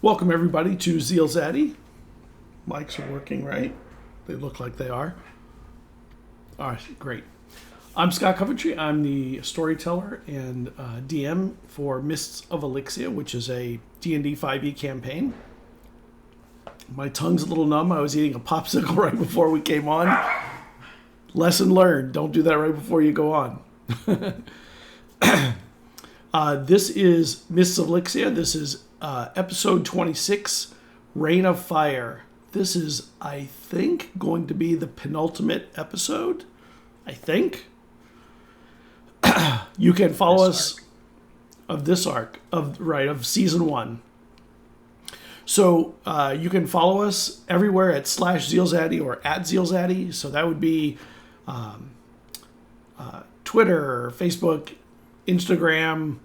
Welcome everybody to ZealZaddy. Mics are working, right? They look like they are. All right, great. I'm Scott Coventry. I'm the storyteller and DM for Mysts of Elixia, which is a D&D 5e campaign. My tongue's a little numb. I was eating a popsicle right before we came on. Lesson learned. Don't do that right before you go on. This is Mysts of Elixia. This is episode 26, Reign of Fire. This is, I think, going to be the penultimate episode. I think. You can follow us of this arc of season 1. So you can follow us everywhere at /ZealZaddy or at ZealZaddy. So that would be Twitter, Facebook, Instagram,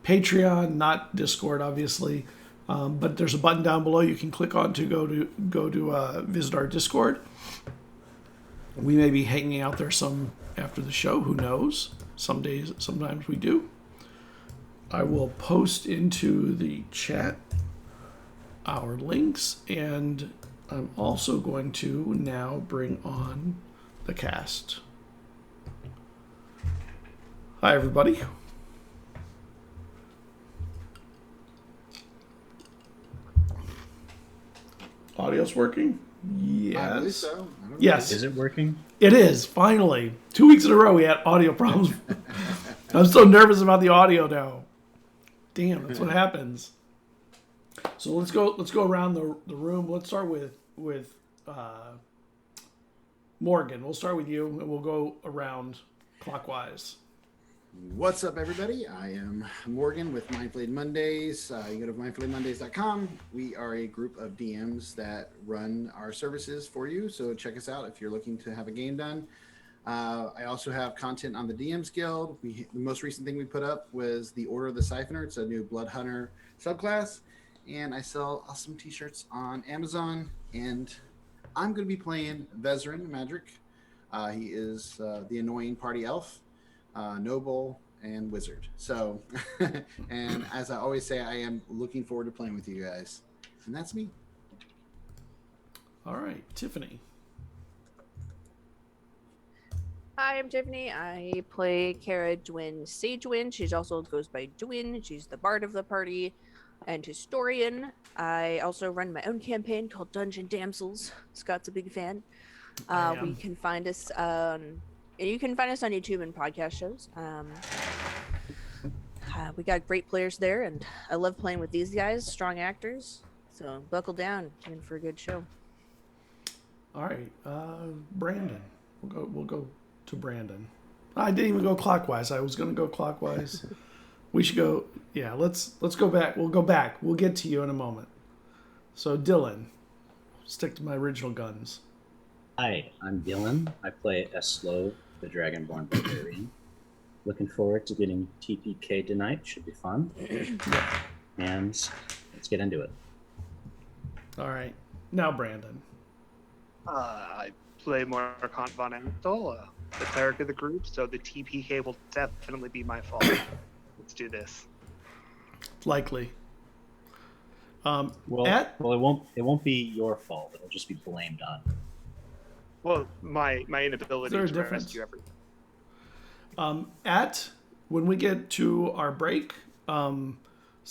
Patreon, not Discord, obviously. But there's a button down below you can click on to go to visit our Discord. We may be hanging out there some after the show. Who knows? Some days, sometimes we do. I will post into the chat our links, and I'm also going to now bring on the cast. Hi, everybody. Audio's working? Yes. I believe so. Yes. Is it working? It is, finally. 2 weeks in a row we had audio problems. I'm so nervous about the audio now. Damn, that's what happens. So let's go around the room. Let's start with Morgan. We'll start with you, and we'll go around clockwise. What's up, everybody? I am Morgan with Mindflayed Mondays. You go to mindflayedmondays.com. We are a group of DMs that run our services for you, so check us out if you're looking to have a game done. I also have content on the DMs Guild. The most recent thing we put up was the Order of the Siphoner. It's a new Blood Hunter subclass, and I sell awesome t-shirts on Amazon, and I'm going to be playing Vezrin Madrick. He is the annoying party elf. Noble and wizard. So, and as I always say, I am looking forward to playing with you guys. And that's me. All right, Tiffany. Hi, I'm Tiffany. I play Kara Dwin Sagewin. She also goes by Dwin. She's the bard of the party and historian. I also run my own campaign called Dungeon Damsels. Scott's a big fan. We can find us on... You can find us on YouTube and podcast shows. We got great players there, and I love playing with these guys, strong actors. So buckle down, in for a good show. All right, Brandon. We'll go to Brandon. I didn't even go clockwise. I was going to go clockwise. We should go. Yeah, let's go back. We'll go back. We'll get to you in a moment. So Dylan, stick to my original guns. Hi, I'm Dylan. I play Eslo, the Dragonborn Barbarian. Looking forward to getting TPK tonight. Should be fun. And let's get into it. All right. Now, Brandon. I play Marcant von Amstel, the cleric of the group, so the TPK will definitely be my fault. Let's do this. Likely. Well, it won't be your fault. It'll just be blamed on you. Well, my inability Is there a to difference? rescue everything. When we get to our break, I'm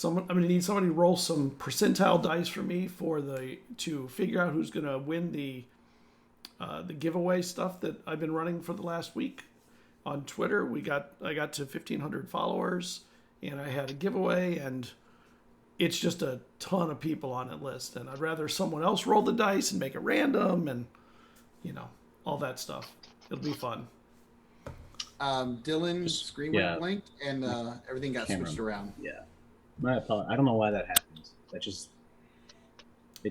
going to need somebody to roll some percentile dice for me to figure out who's going to win the giveaway stuff that I've been running for the last week on Twitter. I got to 1,500 followers, and I had a giveaway, and it's just a ton of people on that list, and I'd rather someone else roll the dice and make it random and all that stuff. It'll be fun. Dylan's screen went blank, and everything got switched around. Yeah. My apologies. I don't know why that happened. It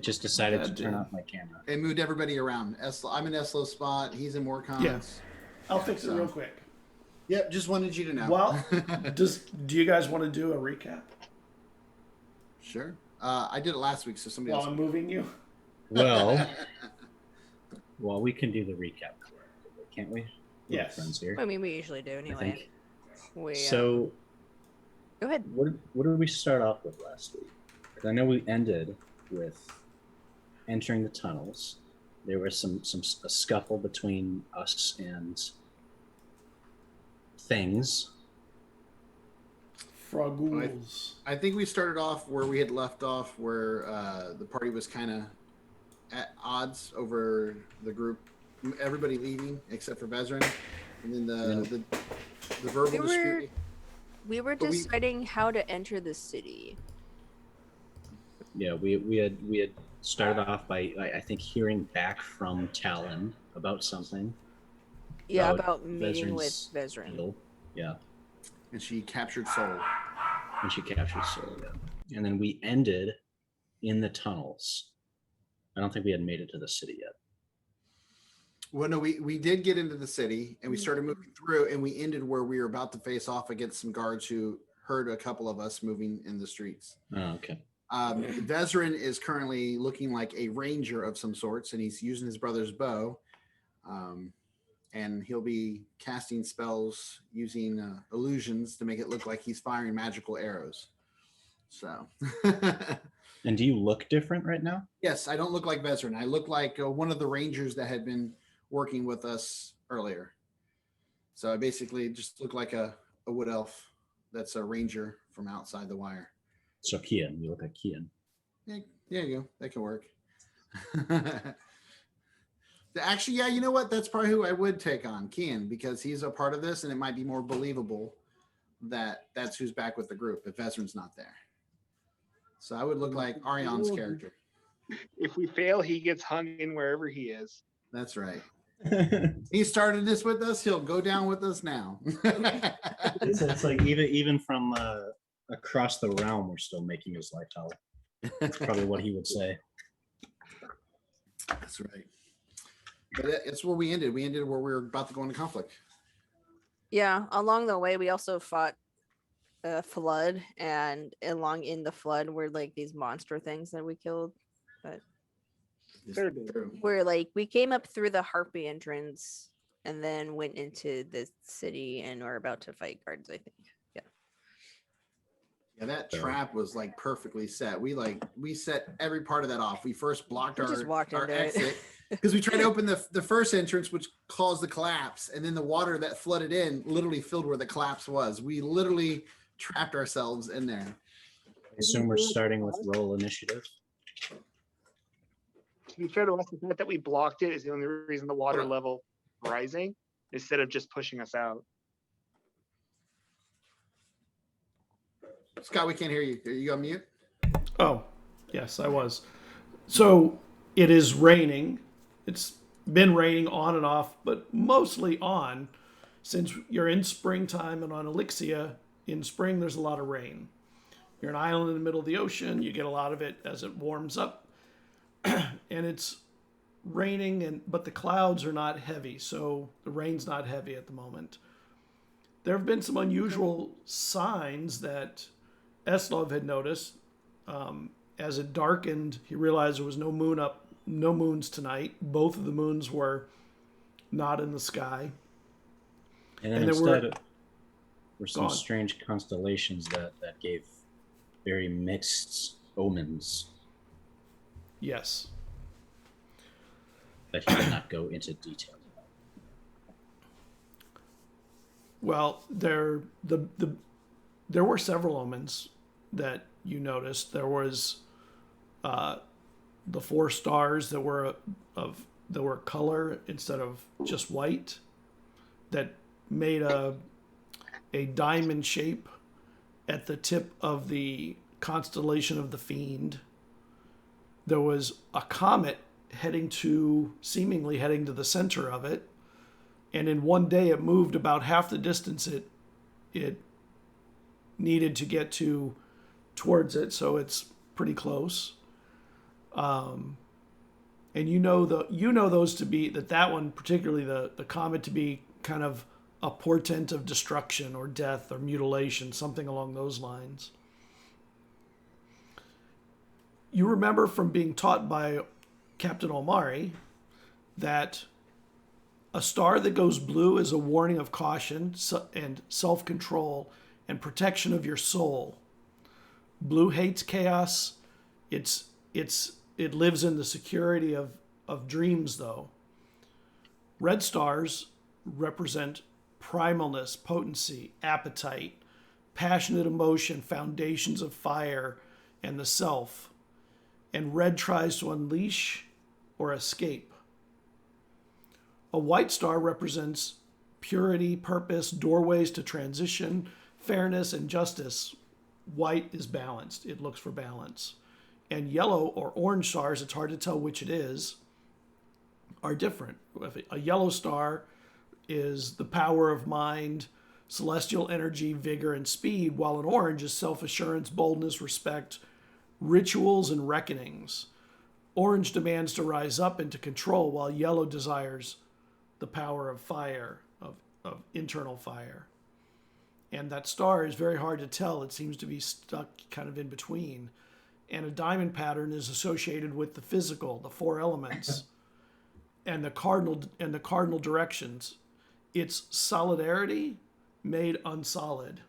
just decided to turn off my camera. It moved everybody around. I'm in Eslo's spot. He's in Morcon's. Yeah. I'll fix it real quick. Yep, just wanted you to know. Well, do you guys want to do a recap? Sure. I did it last week, so somebody else. While I'm moving you? Well, we can do the recap, can't we? Yes. Friends here. I mean, we usually do anyway. So Go ahead. What did we start off with last week? I know we ended with entering the tunnels. There was a scuffle between us and things. Fragools. I think we started off where we had left off, where the party was kind of at odds over the group, everybody leaving except for Vezran, and then the verbal dispute. We were deciding how to enter the city. Yeah, we had started off by I think hearing back from Talon about something. Yeah, about meeting with Vezran. Yeah. And she captured Soul. Yeah. And then we ended in the tunnels. I don't think we had made it to the city yet. Well, no, we did get into the city, and we started moving through, and we ended where we were about to face off against some guards who heard a couple of us moving in the streets. Oh, okay. Vezran is currently looking like a ranger of some sorts, and he's using his brother's bow. And he'll be casting spells using illusions to make it look like he's firing magical arrows. So. And do you look different right now? Yes, I don't look like Vezran. I look like one of the rangers that had been working with us earlier. So I basically just look like a wood elf that's a ranger from outside the wire. So Kian, you look like Kian. Yeah, there you go. That can work. Actually, yeah, you know what? That's probably who I would take on, Kian, because he's a part of this, and it might be more believable that that's who's back with the group if Vezran's not there. So I would look like Ariane's character. If we fail, he gets hung in wherever he is. That's right. He started this with us. He'll go down with us now. It's like even from across the realm, we're still making his life hell. That's probably what he would say. That's right. But it's where we ended. We ended where we were about to go into conflict. Yeah, along the way, we also fought a flood, and along in the flood were like these monster things that we killed. But we're like, we came up through the Harpy entrance and then went into the city, and we're about to fight guards, I think. Yeah, that trap was like perfectly set. We set every part of that off. We first blocked our exit because we tried to open the first entrance, which caused the collapse, and then the water that flooded in literally filled where the collapse was. We literally trapped ourselves in there. I assume we're starting with roll initiative. To be fair to us, the fact that we blocked it is the only reason the water level is rising instead of just pushing us out. Scott, we can't hear you. Are you on mute? Oh, yes, I was. So it is raining. It's been raining on and off, but mostly on. Since you're in springtime and on Elixia, in spring there's a lot of rain. You're an island in the middle of the ocean. You get a lot of it as it warms up. And it's raining, but the clouds are not heavy, so the rain's not heavy at the moment. There have been some unusual signs that Eslov had noticed. As it darkened, he realized there was no moons tonight. Both of the moons were not in the sky. And then instead were some strange constellations that gave very mixed omens. Yes. But he did not go into detail. Well, there were several omens that you noticed. There was the 4 stars that were color instead of just white, that made a diamond shape at the tip of the constellation of the Fiend. There was a comet seemingly heading to the center of it, and in one day it moved about half the distance it needed to get towards it, so it's pretty close. And you know those to be that one, particularly the comet, to be kind of a portent of destruction or death or mutilation, something along those lines. You remember from being taught by Captain Omari that a star that goes blue is a warning of caution and self-control and protection of your soul. Blue hates chaos. It lives in the security of dreams, though. Red stars represent primalness, potency, appetite, passionate emotion, foundations of fire, and the self. And red tries to unleash or escape. A white star represents purity, purpose, doorways to transition, fairness, and justice. White is balanced. It looks for balance. And yellow or orange stars, it's hard to tell which it is, are different. A yellow star is the power of mind, celestial energy, vigor, and speed, while an orange is self-assurance, boldness, respect, rituals, and reckonings. Orange demands to rise up and to control, while yellow desires the power of fire, of internal fire. And that star is very hard to tell. It seems to be stuck kind of in between. And a diamond pattern is associated with the physical, the four elements, and the cardinal directions. It's solidarity made unsolid.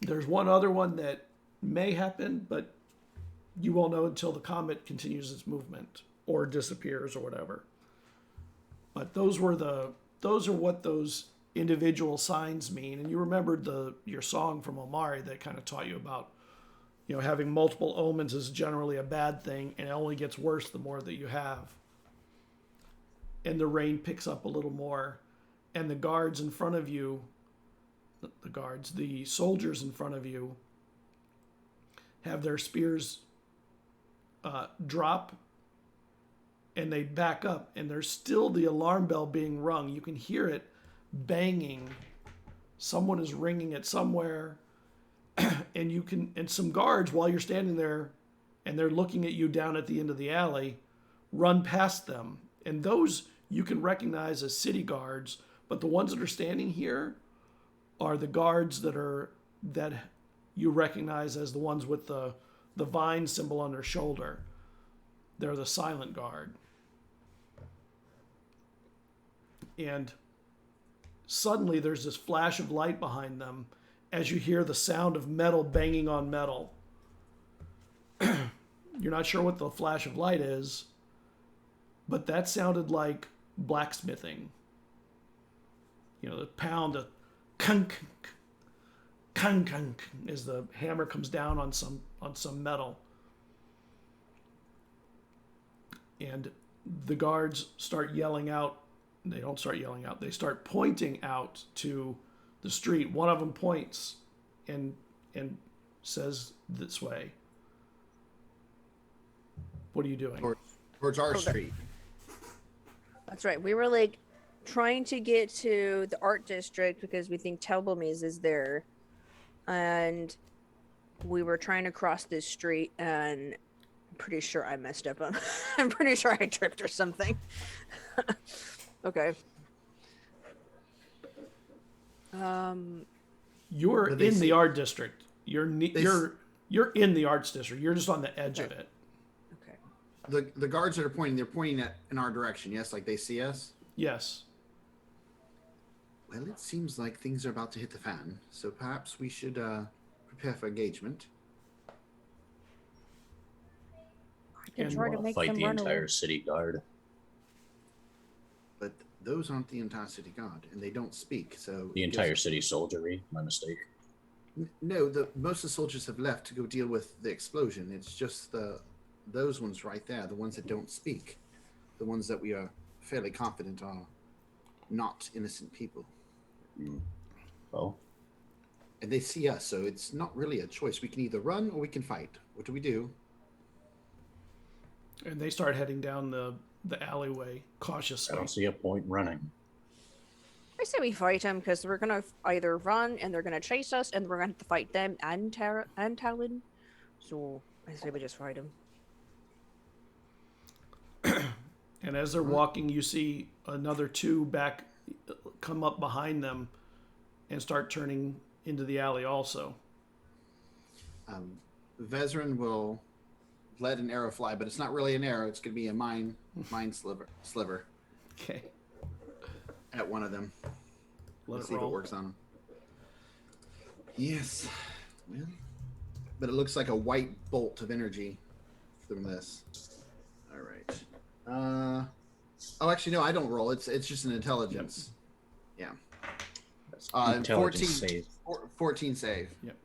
There's one other one that may happen, but you won't know until the comet continues its movement or disappears or whatever. But those are what those individual signs mean. And you remembered your song from Omari that kind of taught you about, having multiple omens is generally a bad thing, and it only gets worse the more that you have. And the rain picks up a little more, and the guards in front of you, the soldiers in front of you, have their spears drop, and they back up, and there's still the alarm bell being rung. You can hear it banging. Someone is ringing it somewhere, and some guards, while you're standing there and they're looking at you down at the end of the alley, run past them. And those you can recognize as city guards, but the ones that are standing here are the guards that you recognize as the ones with the vine symbol on their shoulder. They're the silent guard. And suddenly there's this flash of light behind them as you hear the sound of metal banging on metal. You're not sure what the flash of light is, but that sounded like blacksmithing. The pound, the kunk, kunk, kunk, as the hammer comes down on some metal. And the guards start yelling out. They don't start yelling out. They start pointing out to the street. One of them points and says, "This way." What are you doing? Towards our street. That's right. We were trying to get to the art district because we think Telbomies is there. And we were trying to cross this street, and I'm pretty sure I messed up. I'm pretty sure I tripped or something. Okay. You're in the art district. You're in the arts district. You're just on the edge of it. Okay. The guards that are pointing, they're pointing in our direction. Yes, like they see us. Yes. Well, it seems like things are about to hit the fan, so perhaps we should prepare for engagement. I can try to make Fight them the run entire away. city guard. But those aren't the entire city guard, and they don't speak. So The entire city soldiery. My mistake. No, most of the soldiers have left to go deal with the explosion. It's just those ones right there, the ones that don't speak, the ones that we are fairly confident are not innocent people. Well, And they see us, so it's not really a choice. We can either run or we can fight. What do we do? And they start heading down the alleyway I cautiously. don't see a point running. I say we fight them because we're gonna either run and they're gonna chase us, and we're gonna have to fight them and Talon. So I say we just fight them. And as they're walking, you see another two back come up behind them and start turning into the alley also. Vezran will let an arrow fly, but it's not really an arrow. It's going to be a mine sliver Okay. at one of them. Let Let's it see if it roll. works on them. Yes. Well, but it looks like a white bolt of energy from this. All right. Oh, actually, no, I don't roll. It's just an intelligence. Yeah. Intelligence 14 save. 14 save. Yep.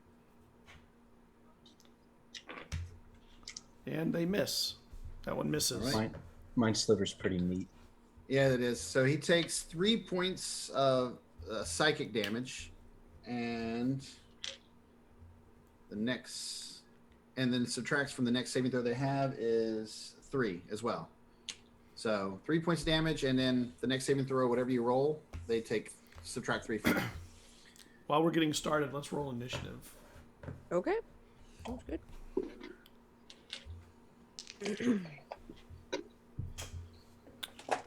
And they miss. That one misses. All right. Mine sliver's pretty neat. Yeah, it is. So he takes 3 points of psychic damage, and then subtracts from the next saving throw they have is 3 as well. So 3 points of damage, and then the next saving throw, whatever you roll, they subtract 3 from it. While we're getting started, let's roll initiative. Okay. Sounds good.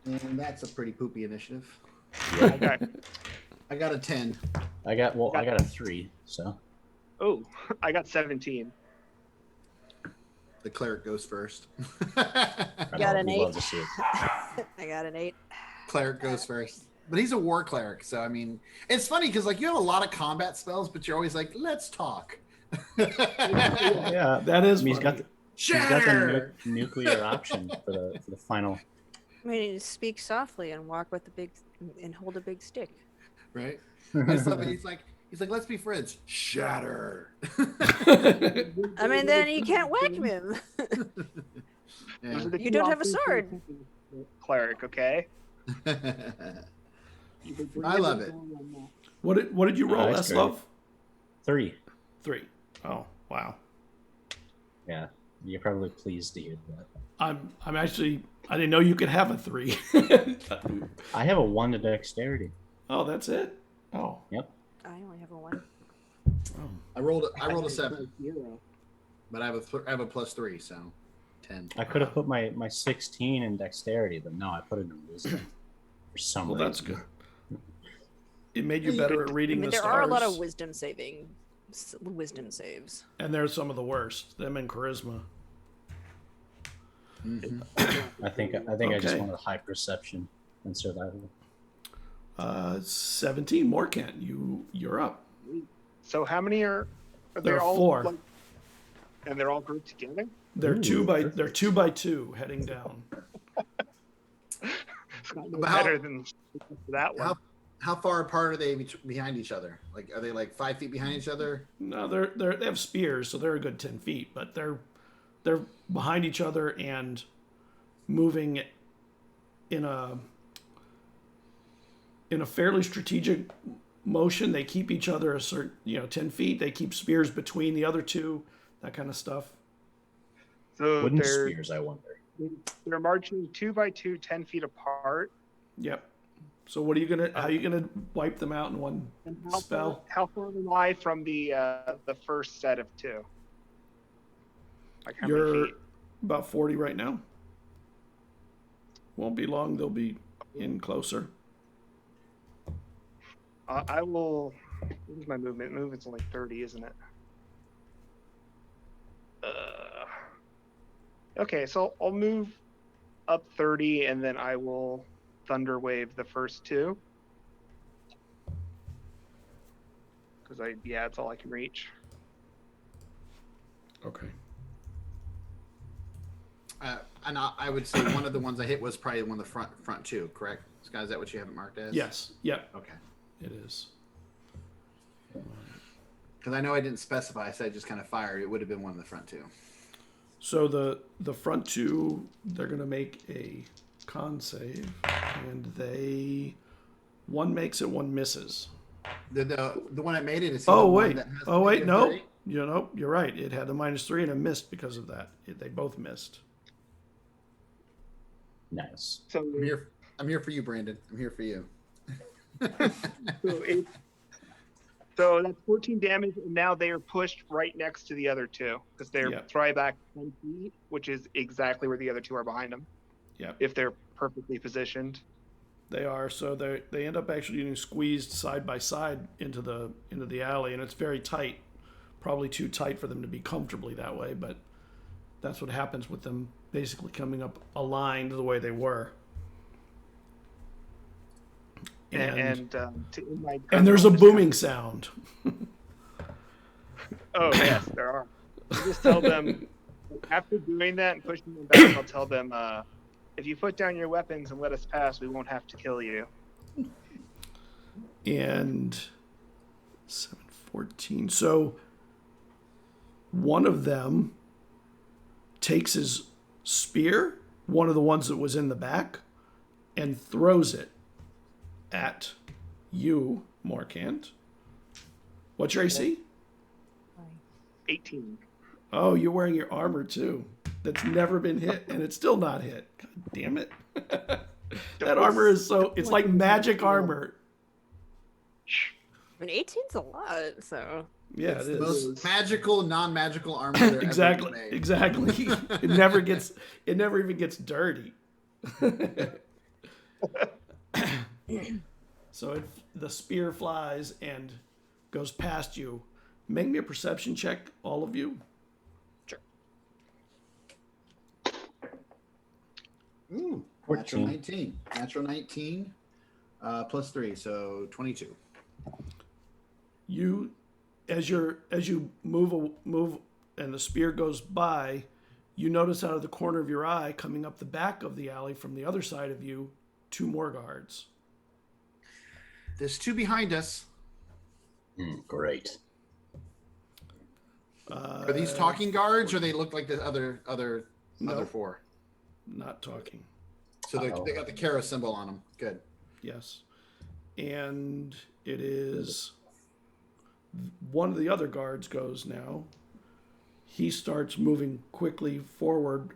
And that's a pretty poopy initiative. Okay. I got a 10. I got a 3, so. Oh, I got 17. The cleric goes first. Got an We'd 8. love to see it. I got an 8. Cleric goes first. But he's a war cleric, so I mean, it's funny because like you have a lot of combat spells, but you're always like, let's talk. Yeah, That is he's got funny. Shatter! the nuclear option for the final. I mean, you speak softly and walk with and hold a big stick. Right? I just love it. He's like, let's be friends. Shatter. I mean, then you can't whack him. Yeah. Those are the You two don't have a options sword. for cleric, okay? I love it. What did you roll, That's Eslov? 3. 3. Oh, wow. Yeah, you're probably pleased to hear that. I'm actually, I didn't know you could have a 3. I have a 1 to dexterity. Oh, that's it? Oh. Yep. I only have a 1. I rolled a 7, but I have a plus 3, so 10. I could have put my 16 in dexterity, but no, I put it in wisdom for some Well, reason. that's good. It made you better at I reading mean, the there stars. are a lot of wisdom saves. And they're some of the worst. Them and charisma. Mhm. I think I just Okay. wanted high perception and survival. 17 more, Kent. You're up. So how many are There they are all 4. like, and they're all grouped together? They're Ooh, 2 by 2 heading down. It's not no But how- better than that one. How far apart are they behind each other? Like, are they like 5 feet behind each other? No, they have spears, so they're a good 10 feet, but they're behind each other and moving in a fairly strategic motion. They keep each other a certain 10 feet. They keep spears between the other two, that kind of stuff. So Wooden they're spears, I wonder. they're marching 2 by 2, 10 feet apart. Yep. So how are you gonna wipe them out in one And spell? how far am I from the first set of 2? Like how many You're feet? about 40 right now. Won't be long. They'll be in closer. I will. Where's my movement? Movement's only 30, isn't it? Okay, so I'll move up 30, and then I will thunder wave the first 2. Because it's all I can reach. Okay. And I would say one of the ones I hit was probably one of the front 2, correct? Scott, is that what you have it marked as? Yes. Yep. Okay. It is. Because I know I didn't specify. I said just kind of fired. It would have been one of the front 2. So the front 2, they're gonna make a con save, and one makes it, one misses. The one that made it is. Oh the one wait. that has Oh the wait. negative No. 30? You're right. It had a -3 and a missed because of that. They both missed. Nice. So, I'm here for you, Brandon. I'm here for you. so that's 14 damage, and now they are pushed right next to the other 2 because they're Yeah. throw back 10 feet, which is exactly where the other 2 are behind them. Yep. If they're perfectly positioned. They are. So they end up actually getting squeezed side by side into the alley, and it's very tight. Probably too tight for them to be comfortably that way, but that's what happens with them basically coming up aligned the way they were. And And there's a booming sound. Oh yes, there are. You just tell them after doing that and pushing them back. I'll tell them, if you put down your weapons and let us pass, we won't have to kill you. And 7, 14. So one of them takes his spear, one of the ones that was in the back, and throws it at you, Morkant. What's your AC? 18. Oh, you're wearing your armor too. That's never been hit, and it's still not hit. God damn it. That armor is it's like magic armor. I mean, 18's a lot, so. Yeah, It's it the is. most magical, non-magical armor there Exactly. ever made. Exactly. It never even gets dirty. So the spear flies and goes past you. Make me a perception check, all of you. Sure. Ooh, 14. Natural 19 plus 3, so 22. You, as you move and the spear goes by, you notice out of the corner of your eye, coming up the back of the alley from the other side of you, 2 more guards. There's 2 behind us. Great. Are these talking guards, or they look like the other Nope. 4? Not talking. So they got the Kara symbol on them. Good. Yes. And it is one of the other guards goes now. He starts moving quickly forward,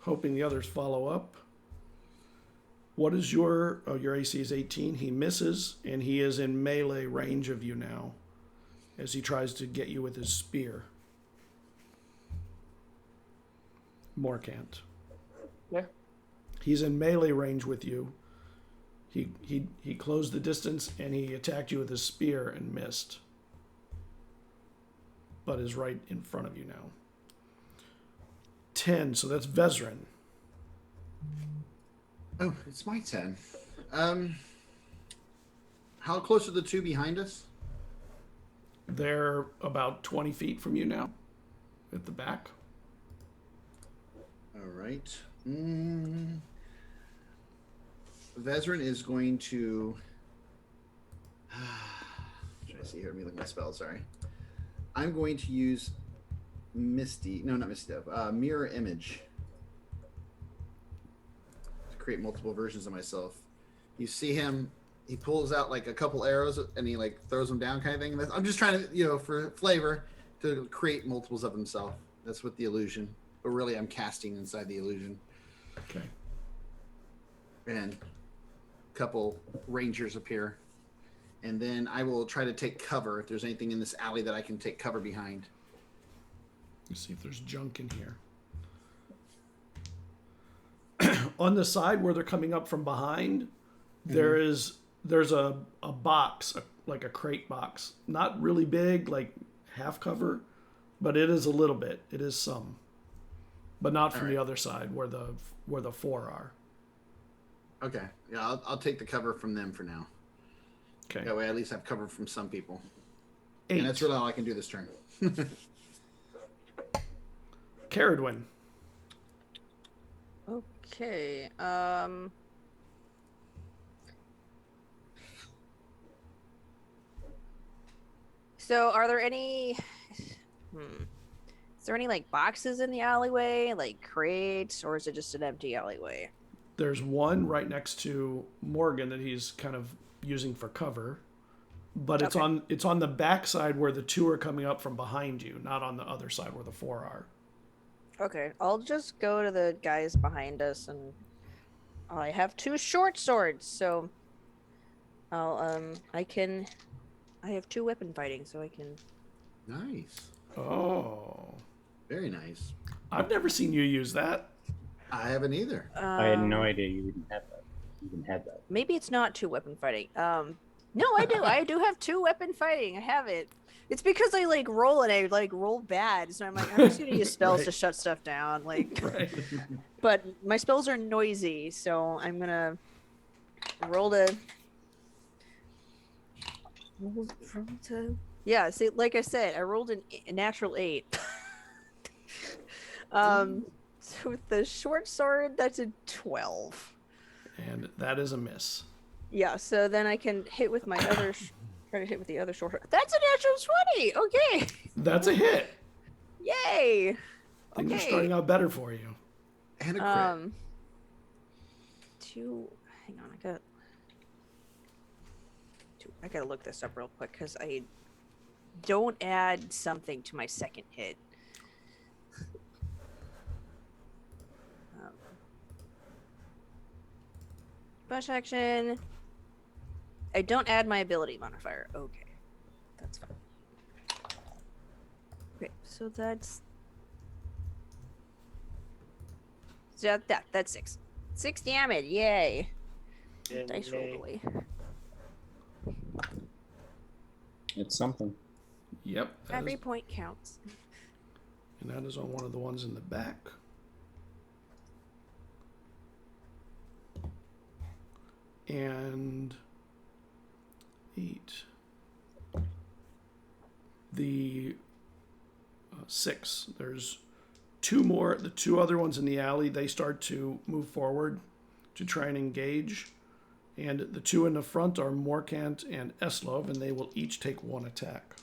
hoping the others follow up. What is your AC is 18. He misses, and he is in melee range of you now as he tries to get you with his spear. Morkant. Yeah. He's in melee range with you. He closed the distance and he attacked you with his spear and missed. But is right in front of you now. 10, so that's Vezran. Oh, it's my 10. How close are the 2 behind us? They're about 20 feet from you now at the back. All right. Vezran is going to. Trying to see here. Let me look at my spell. Sorry. I'm going to use Misty. No, not Misty. Mirror Image. To create multiple versions of myself. You see him. He pulls out like a couple arrows and he like throws them down, kind of thing. I'm just trying to, for flavor, to create multiples of himself. That's what the illusion. But really, I'm casting inside the illusion. Okay. And a couple rangers appear. And then I will try to take cover if there's anything in this alley that I can take cover behind. Let's see if there's junk in here. On the side where they're coming up from behind, there's a box, like a crate box. Not really big, like half cover, but it is a little bit. It is some. But not from the other side where the 4 are. Okay. Yeah, I'll take the cover from them for now. Okay. That way I at least have cover from some people. 8. And that's really all I can do this turn. Caradwin. Okay. So are there any is there any like boxes in the alleyway, like crates, or is it just an empty alleyway? There's one right next to Morgan that he's kind of using for cover. But it's on the back side where the 2 are coming up from behind you, not on the other side where the 4 are. Okay, I'll just go to the guys behind us, and I have 2 short swords, so I'll I have 2 weapon fighting, so I can. Nice. Oh. Very nice. I've never seen you use that. I haven't either. I had no idea you even had that. Maybe it's not 2 weapon fighting. No, I do. I do have 2 weapon fighting. I have it. It's because I like roll and I like roll bad, so I'm like, I'm just gonna use spells to shut stuff down. Like, Right. but my spells are noisy, so I'm gonna roll to Yeah, see, like I said, I rolled a natural 8. So with the short sword, that's a 12. And that is a miss. Yeah, so then I can hit with my other, try to hit with the other short sword. That's a natural 20! Okay! That's a hit. Yay! Things are Okay. starting out better for you. And a crit. Hang on, I gotta look this up real quick because I don't add something to my second hit. Bonus action. I don't add my ability modifier. Okay, that's fine. Okay, so that's that's 6. 6 damage. Yay! Dice rolled away. It's something. Yep. Every point counts. And that is on one of the ones in the back. And 8. The 6. There's 2 more. The 2 other ones in the alley, they start to move forward to try and engage. And the 2 in the front are Morkant and Eslov, and they will each take 1 attack.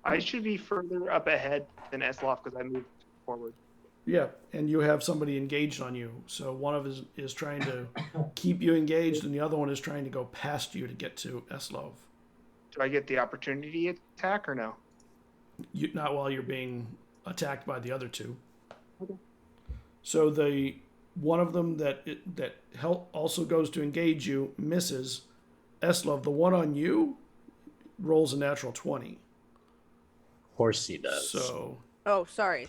I should be further up ahead than Esloff because I moved forward. Yeah, and you have somebody engaged on you. So one of is trying to keep you engaged, and the other one is trying to go past you to get to Eslov. Do I get the opportunity attack or no? Not while you're being attacked by the other 2. Okay. So the one of them that also goes to engage you misses. Eslov, the one on you, rolls a natural 20. Of course he does. So. Oh, sorry.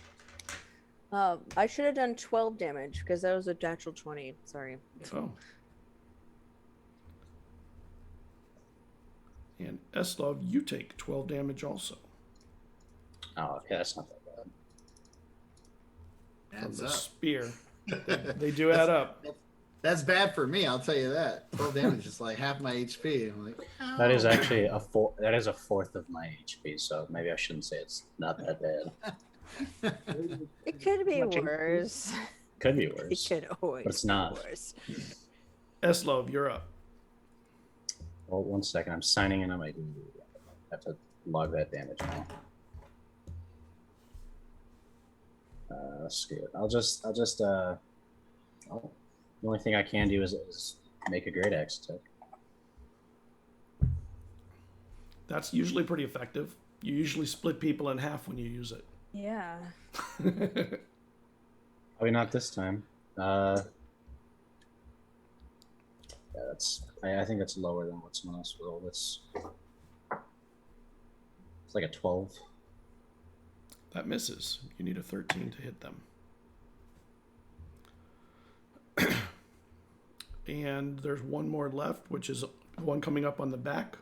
I should have done 12 damage because that was a natural 20. Sorry. Oh. And Eslov, you take 12 damage also. Oh, okay, that's not that bad. From Adds the up. spear. They do add up. That's bad for me, I'll tell you that. 12 damage is like half my HP. I'm like, That is ow. actually a fourth of my HP, so maybe I shouldn't say it's not that bad. It could be Much worse. Could be It worse. could always But it's not. be worse. Eslov, you're up. Well, 1 second. I'm signing in on my D&D. I have to log that damage now. Screw it. The only thing I can do is make a great axe attack. That's usually pretty effective. You usually split people in half when you use it. Yeah. Probably not this time. Yeah, I think that's lower than what someone else rolled. It's like a 12. That misses. You need a 13 to hit them. And there's one more left, which is one coming up on the back.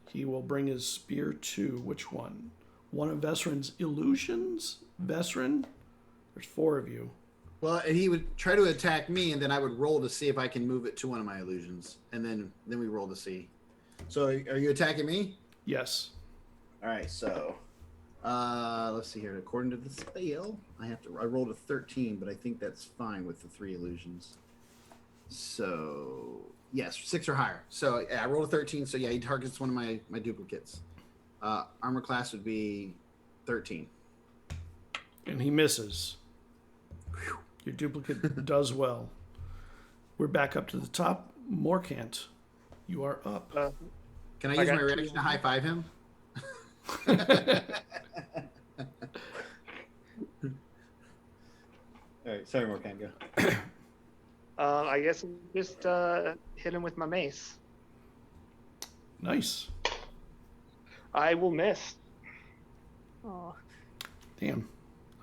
He will bring his spear to which one? One of Vesrin's illusions? Vesrin? There's 4 of you. Well, and he would try to attack me, and then I would roll to see if I can move it to one of my illusions, and then we roll to see. So, are you attacking me? Yes. All right. So, let's see here. According to the spell, I rolled a 13, but I think that's fine with the 3 illusions. So, yes, 6 or higher. So, yeah, I rolled a 13. So, yeah, he targets one of my duplicates. Armor class would be 13. And he misses. Your duplicate does well. We're back up to the top. Morkant, you are up. Can I I use got my 2. reaction to high five him? All right, sorry, Morkan, go. I guess I'll just hit him with my mace. Nice. I will miss. Oh. Damn.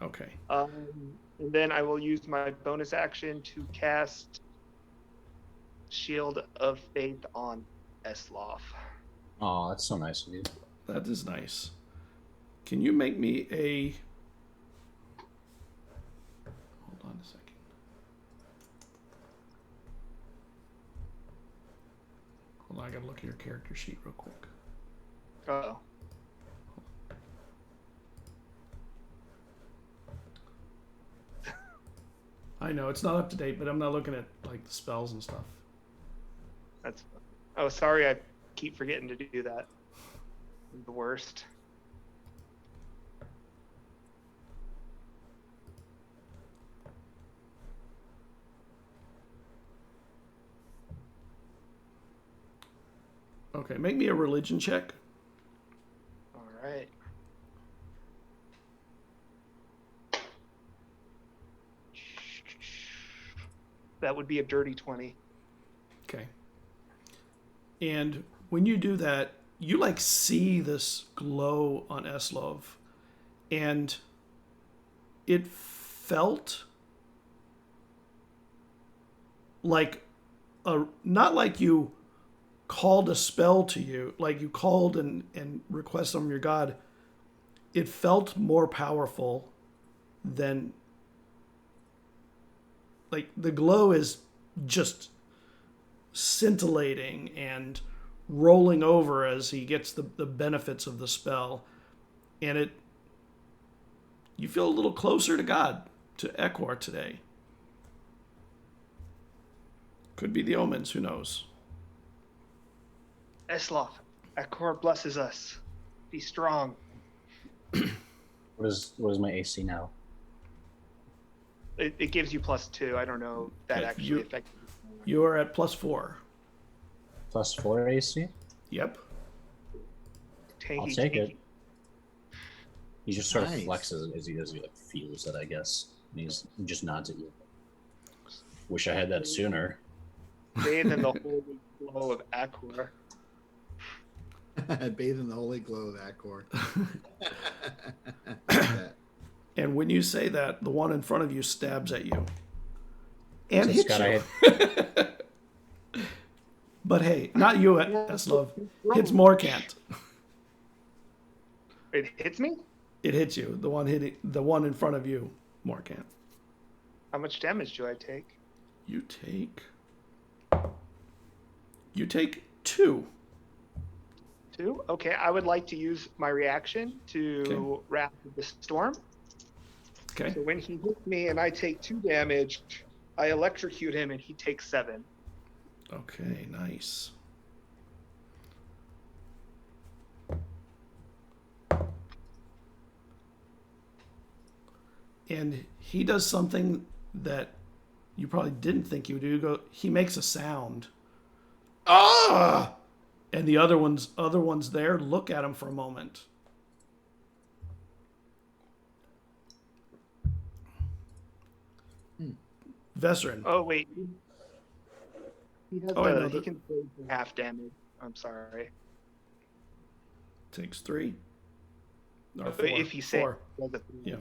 Okay. And then I will use my bonus action to cast Shield of Faith on Esloff. Oh, that's so nice of you. That is nice. Can you make me a... Hold on a second. Hold Well, I gotta look at your character sheet real quick. Oh. I know it's not up to date, but I'm not looking at like the spells and stuff. That's. Oh, sorry. I keep forgetting to do that. I'm the worst. Okay, make me a religion check. All right. That would be a dirty 20. Okay. And when you do that, you like see this glow on Eslov, and it felt like not like you called a spell to you, like you called and requested from your god. It felt more powerful than, like, the glow is just scintillating and rolling over as he gets the benefits of the spell. And you feel a little closer to God, to Ekwar today. Could be the omens, who knows? Eslov, Akor blesses us. Be strong. What is my AC now? It gives you +2. I don't know if that Okay, actually affects. You are at +4. +4 AC? Yep. Tanky, I'll take it. tanky. He just sort Nice. of flexes as he like, feels it, I guess. And he just nods at you. Wish I had that sooner. Bathe in the holy glow of Akor. Bathe in the holy glow of Akor. And when you say that, the one in front of you stabs at you. And So, hits Scott, you. But hey, not you, Eslov. Hits Morkant. It hits me? It hits you. The one in front of you, Morkant. How much damage do I take? You take 2. 2? Okay, I would like to use my reaction to Okay. Wrath of the Storm. Okay. So when he hits me and I take 2 damage, I electrocute him and he takes 7. Okay, nice. And he does something that you probably didn't think he would do. He makes a sound. Ah! And the other ones there look at him for a moment. Veteran. Oh wait. He has I know he that- can take half damage. I'm sorry. Takes 3. Or But 4. if he 4. saves, Yeah.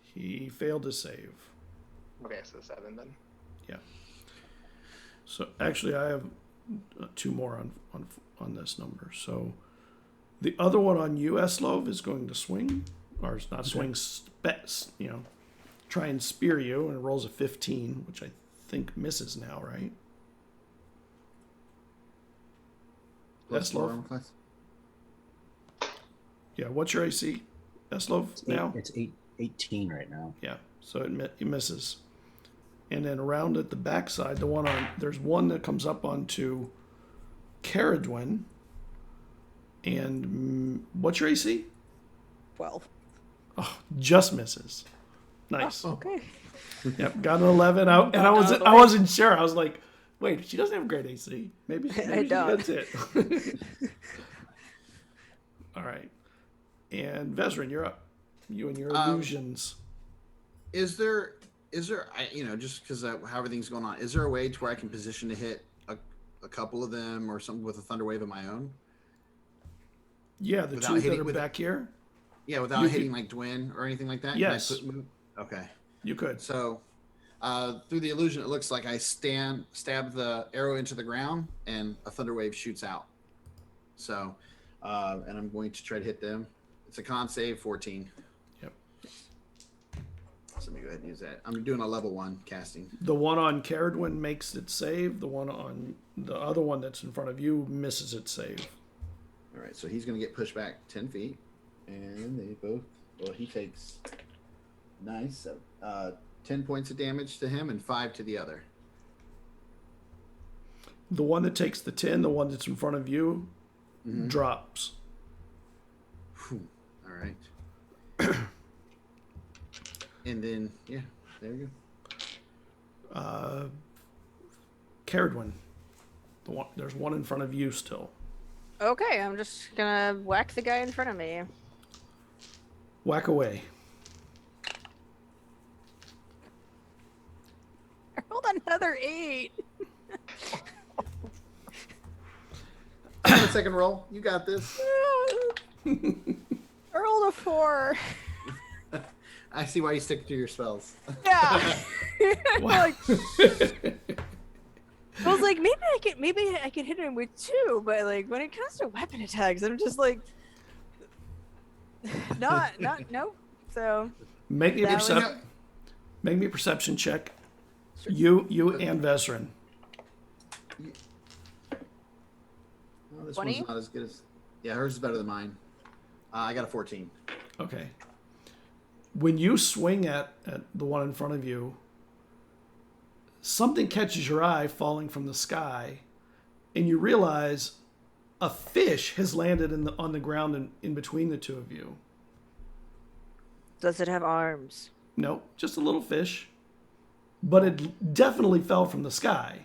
He failed to save. Okay, so 7 then. Yeah. So actually, I have 2 more on this number. So the other one on you, Eslov, is going to swing, or it's not swing, try and spear you, and it rolls a 15, which I think misses now, right? Eslov? Class. Yeah. What's your AC, Eslov? Now? It's 18 right now. Yeah. So it misses. And then around at the backside, there's one that comes up onto Caradwin. And what's your AC? 12. Oh, just misses. Nice. Okay. Yep, got an 11. I wasn't sure. I was like, wait, she doesn't have great AC. Maybe I don't. That's it. All right. And Vezrin, you're up. You and your illusions. Is there, just because how everything's going on, is there a way to where I can position to hit a couple of them or something with a thunder wave of my own? Yeah, the without two hitting- that are with- back here. Yeah, without You hitting like Dwyn or anything like that? Can I Yes. move? Okay. You could. So through the illusion, it looks like I stab the arrow into the ground and a thunder wave shoots out. So, and I'm going to try to hit them. It's a con save 14. Yep. So Let me go ahead and use that. I'm doing a level 1 casting. The one on Caradwin makes it save. The one on the other one that's in front of you misses its save. All right, so he's going to get pushed back 10 feet. And they both, well, he takes, nice, 10 points of damage to him and 5 to the other. The one that takes the 10, the one that's in front of you, Mm-hmm. drops. Whew. All right. And then, yeah, there you go. Caradwin. There's one in front of you still. Okay, I'm just gonna whack the guy in front of me. Whack away. I rolled another 8. Second roll. You got this. I rolled a 4. I see why you stick to your spells. Yeah. Wow. I was like, maybe I could hit him with 2, but like when it comes to weapon attacks, I'm just like, no. So Make me a That was- make me a perception check. Sure. You and Veteran. Well, this 20? one's not as good as. Yeah, hers is better than mine. I got a 14. Okay. When you swing at the one in front of you, something catches your eye falling from the sky, and you realize a fish has landed on the ground in between the two of you. does it have arms? No, just a little fish, but it definitely fell from the sky.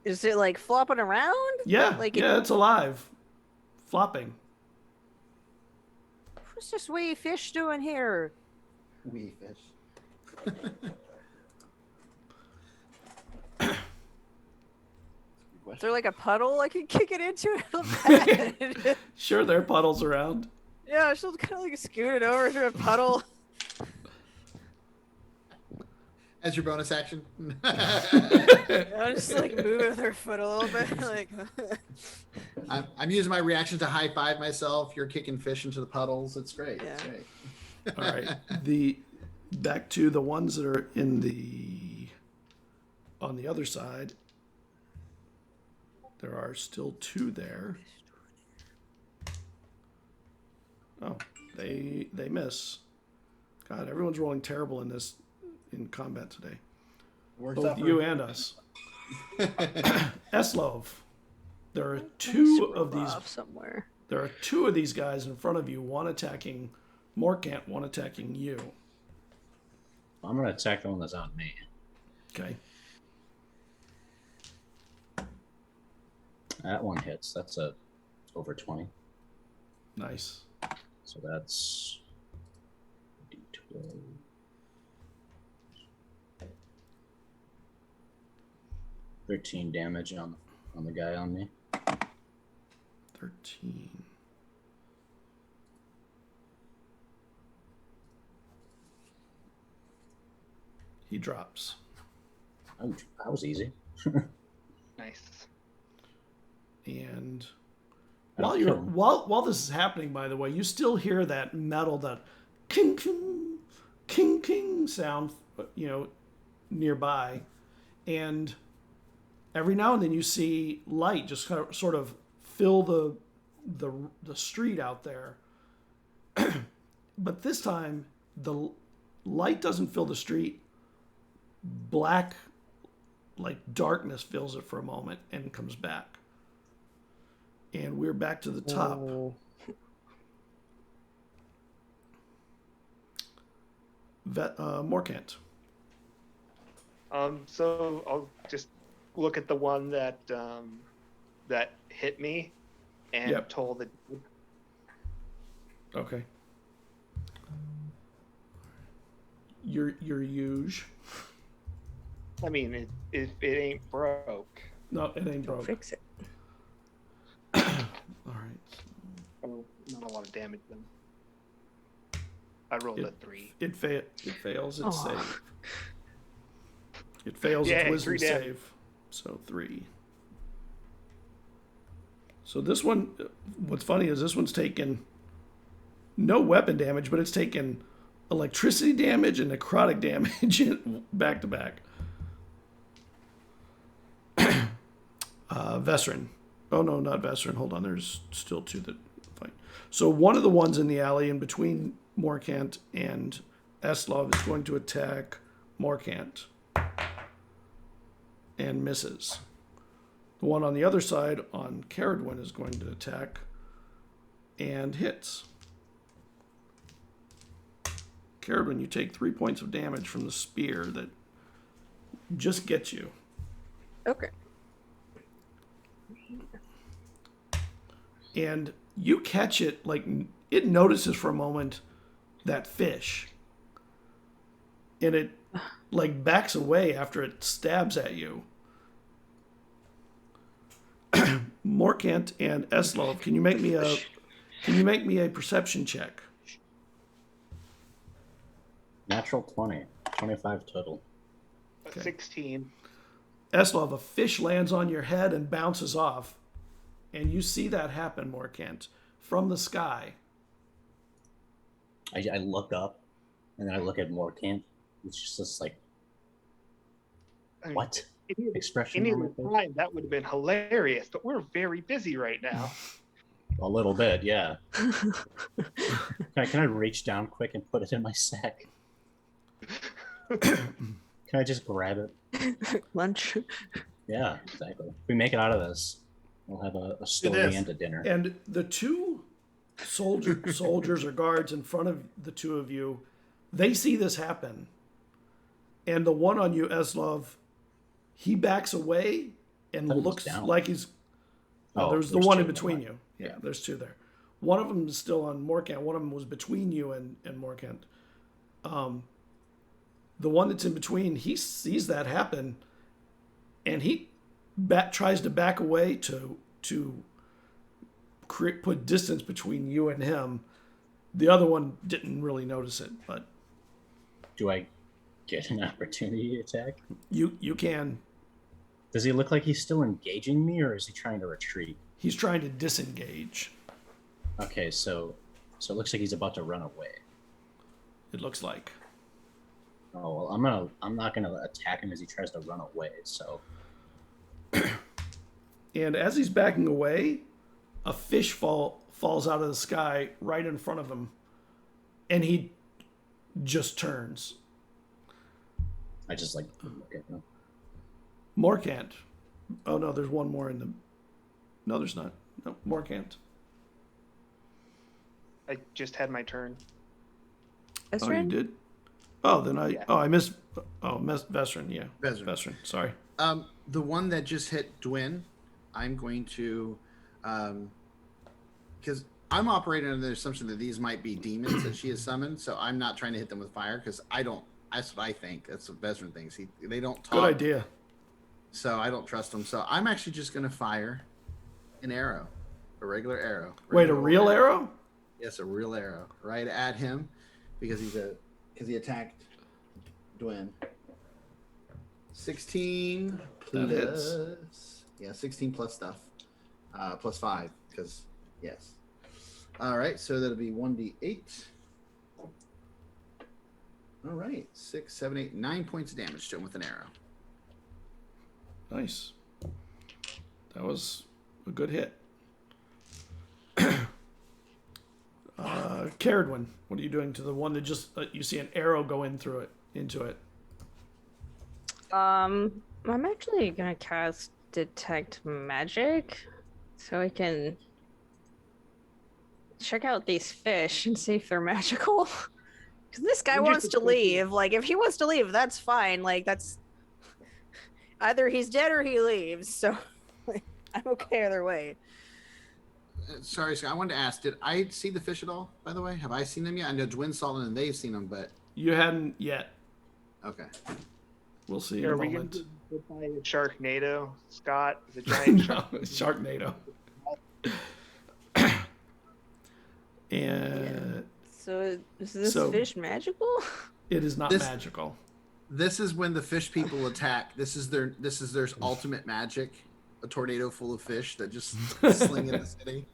Is it like flopping around? Yeah, Like yeah, it's alive, flopping. What's this wee fish doing here? Wee fish. Is there like a puddle I can kick it into? Bad. Sure, there are puddles around. Yeah, she'll kind of like scoot it over to a puddle. As your bonus action. I'll just like move with her foot a little bit, like. I'm using my reaction to high five myself. You're kicking fish into the puddles. It's great. It's Yeah. great. All right, back to the ones that are on the other side. There are still 2 there. Oh, they miss. God, everyone's rolling terrible in combat today. Works Both out for you and us. Eslov, there are 2 of these. Off somewhere. There are 2 of these guys in front of you. One attacking Morkant, one attacking you. I'm gonna attack the one that's on me. Okay. That one hits. That's over 20. Nice. So that's D12. 13 damage on the guy on me. 13. He drops. Oh, that was easy. Nice. And I'll kill him. while this is happening, by the way, you still hear that metal, that king king king king sound, nearby, and every now and then you see light just kind of sort of fill the street out there. But this time the light doesn't fill the street. Black, like darkness, fills it for a moment and comes back. And we're back to the top. Oh. Morkant. So I'll just look at the one that that hit me and Yep. toll the. Okay. Your huge. I mean, it ain't broke. No, it ain't broke. Fix it. All right. Oh, not a lot of damage then. I rolled a 3. It fails its Aw. save. It fails Yay, its wisdom 3 damage. save. So 3. So this one, what's funny is this one's taken no weapon damage, but it's taken electricity damage and necrotic damage back to back. Vesrin. Oh no, not Vesrin. Hold on, there's still two that fight. So one of the ones in the alley in between Morkant and Eslov is going to attack Morkant and misses. The one on the other side on Caradwin is going to attack and hits. Caradwin, you take 3 points of damage from the spear that just gets you. Okay. And you catch it, like, it notices for a moment that fish. And it, like, backs away after it stabs at you. Morkant and Eslov, can you make me a perception check? Natural 20. 25 total. Okay. 16. Eslov, a fish lands on your head and bounces off. And you see that happen, Morkant, from the sky. I look up, and then I look at Morkant. It's just this, like, I mean, what? Expression Any on my other face? time, that would have been hilarious, but we're very busy right now. A little bit, yeah. Can I reach down quick and put it in my sack? Can I just grab it? Lunch. Yeah, exactly. If we make it out of this, we'll have a story and a dinner. And the two soldiers or guards in front of the two of you, they see this happen. And the one on you, Eslov, he backs away and looks like he's... there's the one in between you. Yeah, there's two there. One of them is still on Morkant. One of them was between you and Morkant. The one that's in between, he sees that happen, and he tries to back away to put distance between you and him. The other one didn't really notice it, but... Do I get an opportunity attack? You can. Does he look like he's still engaging me, or is he trying to retreat? He's trying to disengage. Okay, so it looks like he's about to run away. It looks like. Oh well, I'm not gonna attack him as he tries to run away. So. And as he's backing away, a fish falls out of the sky right in front of him, and he just turns. I just look at him. Morkant. Oh no, there's one more in the. No, there's not. No, Morkant. I just had my turn. Oh, you did? Oh, then Yeah. I missed. Oh, Vesrin. Yeah, Vesrin. Vesrin. Sorry. The one that just hit Dwin, I'm going to, because I'm operating under the assumption that these might be demons that she has summoned, so I'm not trying to hit them with fire because I don't. That's what I think. That's what Vesrin thinks. They don't talk. Good idea. So I don't trust them. So I'm actually just going to fire an arrow, a regular arrow. Wait, a real arrow? Yes, a real arrow, right at him, because he attacked Dwin. 16 That hits. plus, yeah, 16 plus stuff, plus 5, because yes. All right, so that'll be 1d8. All right, 6, 7, 8, 9 points of damage to him with an arrow. Nice. That was a good hit. Caradwin, what are you doing to the one that just you see an arrow go into it? I'm actually gonna cast Detect Magic, so I can check out these fish and see if they're magical. Because this guy wants to leave. Like, if he wants to leave, that's fine. Like, that's either he's dead or he leaves. So like, I'm okay either way. Sorry, Scott, I wanted to ask, did I see the fish at all, by the way? Have I seen them yet? I know Dwin saw them and they've seen them, but... You hadn't yet. Okay. We'll see in Are a we moment. going to buy a Sharknado, Scott? The giant shark. No, Sharknado. And So is this So- fish magical? it is not This- magical. This is when the fish people attack. This is their ultimate magic. A tornado full of fish that just sling in the city.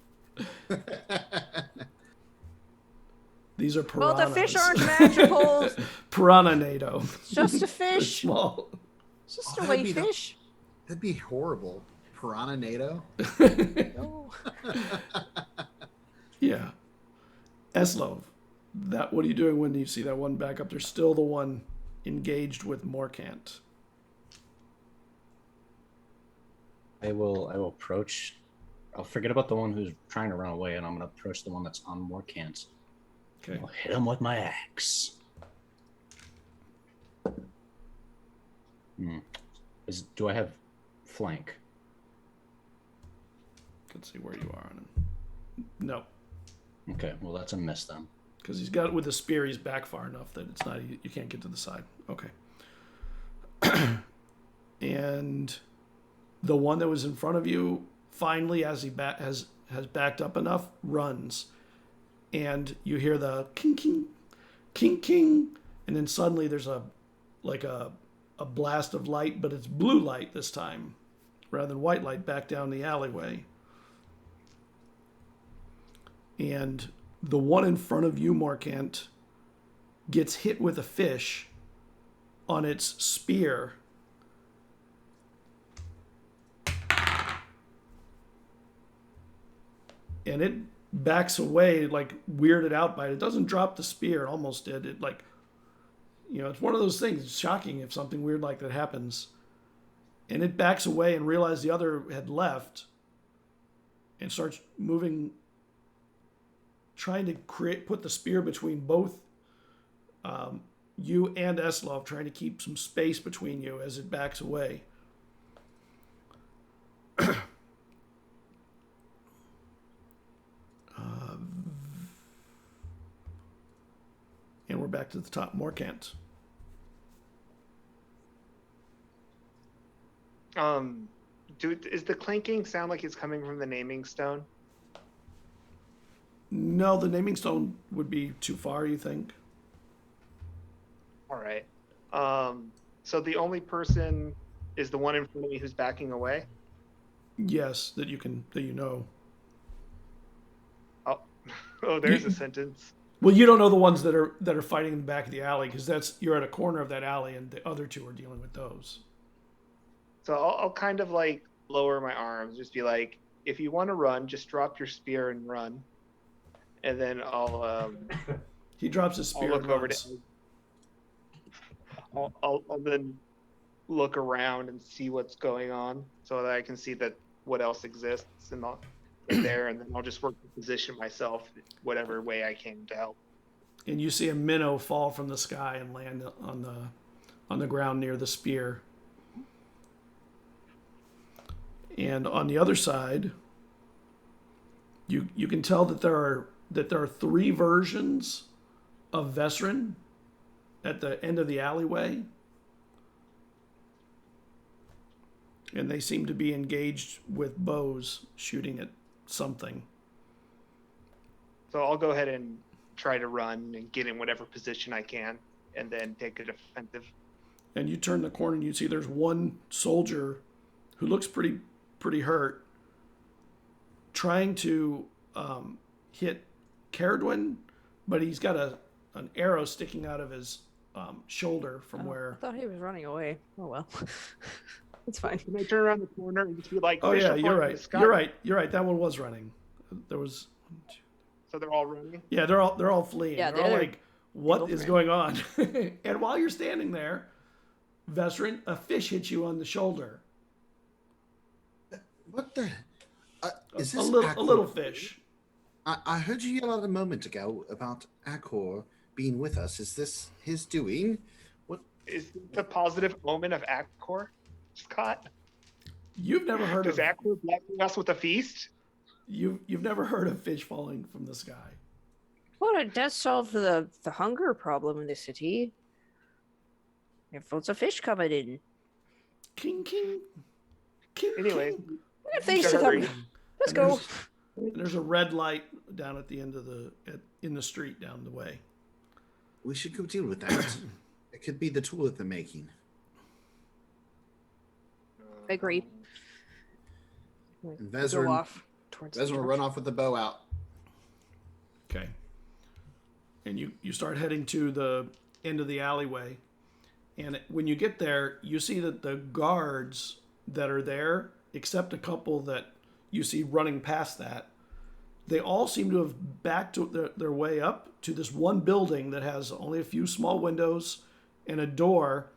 These are Well, piranhas. the fish aren't magical. Piranha-nado. It's just a They're fish. small. It's just Oh, a that'd white be the- fish. That'd be horrible. Piranha NATO. No. Yeah. Eslov, what are you doing when you see that one back up? There's still the one engaged with Morkant. I will approach. I'll forget about the one who's trying to run away, and I'm going to approach the one that's on Morkant. Okay. I'll hit him with my axe. Do I have flank? Let's see where you are on him. No, Okay, well that's a miss then. because he's got with the spear. He's back far enough that it's not. You can't get to the side. Okay. And the one that was in front of you, finally, as he has backed up enough, runs, and you hear the king king, king king, and then suddenly there's a blast of light, but it's blue light this time, rather than white light back down the alleyway. And the one in front of you, Morkant, gets hit with a fish on its spear. And it backs away, like weirded out by it. It doesn't drop the spear. It almost did. It it's one of those things. It's shocking if something weird like that happens. And it backs away and realizes the other had left and starts moving, trying to put the spear between both you and Eslov, trying to keep some space between you as it backs away. And we're back to the top. Morkant. Is the clanking sound like it's coming from the naming stone? No, the naming stone would be too far, you think? All right. So the only person is the one in front of me who's backing away? Yes, that you know. Oh, there's a sentence. Well, you don't know the ones that are fighting in the back of the alley, because you're at a corner of that alley, and the other two are dealing with those. So I'll kind of like lower my arms, just be like, if you want to run, just drop your spear and run. And then I'll He drops his spear. I'll look and over runs. to. I'll then look around and see what's going on, so that I can see that what else exists and there, and then I'll just work to position myself whatever way I can to help. And you see a minnow fall from the sky and land on the ground near the spear. And on the other side, you can tell that there are three versions of Vesrin at the end of the alleyway. And they seem to be engaged with bows, shooting at something. So I'll go ahead and try to run and get in whatever position I can, and then take a defensive. And you turn the corner and you see there's one soldier who looks pretty hurt, trying to hit Caradwin, but he's got an arrow sticking out of his shoulder from where. I thought he was running away. Oh well. It's fine. Can I turn around the corner and just be like, Oh "Fish yeah, are you're flying in right. the sky." You're right. That one was running. There was. So they're all running. Yeah, they're all fleeing. Yeah, they're all they're like, what both is ran. going on? And while you're standing there, Vesrin, a fish hits you on the shoulder. What the? Is this A little Akor? fish. I heard you yell out a moment ago about Akor being with us. Is this his doing? What? Is the positive omen of Akor, Scott? You've never heard Does of Akor blessing us with a feast? you've never heard of fish falling from the sky. Well, it does solve the hunger problem in the city. If lots of fish coming in. King king. King, Anyway, king. We got things to hurry. come. Let's And go. There's a red light down at the end of in the street down the way. We should go deal with that. It could be the tool of the making. I agree. And Go Vezrin off towards the will run off with the bow out. Okay. and you start heading to the end of the alleyway. And when you get there, you see that the guards that are there, except a couple that you see running past that, they all seem to have backed their way up to this one building that has only a few small windows and a door.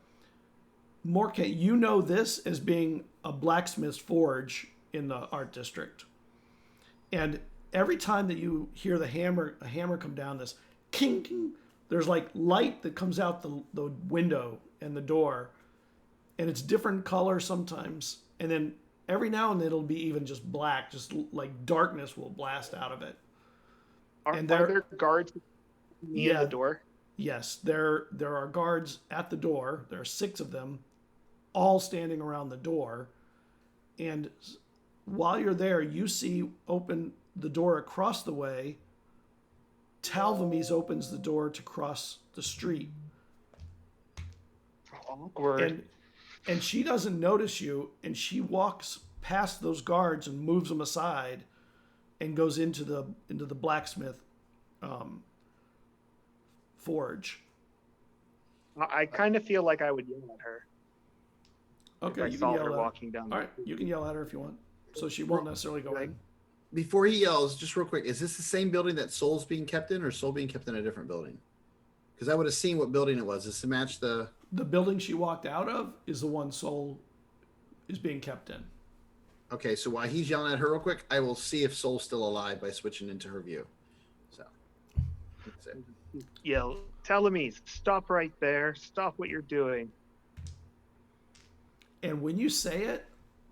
Morkant, you know this as being a blacksmith's forge in the art district. And every time that you hear a hammer come down, this king, king, there's like light that comes out the window and the door, and it's different color sometimes. And then every now and then it'll be even just black, just like darkness will blast out of it. Are there guards near the door? Yes, there are guards at the door. There are 6 of them, all standing around the door. And while you're there, you see open the door across the way. Talvamies opens the door to cross the street. Awkward. And she doesn't notice you, and she walks past those guards and moves them aside and goes into the blacksmith forge. I kind of feel like I would yell at her. Okay, if I you saw can her yell at walking down. All right, you can yell at her if you want. So she won't necessarily go in. Before he yells, just real quick, is this the same building that Soul's being kept in, or Soul being kept in a different building? Because I would have seen what building it was. Is to match the... The building she walked out of is the one Soul is being kept in. Okay, so while he's yelling at her real quick, I will see if Soul's still alive by switching into her view. So, that's it. Yell, Telemes, stop right there. Stop what you're doing. And when you say it,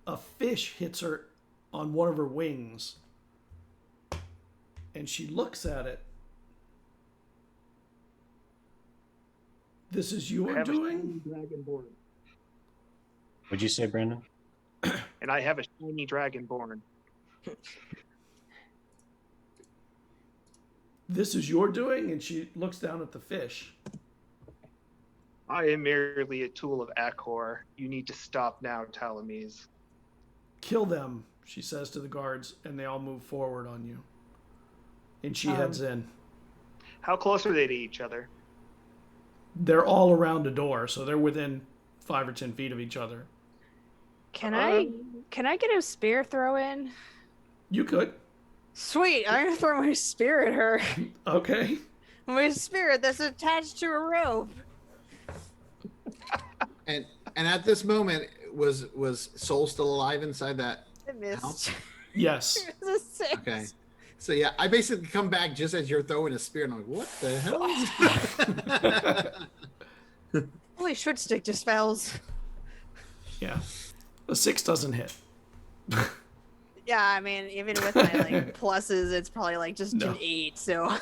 a fish hits her on one of her wings. And she looks at it. This is your doing? Dragonborn. What'd you say, Brandon? And I have a shiny dragonborn. This is your doing? And she looks down at the fish. I am merely a tool of Akor. You need to stop now, Talames. Kill them, she says to the guards, and they all move forward on you. And she heads in. How close are they to each other? They're all around a door, so they're within 5 or 10 feet of each other. Can I get a spear throw in? You could. Sweet, I'm gonna throw my spear at her. Okay. My spear that's attached to a rope. And at this moment, was Soul still alive inside that I missed. house? Yes. It was a 6. Okay. So yeah, I basically come back just as you're throwing a spear, and I'm like, what the hell is Holy short stick just fails. Yeah. A 6 doesn't hit. Yeah, I mean, even with my like pluses, it's probably like just No. an 8. So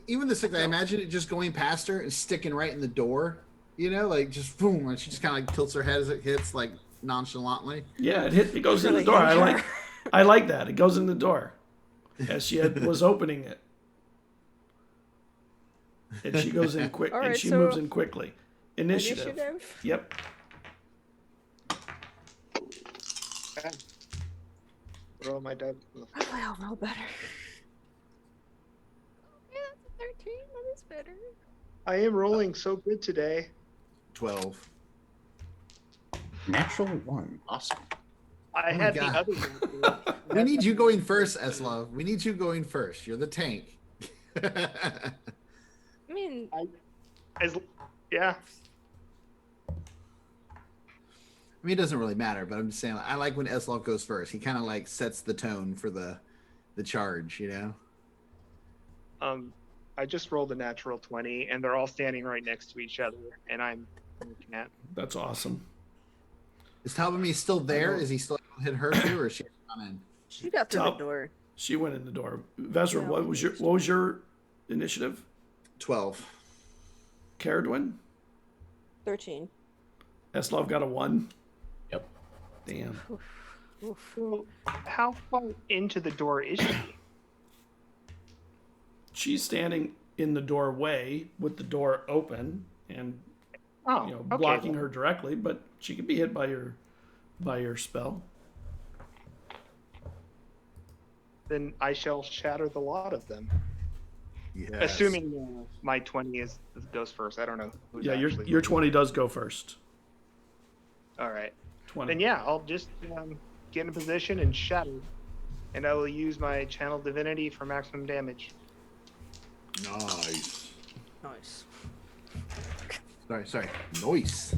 Even the 6, I imagine it just going past her and sticking right in the door, you know, like just boom, and she just kind of like tilts her head as it hits, like nonchalantly. Yeah, it goes in the Really door. hit her. I like that. It goes in the door. As she was opening it. And she goes in quick All and right, she so moves in quickly. Initiative. Yep. Okay. Roll my dice. Hopefully I'll roll better. Yeah, that's a 13. That is better. I am rolling so good today. 12. Natural 1. Awesome. I my had God. the other one. We need you going first, Eslov. We need you going first. You're the tank. I mean, Yeah. I mean, it doesn't really matter, but I'm just saying, I like when Eslov goes first. He kind of like sets the tone for the charge, you know? I just rolled a natural 20, and they're all standing right next to each other, and I'm looking at. That's awesome. Is Talbamy still there? Is he still able to hit her too, or is she gone in? she got through the Top. door. She went in the door. Vezra, Yeah. what was your initiative? 12. Caradwin? 13. Eslov got a 1. Yep. Damn. How far into the door is she? She's standing in the doorway with the door open and Oh, okay, blocking then. her directly, but she can be hit by your spell. Then I shall shatter the lot of them. Yes. Assuming my 20 goes first. I don't know. Who's Yeah, actually your 20 does go first. All right. 20. Then yeah, I'll just get in position and shatter, and I will use my channel divinity for maximum damage. Nice. Nice. Sorry. Nice.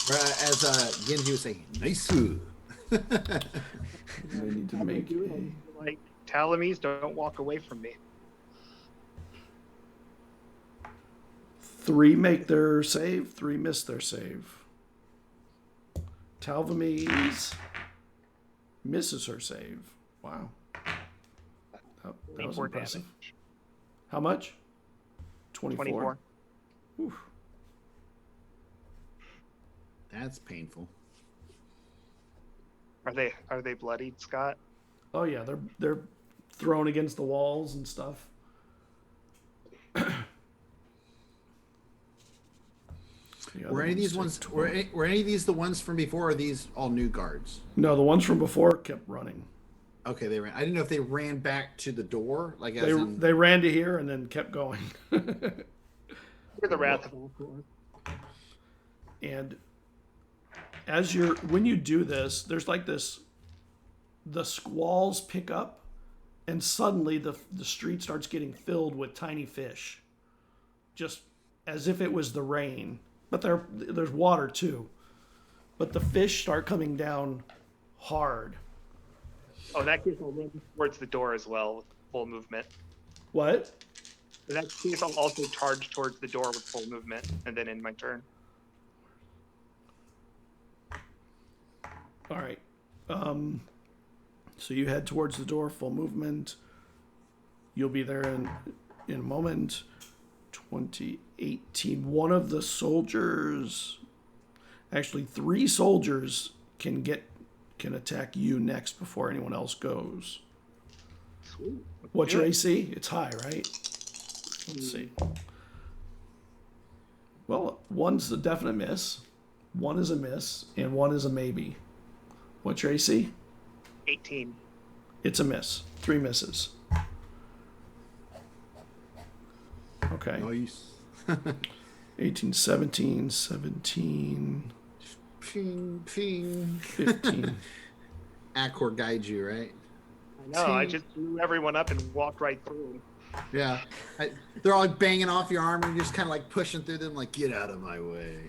Or, as Genji would say, nice. I need to make a... Like Talamis, don't walk away from me. 3 make their save, 3 miss their save. Talvamise misses her save. Wow. That was 24 impressive. damage. How much? 24. 24. Oof. That's painful. Are they bloodied, Scott? Oh yeah, they're thrown against the walls and stuff. Were any of these ones? Were any of these the ones from before? Or are these all new guards? No, the ones from before kept running. Okay, they ran. I didn't know if they ran back to the door, like as They ran to here and then kept going. You're the wrath of all. And when you do this, there's like this, the squalls pick up, and suddenly the street starts getting filled with tiny fish, just as if it was the rain. But there's water too, but the fish start coming down hard. Oh, in that case, I'll run towards the door as well with full movement. What? In that case, I'll also charge towards the door with full movement, and then end my turn. All right. So you head towards the door, full movement. You'll be there in a moment. 2018. One of the soldiers, actually 3 soldiers can attack you next before anyone else goes. Sweet. What's your AC? It's high, right? Let's see. Well, one's a definite miss, one is a miss, and one is a maybe. What's your AC? 18. It's a miss. 3 misses. Okay. Nice. 18, 17, 17, Ping, ping. 15. Accor guides you, right? I know. I just blew everyone up and walked right through them. Yeah. They're all like banging off your arm, and you're just kind of like pushing through them, like, get out of my way.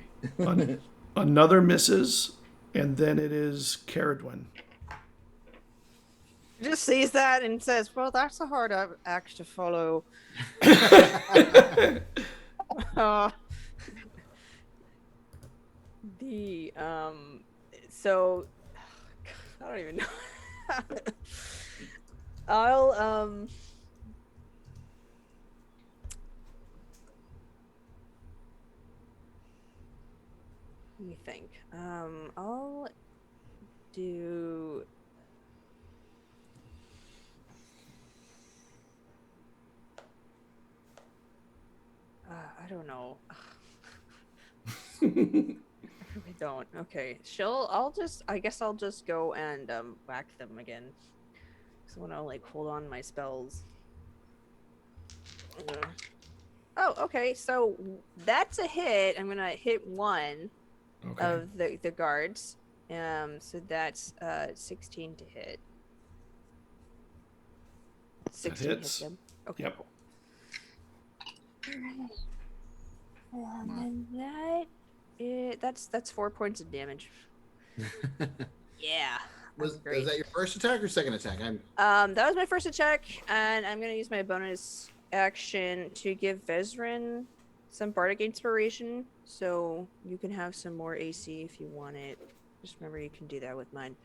Another misses, and then it is Caradwin. Just sees that and says, "Well, that's a hard act to follow." So I don't even know. I'll let me think. I'll do. I don't know. I really don't. Okay, I guess I'll just go and whack them again. So I want to like hold on my spells. Oh, okay. So that's a hit. I'm gonna hit one of the guards. So that's 16 to hit. 16 hits. hit them. Okay. Yep. Cool. And that's 4 points of damage. Yeah. Was Great. that your first attack or second attack? That was my first attack, and I'm gonna use my bonus action to give Vezrin some bardic inspiration, so you can have some more AC if you want it. Just remember you can do that with mine.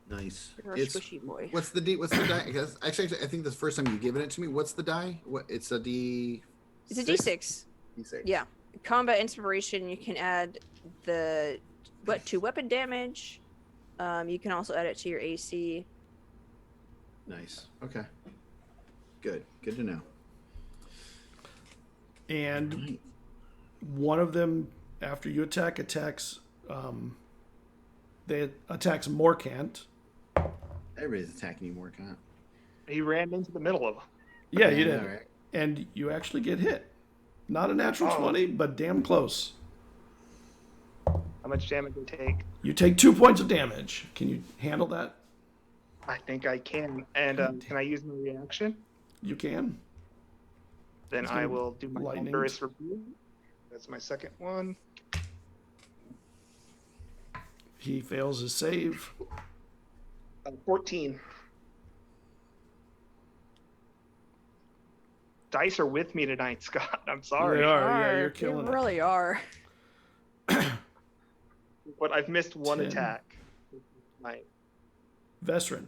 Nice. You're a squishy boy. What's the die? Because actually, I think this first time you've given it to me. What's the die? What? It's a D. It's a D6. D6. Yeah. Combat inspiration. You can add to weapon damage. You can also add it to your AC. Nice. Okay. Good to know. And one of them, after you attacks they attacks Morkant. Everybody's attacking you more, can't? He ran into the middle of them. Yeah, Yeah, you I did. know, right? And you actually get hit. Not a natural Oh. 20, but damn close. How much damage do I take? You take 2 points of damage. Can you handle that? I think I can. And can I use my reaction? You can. Then He's I gonna will do my lightning. Thunderous Rebuke. That's my second one. He fails his save. 14. Dice are with me tonight, Scott. I'm sorry. They are. Yeah, you're They killing it. really are. But I've missed one 10. attack. Tonight. Vestrin,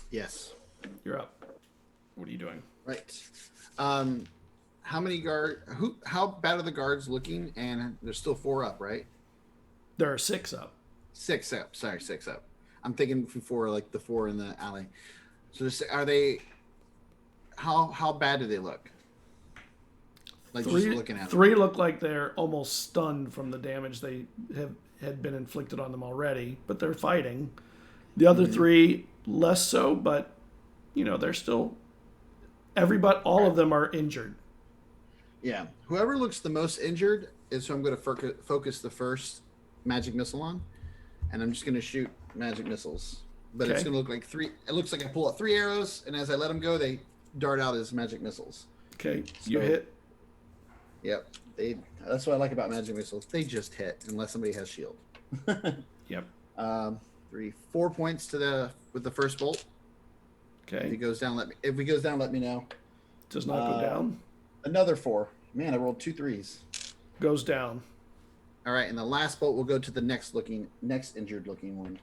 Yes. you're up. What are you doing? Right. How many how bad are the guards looking? And there's still 4 up, right? There are 6 up. 6 up. Sorry, 6 up. I'm thinking before like the 4 in the alley. So are they? How bad do they look? Like just looking at them. 3 look like they're almost stunned from the damage they had been inflicted on them already, but they're fighting. The other 3 less so, but they're still. All of them are injured. Yeah. Whoever looks the most injured is who I'm going to focus the first magic missile on, and I'm just going to shoot magic missiles. But it's Okay. going to look like 3. It looks like I pull out 3 arrows, and as I let them go, they dart out as magic missiles. Okay, you So- hit. Yep. That's what I like about magic missiles. They just hit unless somebody has shield. Yep. 4 points with the first bolt. If Okay, he goes down, let me know. does not go down. Another 4. Man, I rolled 2 3s. Goes down. All right, and the last bolt will go to the next injured looking one,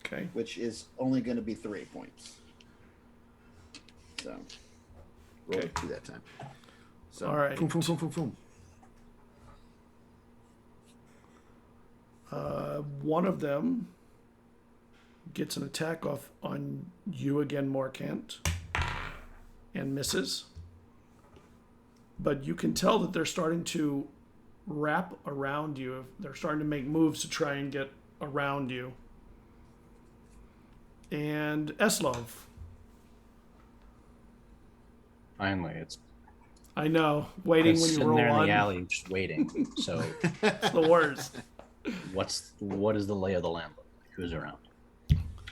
Okay. which is only going to be 3 points. So roll Okay. 2 that time. So All right. boom, boom, boom, boom, boom. One of them gets an attack off on you again, Morkant, and misses. But you can tell that they're starting to wrap around you. They're starting to make moves to try and get around you. And Eslov. Finally, it's I know, waiting when you sitting roll there in one. the alley just waiting. So It's the worst. what is the lay of the land look like? Who's around?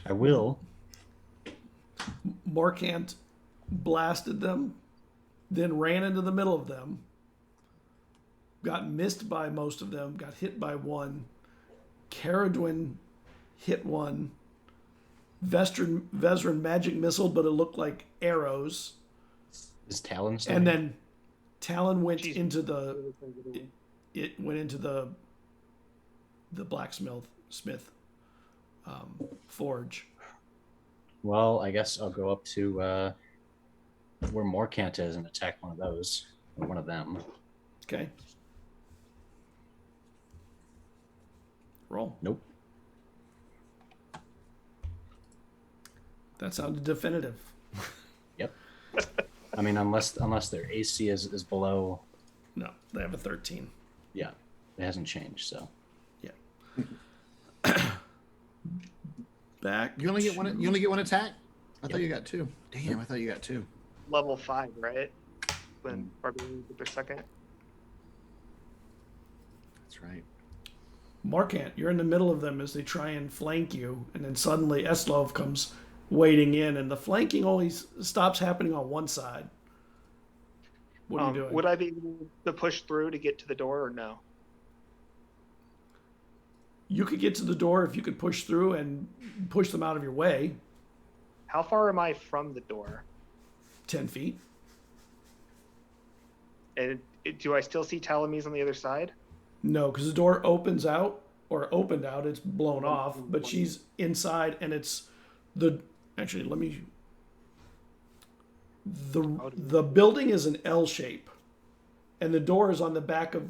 I will. Morkant blasted them, then ran into the middle of them, got missed by most of them, got hit by one. Caradwin hit one. Vezran magic missile, but it looked like arrows. Is Talon still And here? then Talon went Jeez. into the blacksmith forge. Well, I guess I'll go up to where Morkant is and attack one of those, or one of them. Okay. Roll. Nope. That sounded definitive. Yep. I mean, unless their AC is below, No, they have a 13. yeah, it hasn't changed. So Back. You only get one. You only get one attack. I Yep. thought you got 2. Damn, I thought you got 2. Level 5, right? When Barbarians get their second. That's right. Markant, you're in the middle of them as they try and flank you, and then suddenly Eslov comes wading in, and the flanking always stops happening on one side. What are you doing? Would I be able to push through to get to the door or no? You could get to the door if you could push through and push them out of your way. How far am I from the door? 10 feet. And do I still see Talamis on the other side? No, because the door opens out, or opened out, it's blown off, but she's inside, and it's the... Actually, let me... The building is an L shape, and the door is on the back of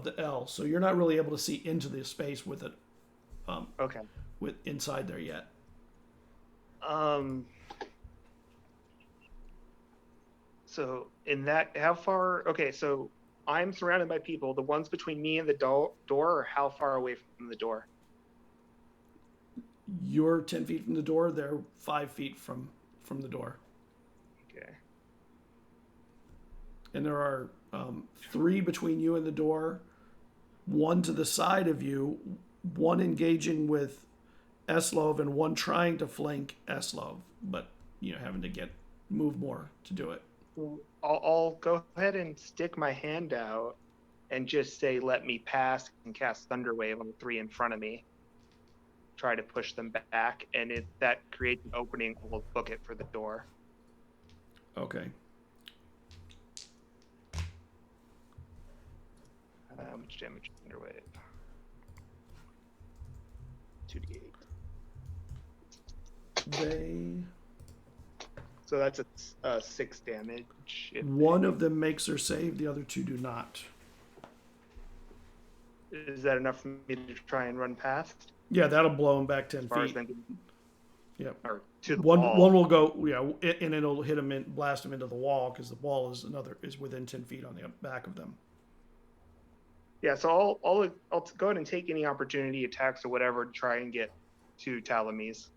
the L, so you're not really able to see into the space with it, Okay. with inside there yet. So in that, how far? Okay, so I'm surrounded by people. The ones between me and the door are how far away from the door? You're 10 feet from the door. They're 5 feet from the door. Okay. and there are 3 between you and the door, 1 to the side of you, 1 engaging with Eslov, and 1 trying to flank Eslov, but having to move more to do it. I'll go ahead and stick my hand out and just say, "Let me pass," and cast Thunderwave on the 3 in front of me. Try to push them back, and if that creates an opening, we'll book it for the door. Okay. How much damage Thunderwave? 2d8. So that's a 6 damage. One of them makes her save, the other 2 do not. Is that enough for me to try and run past? Yeah, that'll blow him back 10 As far as feet. them, Yep. or to the One wall. will go, and it'll hit him blast him into the wall, because the wall is within 10 feet on the back of them. Yeah, so I'll go ahead and take any opportunity attacks or whatever to try and get to Talamis.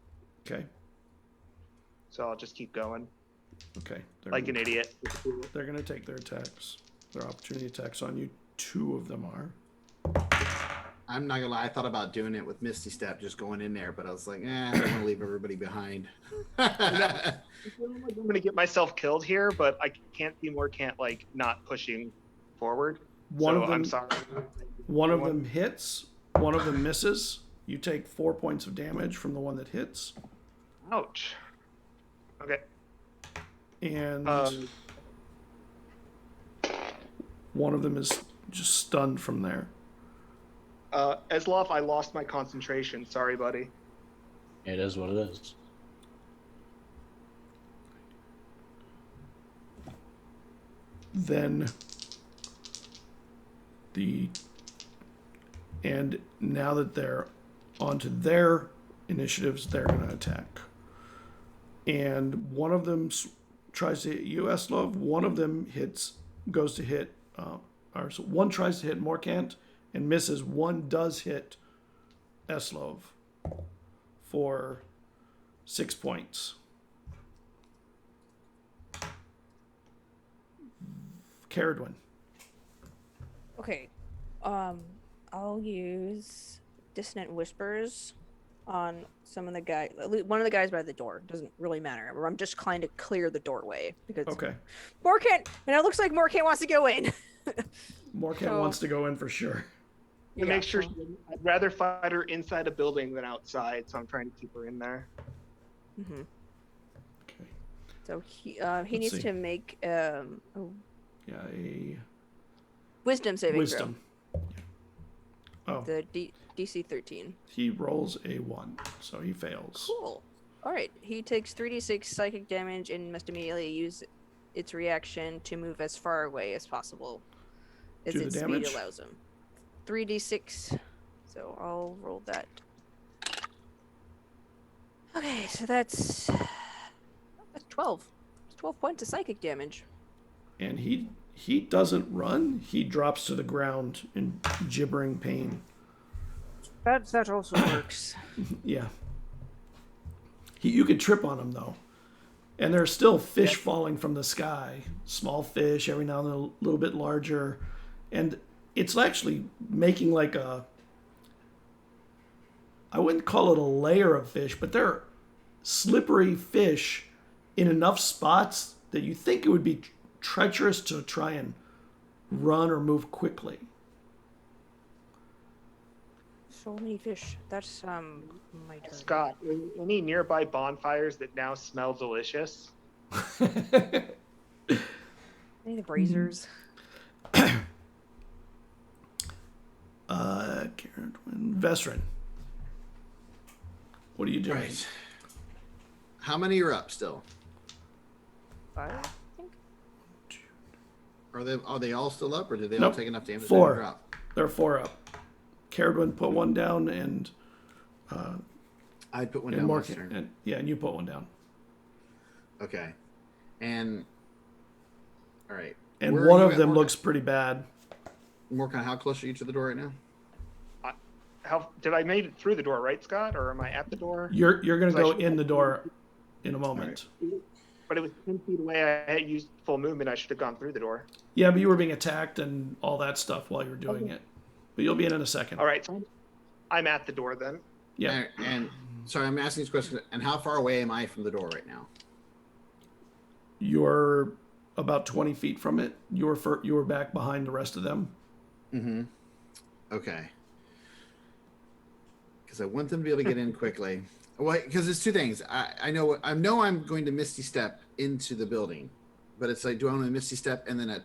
Okay. So I'll just keep going Okay. like an idiot. They're going to take their attacks, their opportunity attacks on you. 2 of them are. I'm not gonna lie, I thought about doing it with Misty Step, just going in there, but I was like, I don't want to leave everybody behind. I'm gonna get myself killed here, but I can't not pushing forward. I'm sorry. One of them hits. One of them misses. You take 4 points of damage from the one that hits. Ouch. Okay. And one of them is just stunned from there. Eslov, I lost my concentration. Sorry, buddy. It is what it is. Then now that they're onto their initiatives, they're going to attack. And one of them tries to hit you, Eslov. One of them goes to hit, so one tries to hit Morkant and misses. One does hit Eslov for 6 points. Caradwin. Okay. I'll use Dissonant Whispers on some of the guy. One of the guys by the door. Doesn't really matter. I'm just trying to clear the doorway because Okay. Morkant, and it looks like Morkant wants to go in. Morkant wants to go in for sure. To make sure, I'd rather fight her inside a building than outside, so I'm trying to keep her in there. Mm-hmm. Okay. So he needs to make a wisdom saving wisdom. throw. The DC 13. He rolls a 1, so he fails. Cool. All right. He takes 3d6 psychic damage and must immediately use its reaction to move as far away as possible, as Do the its damage? speed allows him. 3d6. So I'll roll that. Okay, so that's 12. It's 12 points of psychic damage. And he doesn't run. He drops to the ground in gibbering pain. That also works. Yeah. You could trip on him, though. And there's still fish falling from the sky. Small fish, every now and then a little bit larger. And it's actually making like I wouldn't call it a layer of fish, but they're slippery fish in enough spots that you think it would be treacherous to try and run or move quickly. So many fish. That's my turn. Scott, any nearby bonfires that now smell delicious? Any of the braziers? Vestrin. What are you doing? Right. How many are up still? 5, I think. Are they all still up, or did they all Nope. take enough damage? 4. To drop? They're 4 up. Caradwin put 1 down, and I'd put one and down Mark, last turn. and you put 1 down. Okay. And all right. And Where are one you of at, them Morgan? looks pretty bad. Morkan, how close are you to the door right now? How did I made it through the door, right, Scott? Or am I at the door? You're gonna So I go should- in the door in a moment. But it was 10 feet away. I had used full movement. I should have gone through the door. Yeah, but you were being attacked and all that stuff while you were doing it. But you'll be in a second. All right, so I'm at the door then. Yeah. And sorry, I'm asking these questions. And how far away am I from the door right now? You're about 20 feet from it. You were back behind the rest of them. Mm-hmm. Okay. Because I want them to be able to get in quickly. Well, because there's two things. I know I'm going to Misty Step into the building, but it's like, do I want to Misty Step and then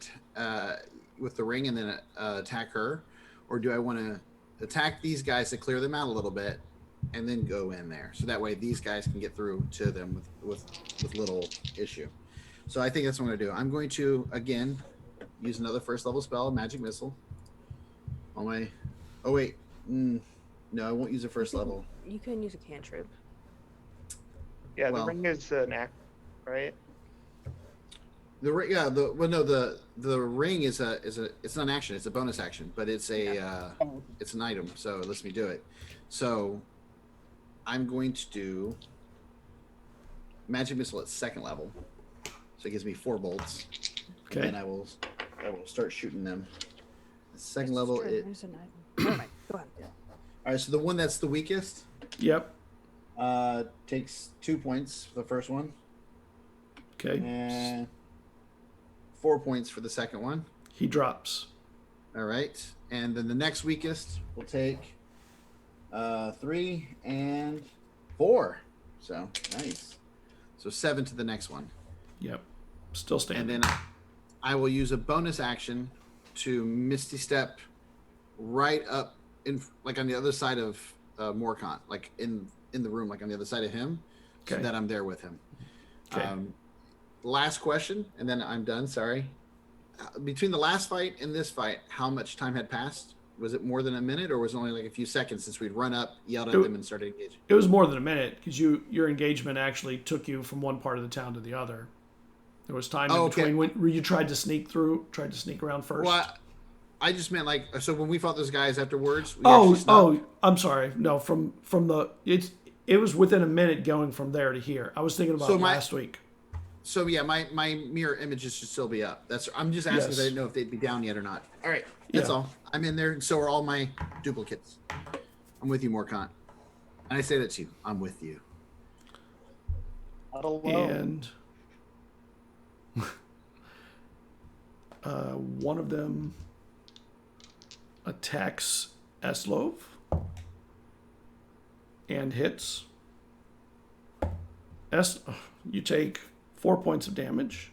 with the ring and then attack her, or do I want to attack these guys to clear them out a little bit and then go in there, so that way these guys can get through to them with little issue. So I think that's what I'm going to do. I'm going to again use another first level spell, Magic Missile. On my, oh wait, no, I won't use a first level. You can use a cantrip. Yeah, Well- the ring is an act, right? The ring, yeah, the ring is it's not an action, it's a bonus action, but it's it's an item, so it lets me do it. So I'm going to do Magic Missile at second level, so it gives me 4 bolts. Okay. And I will start shooting them. The second level, it. There's an item. Never mind. Go ahead. All right, so the one that's the weakest Yep. takes 2 points for the first one, Okay. and 4 points for the second one. He drops. All right, and then the next weakest will take 3 and 4. So nice. So 7 to the next one, Yep. Still and standing. then I will use a bonus action to Misty Step right up in, like on the other side of Morkant, like in the room, like on the other side of him, so Okay. that I'm there with him. Okay. Last question, and then I'm done. Sorry. Between the last fight and this fight, how much time had passed? Was it more than a minute, or was it only like a few seconds since we'd run up, yelled at them, and started engaging? It was more than a minute because your engagement actually took you from one part of the town to the other. There was time in between when you tried to sneak around first. Well, I just meant like, so when we fought those guys afterwards. We actually stopped. I'm sorry. No, from the it was within a minute going from there to here. I was thinking about last week. So yeah, my mirror images should still be up. I'm just asking Yes. because I didn't know if they'd be down yet or not. All right, that's Yeah. all. I'm in there, and so are all my duplicates. I'm with you, Morkant. And I say that to you. I'm with you. Not alone. And one of them attacks Eslov and hits. You take 4 points of damage.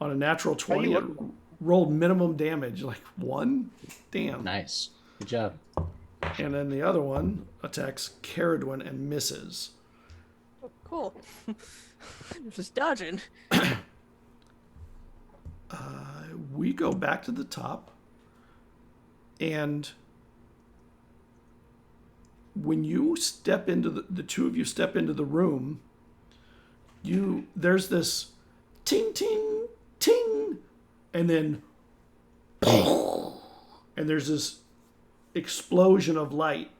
On a natural 20, it rolled minimum damage, like 1. Damn. Nice. Good job. And then the other one attacks Caradwin and misses. Oh, cool. Just dodging. We go back to the top, and when you step into the two of you step into the room, there's this ting ting ting, and then and there's this explosion of light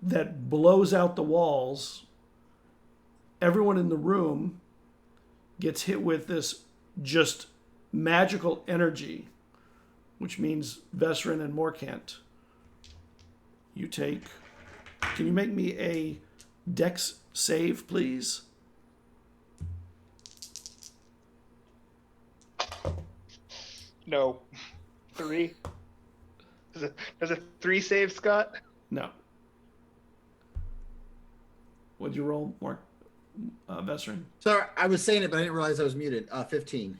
that blows out the walls. Everyone in the room gets hit with this just magical energy, which means Vesrin and Morkant, you take. Can you make me a Dex save, please? No. 3. Does a 3 save, Scott? No. What'd you roll, Vesrin? Sorry, I was saying it, but I didn't realize I was muted. 15.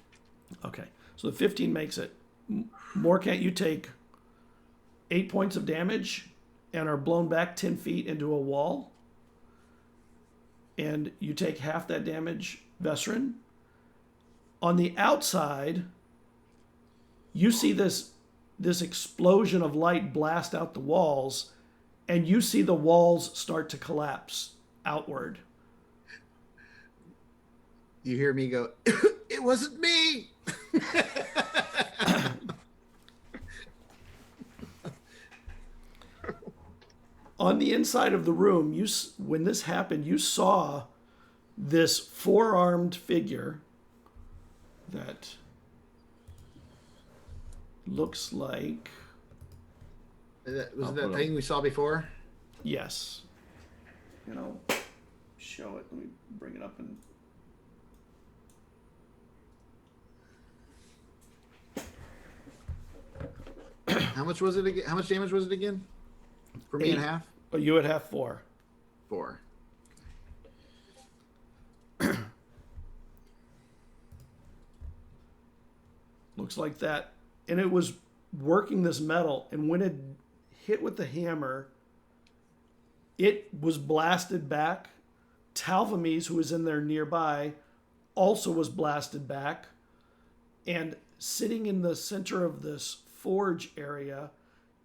Okay, so the 15 makes it. Morkant, you take 8 points of damage and are blown back 10 feet into a wall. And you take half that damage, Vesrin. On the outside, you see this explosion of light blast out the walls, and you see the walls start to collapse outward. You hear me go, it wasn't me! On the inside of the room, when this happened, you saw this four-armed figure that looks like... Was it that thing we saw before? Yes. You know, show it. Let me bring it up and... How much was it again? How much damage was it again? For me 8. and half? Oh, you would have 4. 4. Looks like that. And it was working this metal, and when it hit with the hammer, it was blasted back. Talvames, who was in there nearby, also was blasted back. And sitting in the center of this forge area,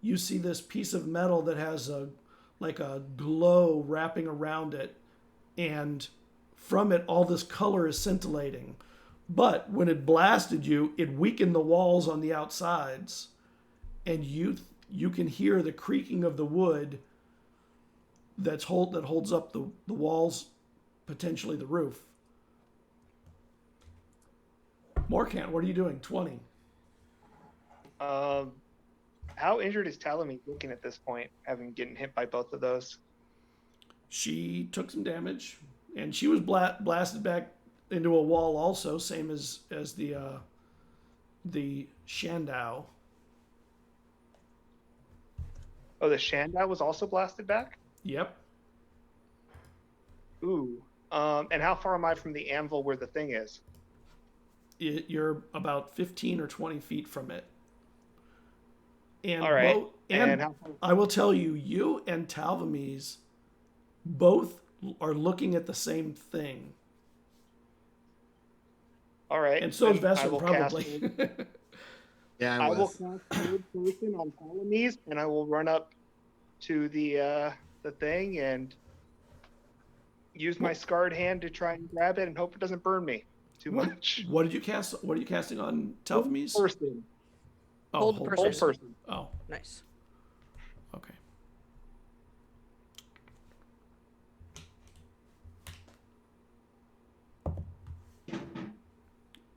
you see this piece of metal that has a glow wrapping around it, and from it all this color is scintillating. But when it blasted you, it weakened the walls on the outsides, and you can hear the creaking of the wood that holds up the walls, potentially the roof. Morkant, what are you doing? 20. How injured is Talamy looking at this point, having getting hit by both of those? She took some damage, and she was blasted back into a wall also, same as the Shandao. Oh, the Shandao was also blasted back? Yep. Ooh. And how far am I from the anvil where the thing is? You're about 15 or 20 feet from it. And all right. And I will tell you, you and Talvames both are looking at the same thing. All right. And so is Vesper, probably. Yeah, I will cast third person on Talamies, and I will run up to the thing and use my scarred hand to try and grab it and hope it doesn't burn me too much. What did you cast? What are you casting on Talvames? Person. Oh, Hold person. Oh, Nice. okay.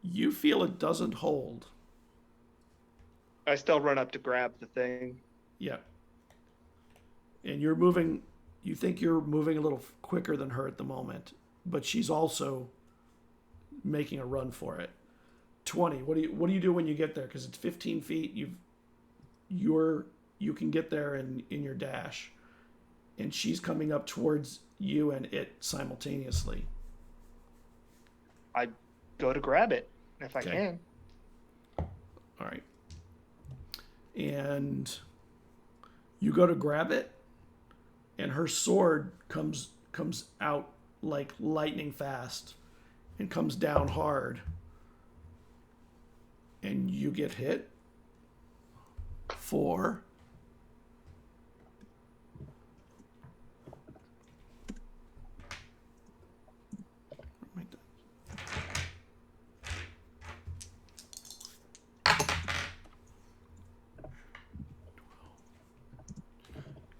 You feel it doesn't hold. I still run up to grab the thing. Yeah. And you're moving, you think you're moving a little quicker than her at the moment, but she's also making a run for it. 20. What do you do when you get there? Because it's 15 feet. You can get there in your dash, and she's coming up towards you and it simultaneously. I go to grab it if I Okay. can. All right. And you go to grab it, and her sword comes out like lightning fast and comes down hard. And you get hit for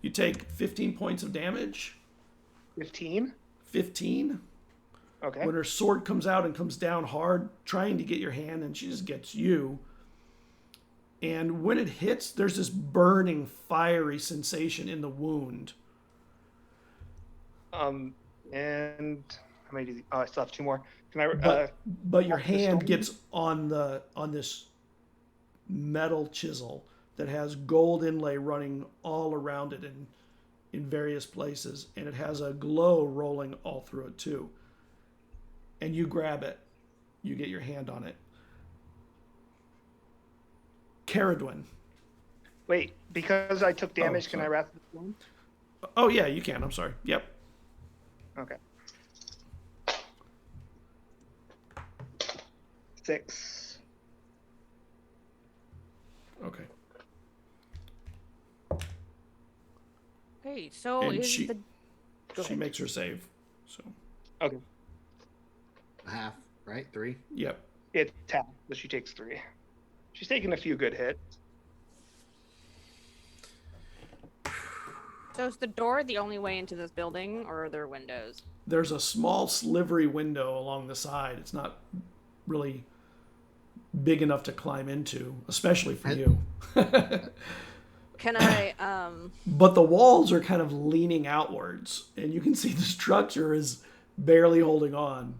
you take 15 points of damage. 15? 15. Okay. When her sword comes out and comes down hard, trying to get your hand, and she just gets you. And when it hits, there's this burning, fiery sensation in the wound. And how many do I still have 2 more. Can I But your the hand stone? gets on this metal chisel that has gold inlay running all around it in various places, and it has a glow rolling all through it too. And you grab it. You get your hand on it. Caradwin. Wait, because I took damage, can I sorry. wrath the stone? Oh, yeah, you can. I'm sorry. Yep. Okay. 6. Okay. Okay, so And is she- the Go She ahead. makes her save. So, Okay. Half, right? 3. yep. It's tap, so she takes 3. She's taking a few good hits. so is the door the only way into this building, or are there windows? there's a small slivery window along the side. It's not really big enough to climb into, especially for you. Can I But the walls are kind of leaning outwards, and you can see the structure is barely holding on.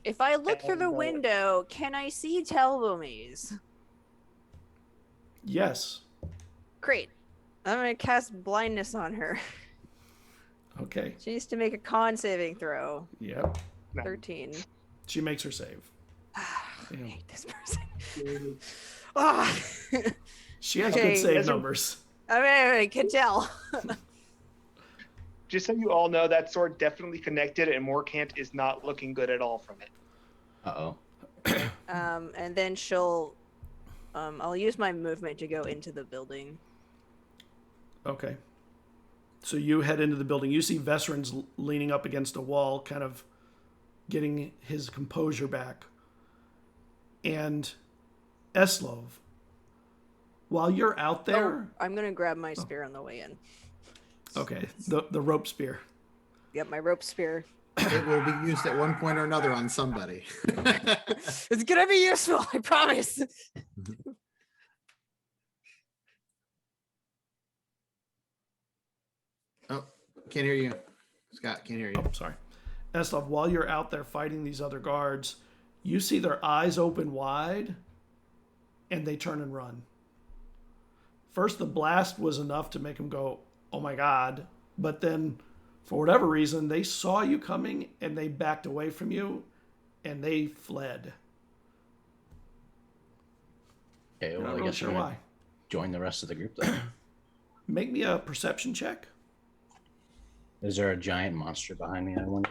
if I look through the window, can I see Telbomies? Yes. Great. I'm gonna cast blindness on her. Okay. She needs to make a con saving throw. Yep. 13. She makes her save. I Yeah. hate this person. Ah. She has Okay, good save as a- numbers. I mean, I can tell. Just so you all know, that sword definitely connected, and Morkant is not looking good at all from it. Uh-oh. And then she'll, I'll use my movement to go into the building. Okay. So you head into the building. You see Veserin's leaning up against a wall, kind of getting his composure back. And Eslov, while you're out there... Oh, I'm gonna grab my spear on the way in. Okay, the rope spear. Yep, my rope spear. It will be used at one point or another on somebody. It's gonna be useful, I promise. Oh, can't hear you. Scott, can't hear you. Oh, sorry. Eslov, while you're out there fighting these other guards, you see their eyes open wide, and they turn and run. First, the blast was enough to make them go, oh my God. But then, for whatever reason, they saw you coming, and they backed away from you, and they fled. Okay, You're well, not I really guess sure we're why. gonna join the rest of the group then. Make me a perception check. Is there a giant monster behind me, I wonder?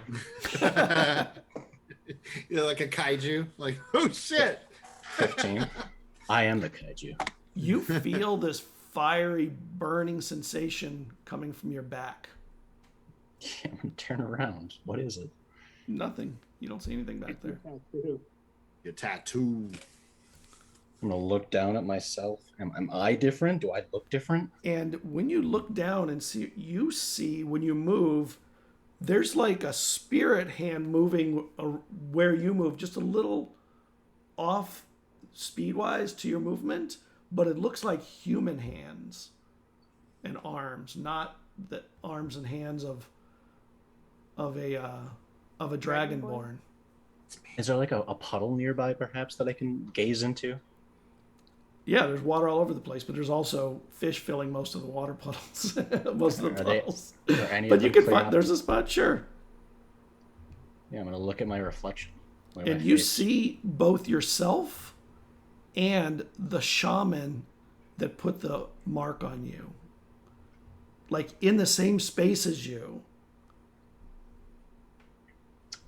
You're like a kaiju. Like, oh shit. 15. I am the kaiju. You feel this fiery, burning sensation coming from your back. Yeah, I'm gonna turn around. What is it? Nothing. You don't see anything back there. Your tattoo. I'm gonna look down at myself. Am I different? Do I look different? And when you look down and see, you see when you move, there's like a spirit hand moving where you move, just a little off speed-wise to your movement, but it looks like human hands and arms, not the arms and hands of a dragonborn. Is there like a puddle nearby, perhaps, that I can gaze into? Yeah, there's water all over the place, but there's also fish filling most of the water puddles. Most of the Are they- puddles. Are any But of you them can clear find out? there's a spot, sure. Yeah, I'm gonna look at my reflection. Look at And my you face. see both yourself and the shaman that put the mark on you. Like in the same space as you.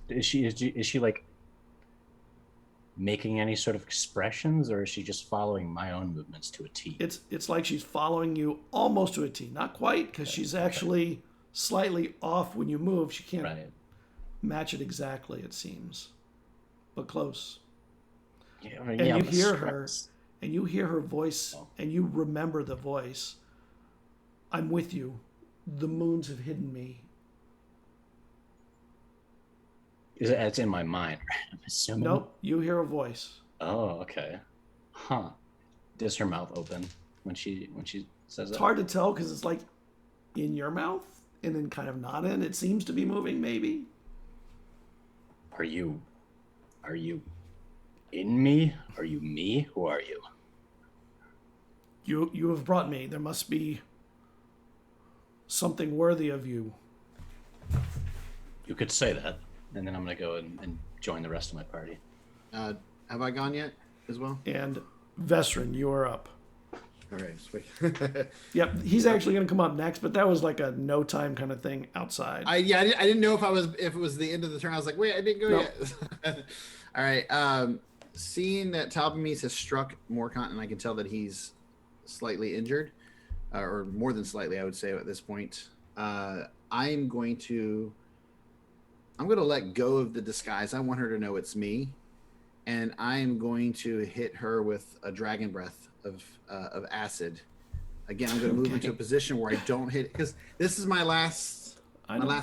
Is she like making any sort of expressions, or is she just following my own movements to a T? It's like she's following you almost to a T. Not quite, because she's actually slightly off when you move. She can't Right. match it exactly, it seems. But close. Yeah, And yeah, you but hear her, stress. and you hear her voice, and you remember the voice. I'm with you. The moons have hidden me. It's in my mind, right? I'm assuming. Nope, you hear a voice. Oh, okay. Huh. Does her mouth open when she says It's that? hard to tell because it's like in your mouth and then kind of not in. It seems to be moving, maybe. Are you in me? Are you me? Who are you? You have brought me. There must be something worthy of you. You could say that, and then I'm gonna go and join the rest of my party. Have I gone yet as well? And Vesrin, you are up. All right, sweet. Yep, he's actually going to come up next, but that was like a no time kind of thing outside. I didn't know if it was the end of the turn. I was like, wait, I didn't go Nope. yet. All right. Seeing that Talbamis has struck Morkant, and I can tell that he's slightly injured, or more than slightly, I would say at this point. I'm going to let go of the disguise. I want her to know it's me, and I am going to hit her with a dragon breath of acid. Again, I'm going to move into a position where I don't hit, because this is my last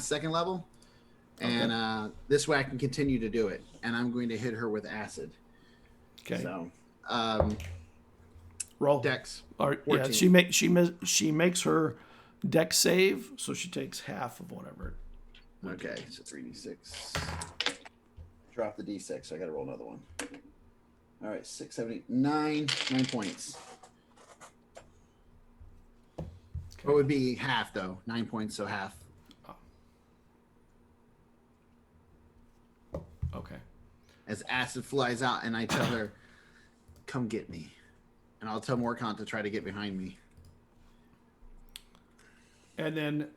second level, and this way I can continue to do it. And I'm going to hit her with acid. Okay. So, roll. Dex. Yeah, she makes her dex save, so she takes half of whatever. Okay, so 3d6. Drop the d6. So I got to roll another one. All right, 6, 7, 8, 9 points. Okay. What would be half though? 9 points, so half. Okay. As acid flies out, and I tell her, "Come get me," and I'll tell Morkant to try to get behind me. And then,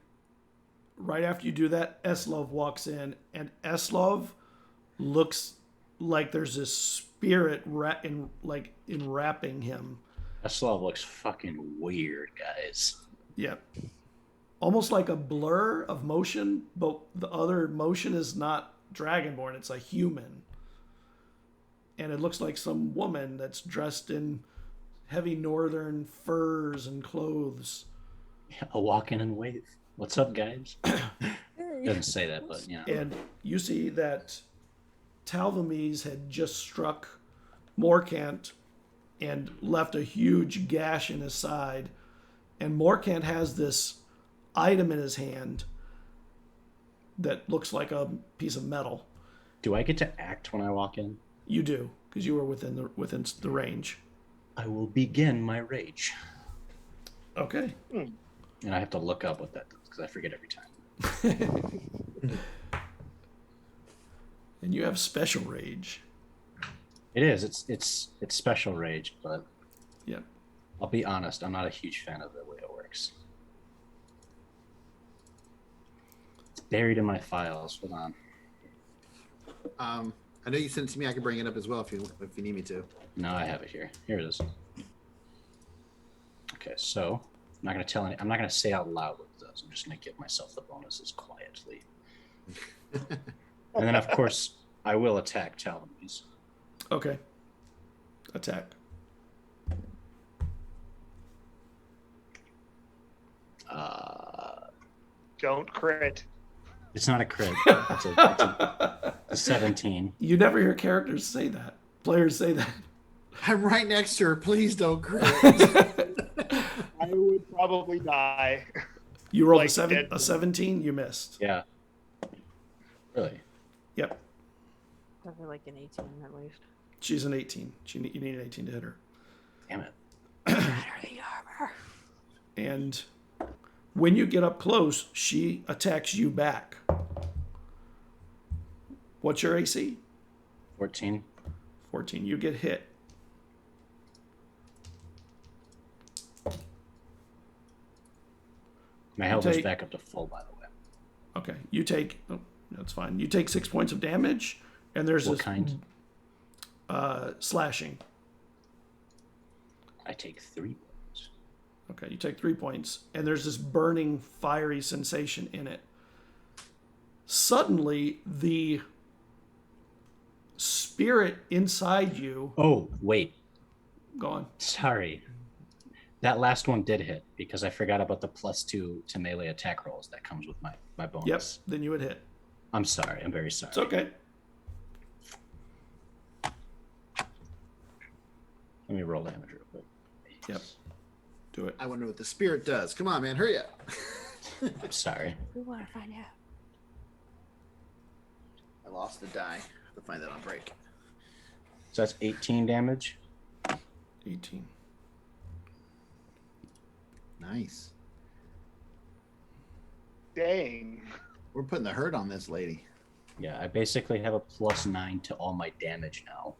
right after you do that, Eslov walks in, and Eslov looks like there's this spirit enwrapping him. Eslov looks fucking weird, guys. Yep. Almost like a blur of motion, but the other motion is not dragonborn, it's a human. And it looks like some woman that's dressed in heavy northern furs and clothes. A walk in and wave. What's up, guys? Doesn't say that, but yeah. And you see that Talvames had just struck Morkant and left a huge gash in his side. And Morkant has this item in his hand that looks like a piece of metal. Do I get to act when I walk in? You do, because you were within the range. I will begin my rage. Okay. And I have to look up what that does, because I forget every time. And you have special rage. It is. It's special rage, but Yep. I'll be honest, I'm not a huge fan of the way it works. It's buried in my files. Hold on. I know you sent it to me. I can bring it up as well if you need me to. No, I have it here. Here it is. Okay, so I'm not gonna say out loud what it does. I'm just gonna give myself the bonuses quietly. And then of course I will attack Talvames. Okay. Attack. Don't crit. It's not a crit. It's a 17. You never hear characters say that. Players say that. I'm right next to her. Please don't crit. I would probably die. You rolled Like a 17, you missed. Yeah. Really? Yep. Probably like an 18 at least. She's an 18. You need an 18 to hit her. Damn it. And when you get up close, she attacks you back. What's your AC? 14. 14. You get hit. My health is back up to full, by the way. Okay. You take... Oh, that's fine. You take 6 points of damage, and there's What this... kind? Slashing. I take 3 points. Okay, you take 3 points, and there's this burning, fiery sensation in it. Suddenly, the spirit inside you... Oh, wait. Go on. Sorry. That last one did hit, because I forgot about the +2 to melee attack rolls that comes with my bonus. Yep, then you would hit. I'm sorry. I'm very sorry. It's okay. Let me roll damage real quick. Yep. Do it. I wonder what the spirit does. Come on, man. Hurry up. I'm sorry. We want to find out. I lost the die. Have to find that on break. So that's 18 damage. 18. Nice. Dang. We're putting the hurt on this lady. Yeah, I basically have a +9 to all my damage now.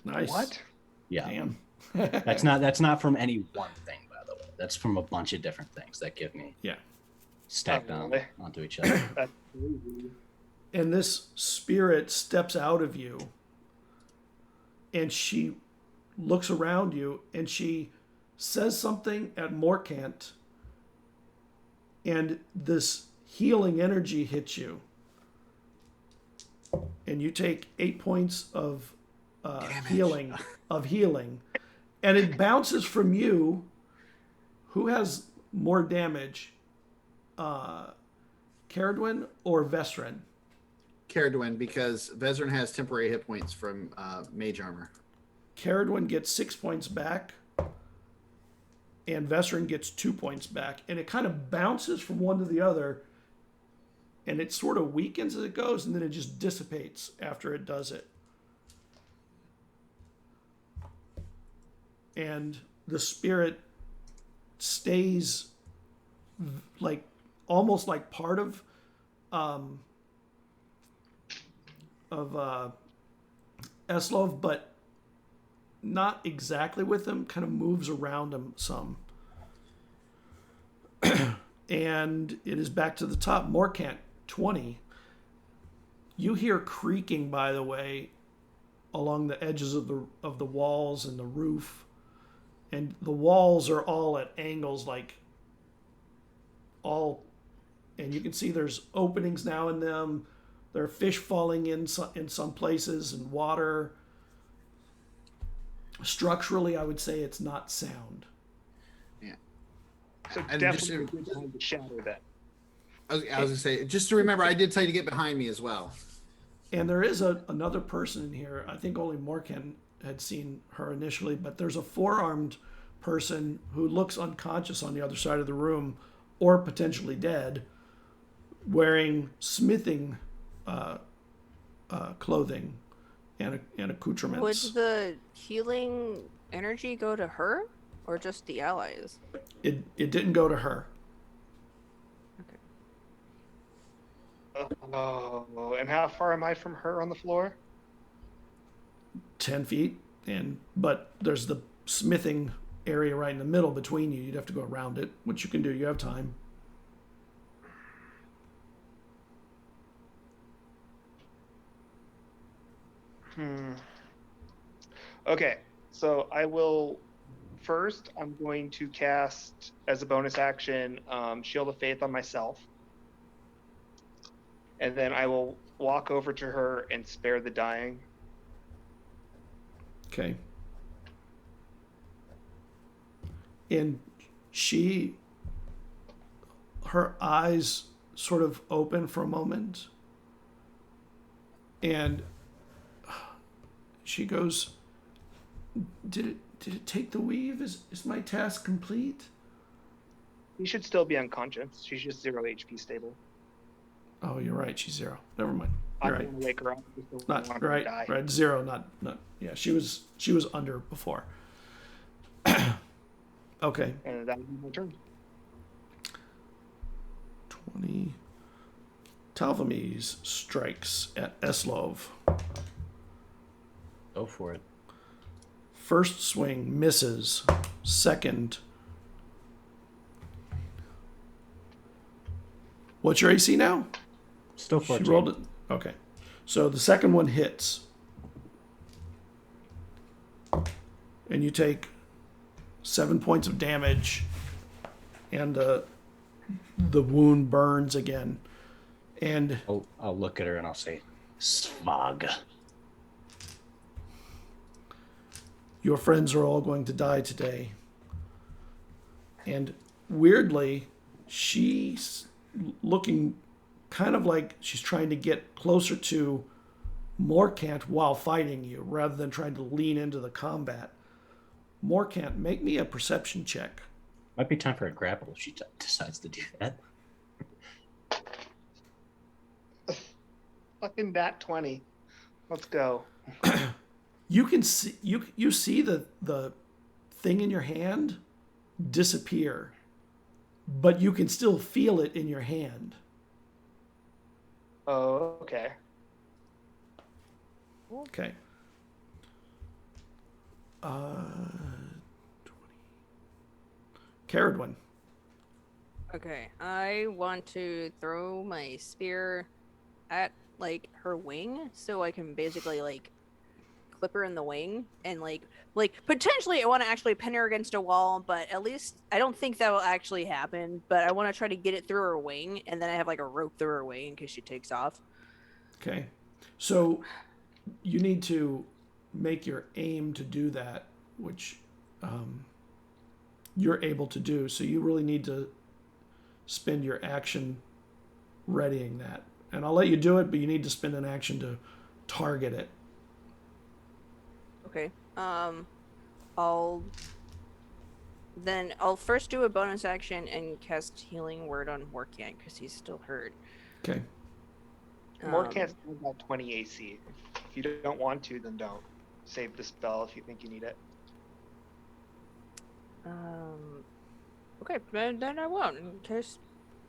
Nice. What? Yeah. Damn. That's not from any one thing, by the way. That's from a bunch of different things that give me Yeah. stacked Oh, on really? onto each other. That's crazy. And this spirit steps out of you, and she looks around you, and she says something at Morkant, and this healing energy hits you. and you take 8 points of Damage. healing, and it bounces from you. Who has more damage, Caradwin or Vestrin? Caradwin, because Vezrin has temporary hit points from mage armor. Caradwin gets 6 points back, and Vestrin gets 2 points back, and it kind of bounces from one to the other, and it sort of weakens as it goes, and then it just dissipates after it does it. And the spirit stays like almost like part of Eslov, but not exactly with him, kind of moves around him some. And it is back to the top. Morkant, 20. You hear creaking, by the way, along the edges of the walls and the roof. And the walls are all at angles, like all, and you can see there's openings now in them. There are fish falling in some places, and water. Structurally, I would say it's not sound. Yeah. So And definitely get behind the shadow then. I was going to say, just to remember, I did tell you to get behind me as well. And there is another person in here. I think only Morkan had seen her initially, but there's a four-armed person who looks unconscious on the other side of the room, or potentially dead, wearing smithing clothing and accoutrements. Would the healing energy go to her or just the allies? It didn't go to her. Oh, and how far am I from her on the floor? 10 feet, but there's the smithing area right in the middle between you. You'd have to go around it, which you can do. You have time. Okay, so I'm going to cast, as a bonus action, Shield of Faith on myself. And then I will walk over to her and spare the dying. Okay. And her eyes sort of open for a moment. And she goes, Did it take the weave? Is my task complete? You should still be unconscious. She's just 0 HP stable. Oh, you're right. She's 0. Never mind. You're I'm right. gonna wake her up. Not right. Die. Right. 0. Not. Yeah. She was under before. Okay. And that would be my turn. 20. Talvames strikes at Eslov. Go for it. First swing misses. Second. What's your AC now? Still 14. She rolled it. Okay. So the second one hits. And you take 7 points of damage. And the wound burns again. And I'll look at her and I'll say, Svag. your friends are all going to die today. And weirdly, she's looking kind of like she's trying to get closer to Morkant while fighting you, rather than trying to lean into the combat. Morkant, make me a perception check. Might be time for a grapple if she decides to do that. Fucking that 20. Let's go. You can see you see the thing in your hand disappear, but you can still feel it in your hand. Oh, okay. Okay. 20. Caradwin. Okay, I want to throw my spear at like her wing, so I can basically like clip her in the wing, and like potentially I want to actually pin her against a wall, but at least I don't think that will actually happen. But I want to try to get it through her wing, and then I have like a rope through her wing in case she takes off. Okay. So you need to make your aim to do that, which you're able to do. So you really need to spend your action readying that. And I'll let you do it, but you need to spend an action to target it. Okay. I'll first do a bonus action and cast Healing Word on Morkant because he's still hurt. Okay. Morkant's got 20 AC. If you don't want to, then don't. Save the spell if you think you need it. Okay, then I won't in case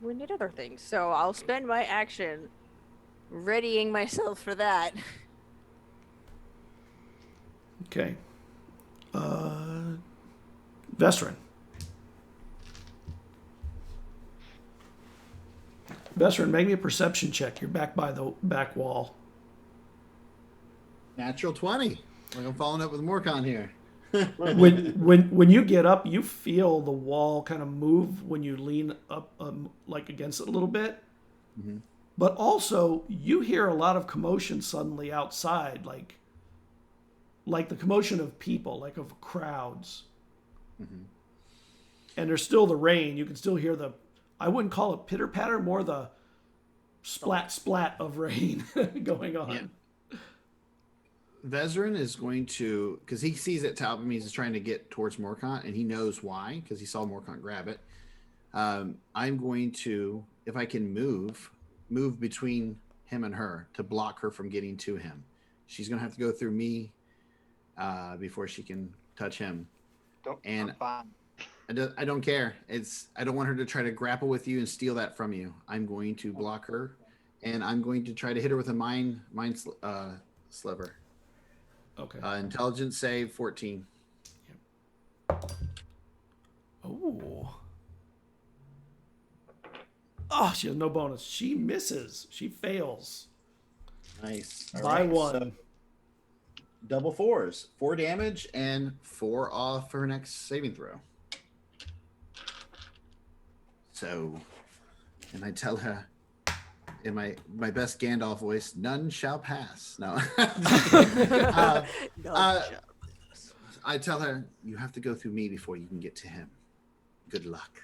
we need other things. So I'll spend my action readying myself for that. Okay. Veteran. Veteran, make me a perception check. You're back by the back wall. Natural 20. Like I'm following up with Morcon here. When you get up, you feel the wall kind of move when you lean up, like against it a little bit. Mm-hmm. But also, you hear a lot of commotion suddenly outside, like the commotion of people, like of crowds. Mm-hmm. And there's still the rain. You can still hear the, I wouldn't call it pitter patter, more the splat of rain going on. Yeah. Vezrin is going to, because he sees that Talbot is trying to get towards Morcant, and he knows why, because he saw Morcant grab it. I'm going to, if I can move between him and her to block her from getting to him. She's going to have to go through me before she can touch him. I'm fine. I don't care. I don't want her to try to grapple with you and steal that from you. I'm going to block her, and I'm going to try to hit her with a mind sliver. Okay. Intelligence save 14. Oh. Oh, she has no bonus. She misses. She fails. Nice. By one. So double fours. 4 damage and 4 off her next saving throw. So, and I tell her in my best Gandalf voice, none shall pass. No. I tell her, you have to go through me before you can get to him. Good luck.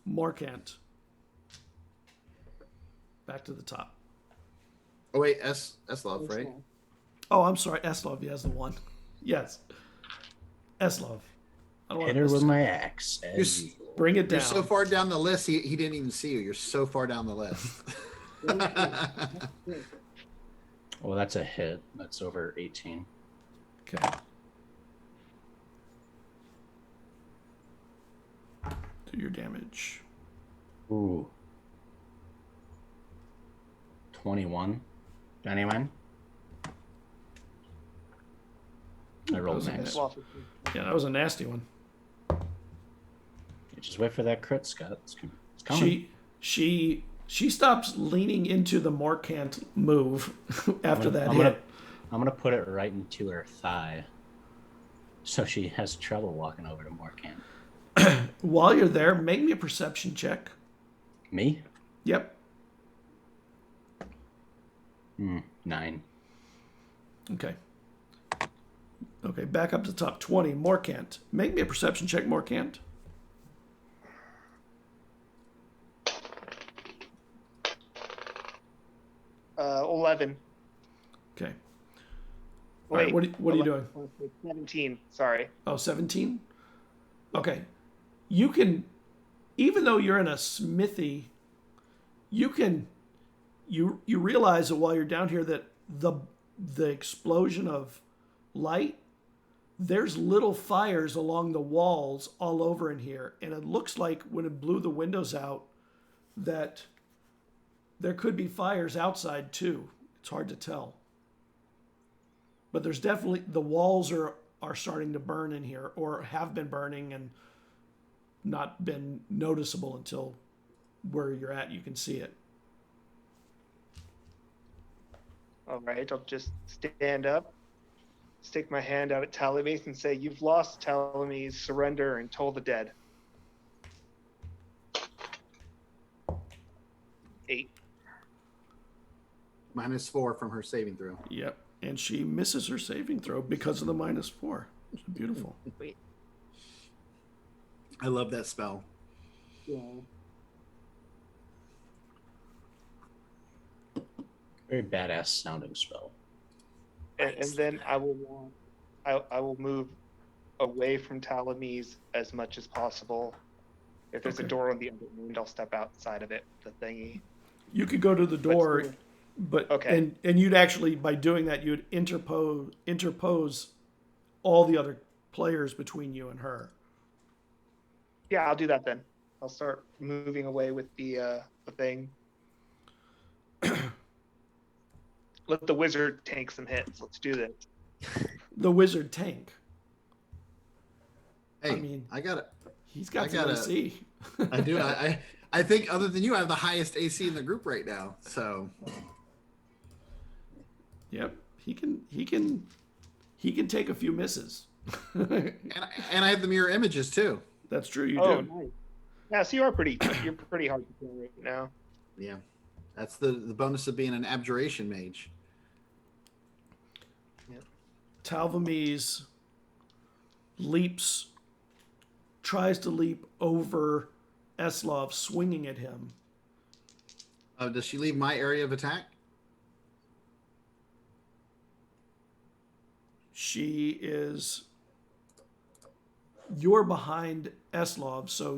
Morkant. Back to the top. Oh wait, Eslov, right? Oh, I'm sorry. Eslov, he has the one. Yes. Eslov. I don't Hit her with my axe. Bring it down. You're so far down the list, he didn't even see you. You're so far down the list. Well, that's a hit. That's over 18. Okay. Do your damage. Ooh. 21. Anyone? I rolled That max. was Yeah, that was a nasty one. Just wait for that crit, Scott. It's coming. She stops leaning into the Morkant move after that hit. I'm gonna put it right into her thigh, so she has trouble walking over to Morkant. While you're there, make me a perception check. Me? Yep. 9. Okay. Okay, back up to the top 20. Morkant. Make me a perception check, Morkant. Uh, 11. Okay. Wait, All right, what are you doing? 17. Sorry. Oh, 17? Okay. You can, even though you're in a smithy, you realize that while you're down here that the explosion of light, there's little fires along the walls all over in here. And it looks like when it blew the windows out that there could be fires outside too. It's hard to tell. But there's definitely, the walls are starting to burn in here, or have been burning and not been noticeable until where you're at, you can see it. All right, I'll just stand up, stick my hand out at Talamis and say, "You've lost, Talamis. Surrender and toll the dead." 8. -4 from her saving throw. Yep. And she misses her saving throw because of the -4. It's beautiful. Wait. I love that spell. Very badass sounding spell. And then I will move away from Talamise as much as possible. If there's a door on the other end, I'll step outside of it, the thingy. You could go to the door, but Okay. and you'd actually, by doing that, you'd interpose all the other players between you and her. Yeah, I'll do that then. I'll start moving away with the thing. Let the wizard tank some hits. Let's do this. The wizard tank. Hey, I mean, I got it. He's got I some gotta- AC. I do. I think other than you, I have the highest AC in the group right now. So Yep. He can take a few misses. and I have the mirror images too. That's true. You Oh, do. nice. Yeah, so you're pretty hard to kill right now. Yeah, that's the bonus of being an abjuration mage. Talvamise tries to leap over Eslov, swinging at him. Does she leave my area of attack? You're behind Eslov, so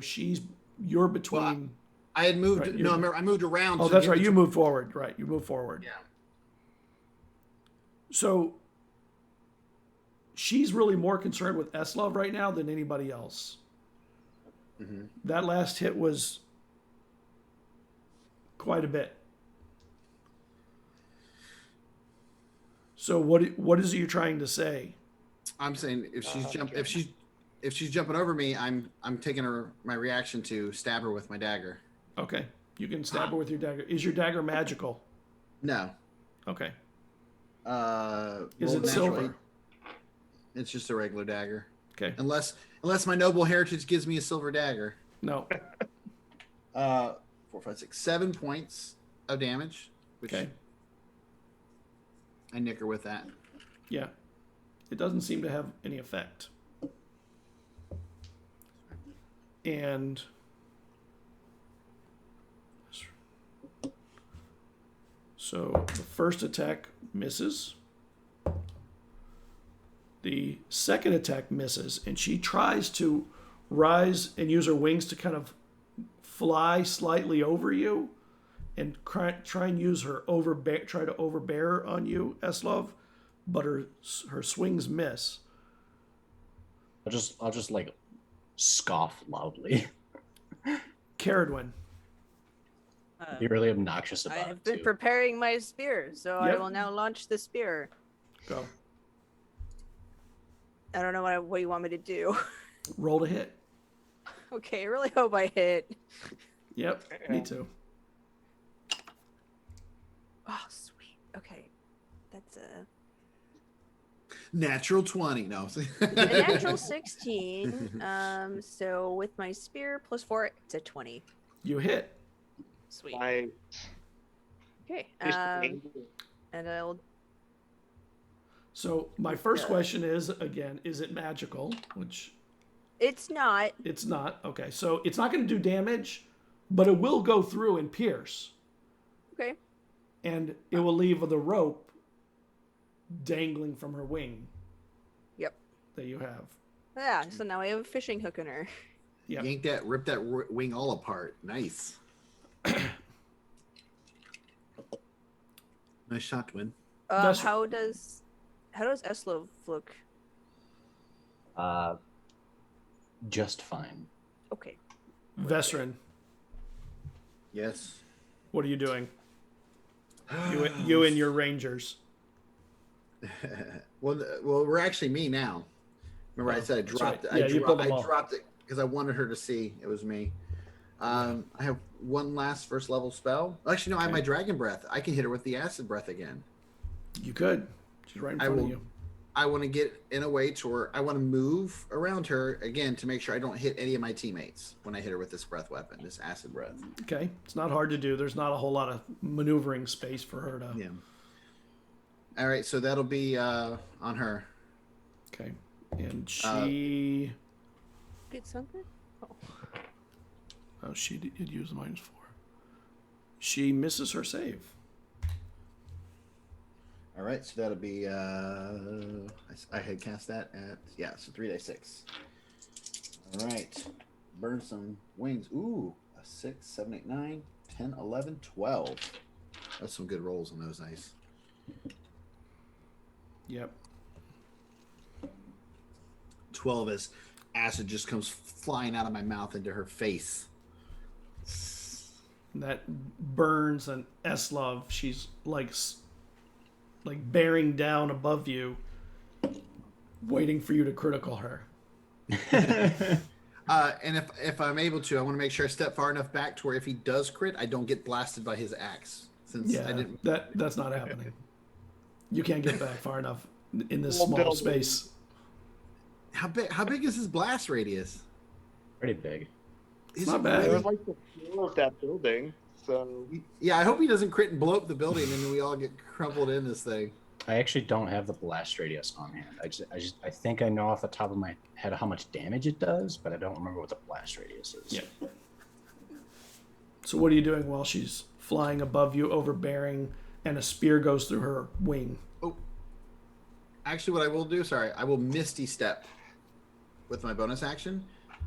you're between. Well, I had moved. Right, no, I moved around. Oh, to that's get right. the- You moved forward. Right. You moved forward. Yeah. So she's really more concerned with Eslov right now than anybody else. Mhm. That last hit was quite a bit. So what is it you're trying to say? I'm saying if she's jumping over me, I'm taking my reaction to stab her with my dagger. Okay, you can stab her with your dagger. Is your dagger magical? No. Okay. Is Rolled it natural silver? 8. It's just a regular dagger. Okay. Unless my noble heritage gives me a silver dagger. No. 4, 5, 6, 7 points of damage. Which Okay. I nick her with that. Yeah. It doesn't seem to have any effect. And so the first attack misses. The second attack misses, and she tries to rise and use her wings to kind of fly slightly over you and try and use her try to overbear on you, Eslov, but her swings miss. I'll just like scoff loudly. Caradwin. Be really obnoxious I about have it been too. preparing my spear, so I Yep. will now launch the spear. Go. I don't know what you want me to do. Roll to hit. Okay, I really hope I hit. Yep, me too. Oh, sweet. Okay, that's a Natural 20. No. a natural 16. So with my spear plus 4, it's a 20. You hit. Sweet. I Okay. just And I'll. So my first question is, again, is it magical? Which It's not. it's not. Okay, so it's not going to do damage, but it will go through and pierce. Okay. And it will leave the rope dangling from her wing Yep. that you have. Yeah. So now I have a fishing hook in her. Yep. Rip that wing all apart. Nice. Nice shot, Twin. That's- How does Eslov look? Just fine. Okay. Vesrin, Yes. what are you doing? You and your rangers. Well, we're actually me now. Remember, I said I that's dropped. right. Yeah, you pulled them I all. dropped it because I wanted her to see it was me. I have one last first level spell. Actually, no, I have Okay. my dragon breath. I can hit her with the acid breath again. You could. She's right in I front of will- you. I want to get in a way to where I want to move around her again to make sure I don't hit any of my teammates when I hit her with this breath weapon, this acid breath. Okay, it's not hard to do. There's not a whole lot of maneuvering space for her to. Yeah. All right, so that'll be on her. Okay. And she... Get something? oh, she did use the -4. She misses her save. All right, so that'll be I had cast that at so 3d6. All right, burn some wings. Ooh, a 6, 7, 8, 9, 10, 11, 12. That's some good rolls on those dice. Yep. 12 as acid just comes flying out of my mouth into her face. That burns an Eslov. She's like bearing down above you, waiting for you to critical her. And if I'm able to, I want to make sure I step far enough back to where if he does crit, I don't get blasted by his axe. Since I didn't. That's not happening. You can't get back far enough in this small space. How big is his blast radius? Pretty big. It's not bad. It was like the floor of that building. So yeah, I hope he doesn't crit and blow up the building, and then we all get crumpled in this thing. I actually don't have the blast radius on hand. I think I know off the top of my head how much damage it does, but I don't remember what the blast radius is. Yeah. So what are you doing while she's flying above you, overbearing, and a spear goes through her wing? Oh, actually, what I will do, I will Misty Step with my bonus action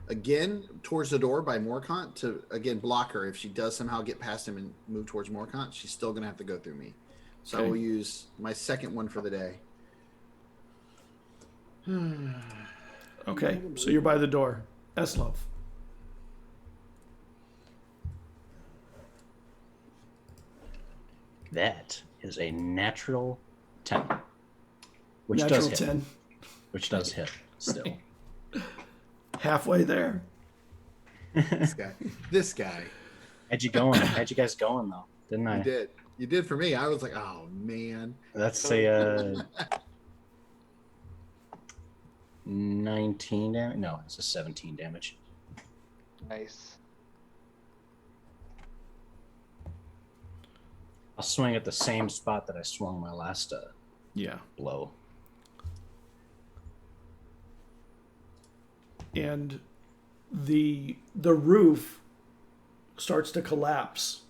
again towards the door by Morkant to again block her. If she does somehow get past him and move towards Morkant, she's still gonna have to go through me. So Okay. I will use my second one for the day. Okay, so you're by the door. Eslov. That is a natural 10. Which Natural does hit. 10. Which does hit still. Halfway there. This guy. How'd you guys going though? Didn't I? You did for me. I was like, oh man. That's a 19 damage. No, it's a 17 damage. nice. I'll swing at the same spot that I swung my last Yeah. blow. And the roof starts to collapse,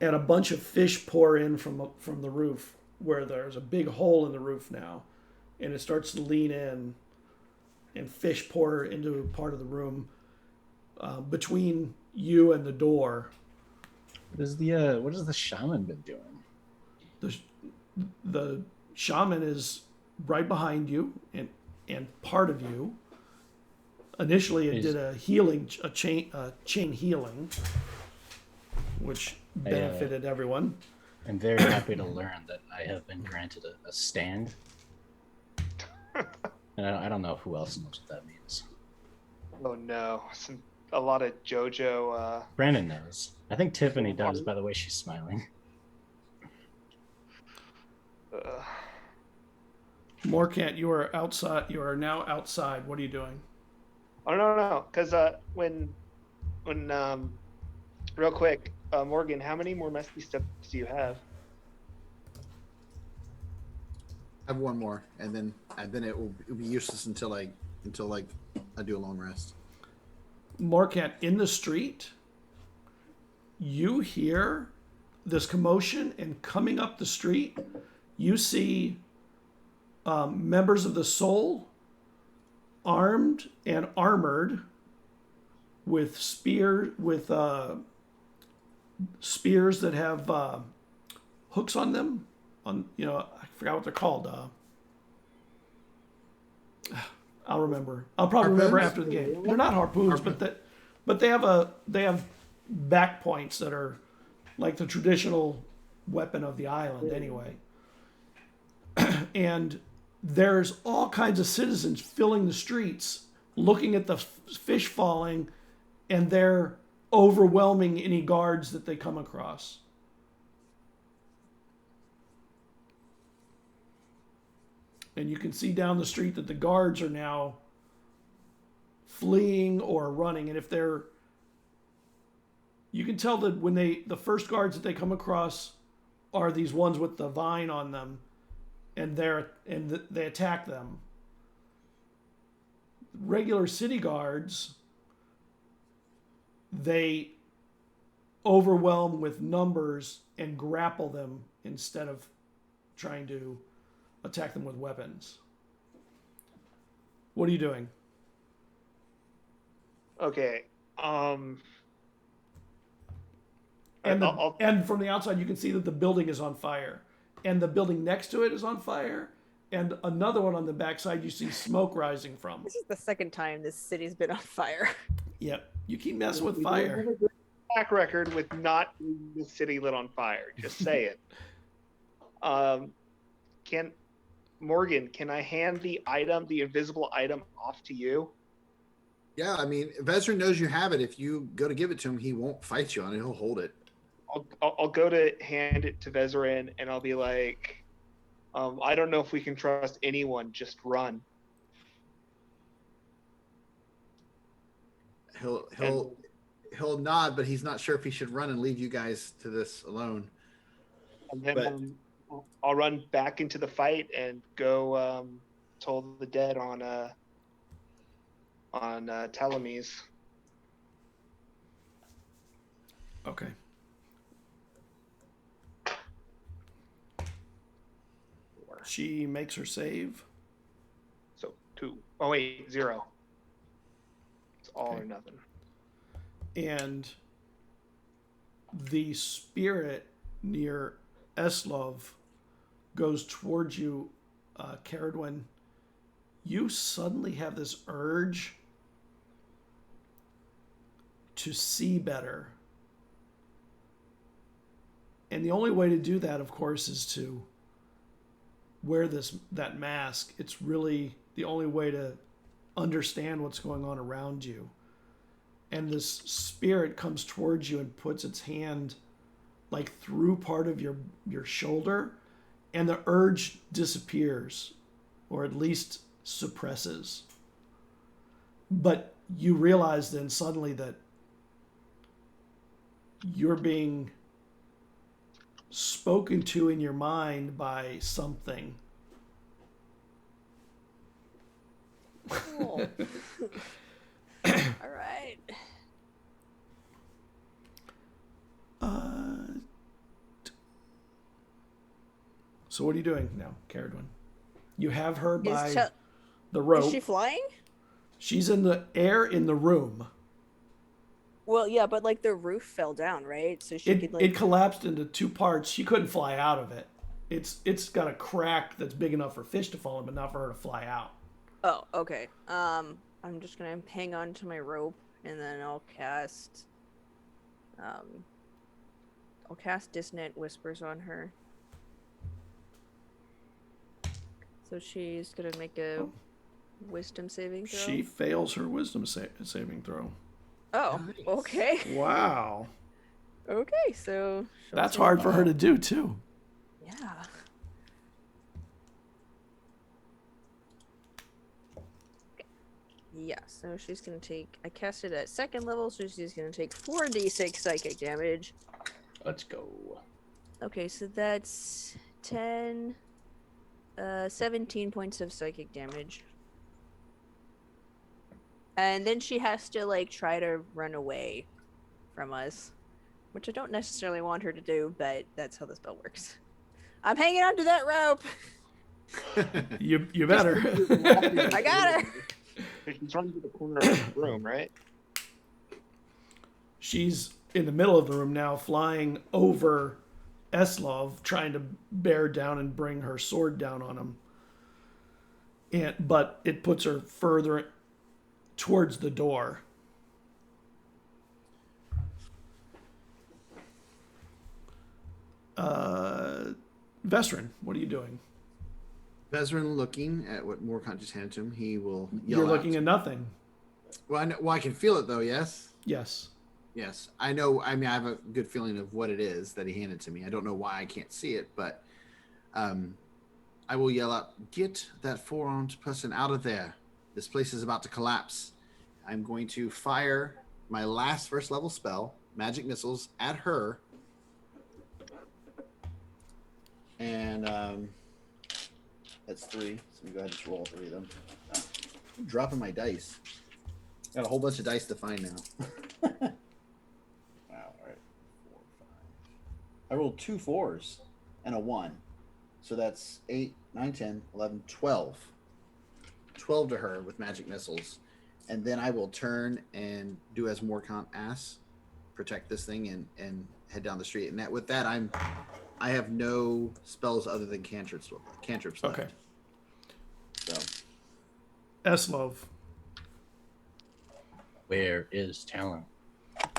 and a bunch of fish pour in from the roof, where there's a big hole in the roof now, and it starts to lean in, and fish pour into part of the room between you and the door. What has the shaman been doing? The shaman is right behind you and part of you. Initially, it did a chain healing, which benefited everyone. I'm very happy to learn that I have been granted a stand. And I don't know who else knows what that means. Oh no, a lot of JoJo. Brandon knows. I think Tiffany does by the way she's smiling. Morkant, you are outside. You are now outside. What are you doing? Oh no, because when real quick, Morgan, how many more Misty Steps do you have? I have one more, and then it'll be useless until I do a long rest. Morkant, in the street, you hear this commotion, and coming up the street, you see members of the Soul, armed and armored, with spears that have hooks on them. I forgot what they're called. I'll remember. I'll probably remember after the game. They're not harpoons, but they have back points that are like the traditional weapon of the island anyway. And there's all kinds of citizens filling the streets, looking at the fish falling, and they're overwhelming any guards that they come across. And you can see down the street that the guards are now fleeing or running. And you can tell that when the first guards that they come across are these ones with the vine on them. and they attack them. Regular city guards, they overwhelm with numbers and grapple them instead of trying to attack them with weapons. What are you doing? Okay. And from the outside, you can see that the building is on fire, and the building next to it is on fire, and another one on the backside you see smoke rising from. This is the second time this city's been on fire. Yep, you keep messing with We don't fire. have a good track record with not getting the city lit on fire. Just say it. Can I hand the invisible item, off to you? Yeah, I mean, Vezran knows you have it. If you go to give it to him, he won't fight you on it. He'll hold it. I'll go to hand it to Vezran, and I'll be like, I don't know if we can trust anyone. Just run. He'll nod, but he's not sure if he should run and leave you guys to this alone. And then I'll run back into the fight and go toll the dead on Telemes. Okay. She makes her save. So 2. Oh wait, 0. It's all Okay. or nothing. And the spirit near Eslov goes towards you, Caradwin. You suddenly have this urge to see better. And the only way to do that, of course, is to wear that mask. It's really the only way to understand what's going on around you. And this spirit comes towards you and puts its hand like through part of your shoulder, and the urge disappears, or at least suppresses. But you realize then suddenly that you're being spoken to in your mind by something. Oh. All right. So what are you doing now, Caradwin? You have her by Is the rope. she flying? She's in the air in the room. Well, yeah, but like the roof fell down, right? So she could like. It collapsed into 2 parts. She couldn't fly out of it. It's got a crack that's big enough for fish to fall in, but not for her to fly out. Oh, okay. I'm just gonna hang on to my rope, and then I'll cast Dissonant Whispers on her. So she's gonna make a wisdom saving throw. She fails her wisdom saving throw. Oh, Nice. okay. Wow. Okay, so That's hard for her to do, too. Yeah. Yeah, so she's gonna take. I cast it at 2nd level, so she's gonna take 4d6 psychic damage. Let's go. Okay, so that's 17 points of psychic damage. And then she has to like try to run away from us, which I don't necessarily want her to do, but that's how the spell works. I'm hanging onto that rope. You better. I got her. She's running to the corner of the room, right? She's in the middle of the room now, flying over Eslov, trying to bear down and bring her sword down on him. But it puts her further towards the door. Vestrin, what are you doing? Vezran looking at what Morcant just handed to him, he will yell You're out. looking at nothing. Well, I can feel it though. Yes. Yes. Yes, I know. I mean, I have a good feeling of what it is that he handed to me. I don't know why I can't see it, but I will yell out, "Get that 4-armed person out of there! This place is about to collapse." I'm going to fire my last 1st level spell, magic missiles, at her, and That's 3. So we go ahead and just roll 3 of them. I'm dropping my dice. Got a whole bunch of dice to find now. Wow. All right. 4, 5. I rolled 2 4s and a 1. So that's 8, 9, 10, 11, 12. 12 to her with magic missiles. And then I will turn and do as Morcant asks, protect this thing and head down the street. And with that, I have no spells other than cantrips left. Okay. So Eslov, Where is Talon?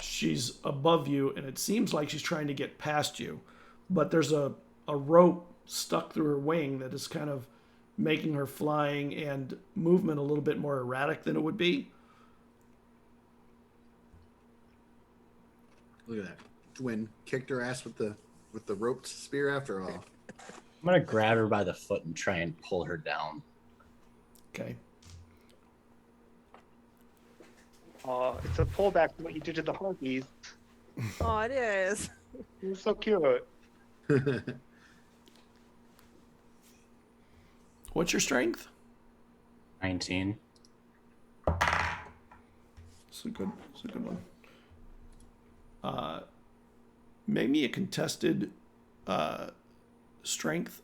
she's above you, and it seems like she's trying to get past you, but there's a rope stuck through her wing that is kind of making her flying and movement a little bit more erratic than it would be. look at that. Dwin kicked her ass with the roped spear after all. I'm gonna grab her by the foot and try and pull her down. Okay. It's a pullback from what you did to the Harpies. Oh, it is. You're so cute. What's your strength? 19. It's a good one. Make me a contested strength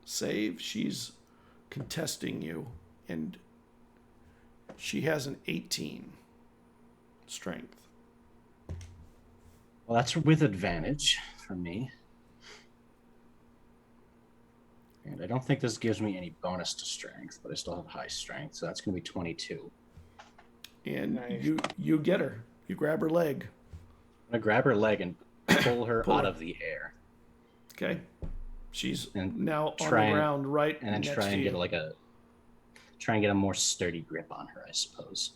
save. She's contesting you, and she has an 18 strength. Well, that's with advantage for me. And I don't think this gives me any bonus to strength, but I still have high strength, so that's going to be 22. And Nice. you get her. You grab her leg. I'm going to grab her leg and pull her Pull out her. of the air. Okay. She's And now on the try and- ground right And then next try to and you. get a more sturdy grip on her, I suppose.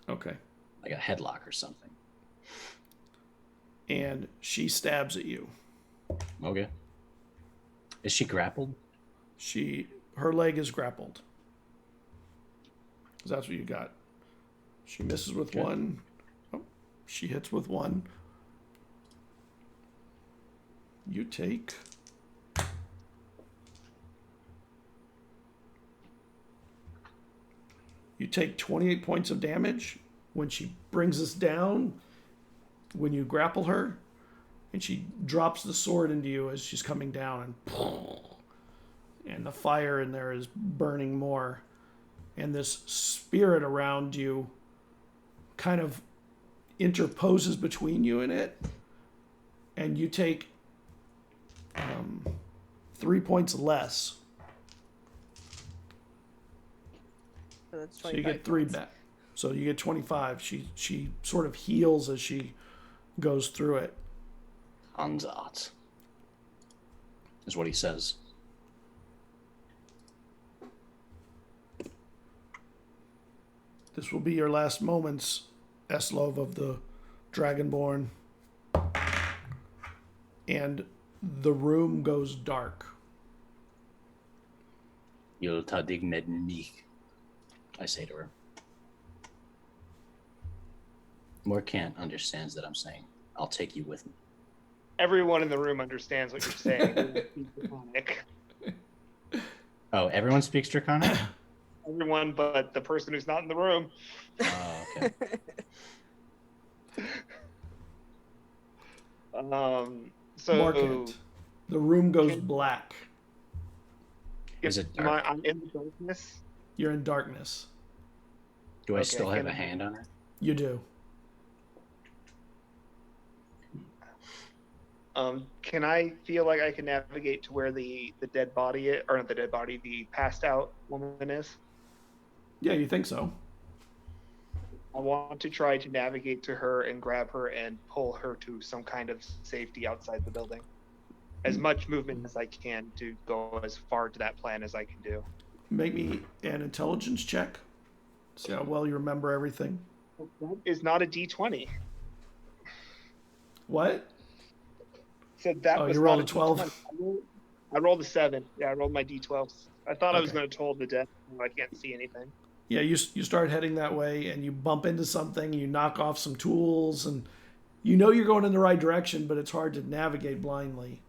Okay. Like a headlock or something. And she stabs at you. Okay. Is she grappled? Her leg is grappled. 'Cause that's what you got. She misses with Okay. 1. Oh, she hits with 1. You take You take 28 points of damage when she brings us down, when you grapple her, and she drops the sword into you as she's coming down, and the fire in there is burning more. And this spirit around you kind of interposes between you and it, and you take 3 points less. So that's So you 25 get 3 points. back. So you get 25. She sort of heals as she goes through it. Ansatz is what he says. This will be your last moments, Eslov of the Dragonborn. And the room goes dark. You'll ta dig med mich, I say to her. Morcant understands that I'm saying, I'll take you with me. Everyone in the room understands what you're saying. Draconic. Oh, everyone speaks Draconic? Everyone but the person who's not in the room. Oh, okay. So Markant. The room goes black. Is it am dark? I'm in the darkness. You're in darkness. Do I Okay, still have can- a hand on her? You do. Can I feel like I can navigate to where the dead body is, or not the dead body, the passed out woman is? Yeah, you think so. I want to try to navigate to her and grab her and pull her to some kind of safety outside the building. As much movement as I can to go as far to that plan as I can do. Make me an intelligence check. See how well you remember everything. That is not a D20. What? So that Oh, was you rolled not a 12? D20. I rolled a 7. Yeah, I rolled my D12s. I thought I was Okay. going to toll the death. I can't see anything. Yeah, you start heading that way, and you bump into something, you knock off some tools, and you know you're going in the right direction, but it's hard to navigate blindly.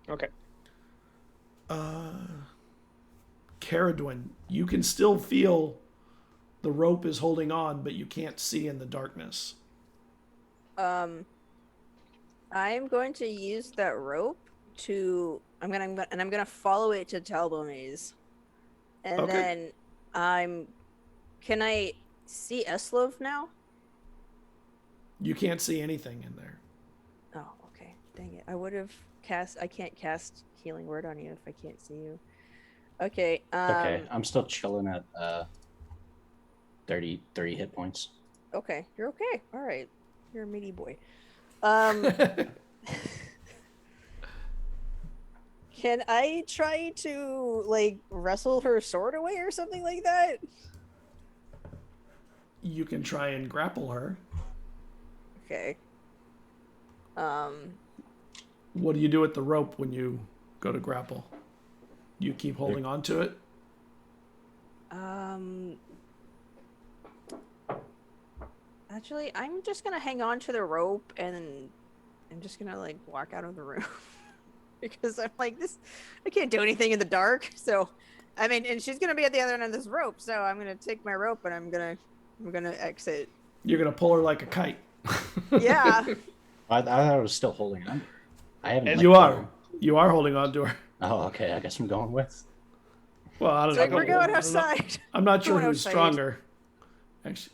Okay. Caradwin, you can still feel the rope is holding on, but you can't see in the darkness. I'm going to use that rope to. I'm gonna follow it to Talbomies, and Okay. then Can I see Eslov now? You can't see anything in there. Oh, okay. Dang it. I would have cast. I can't cast Healing Word on you if I can't see you. Okay. Okay, I'm still chilling at 30 hit points. Okay, you're okay. All right, you're a meaty boy. Can I try to like wrestle her sword away or something like that? You can try and grapple her. Okay. What do you do with the rope when you go to grapple? You keep holding on to it? Actually, I'm just gonna hang on to the rope and I'm just gonna like walk out of the room because I'm like this. I can't do anything in the dark. So, I mean, and she's gonna be at the other end of this rope. So I'm gonna take my rope and I'm gonna exit. You're gonna pull her like a kite. Yeah. I thought I was still holding on. I haven't. You are. You are holding on to her. Oh, okay. I guess I'm going with. Well, I don't So know. we're going outside. I'm not sure Going who's outside. stronger. Actually,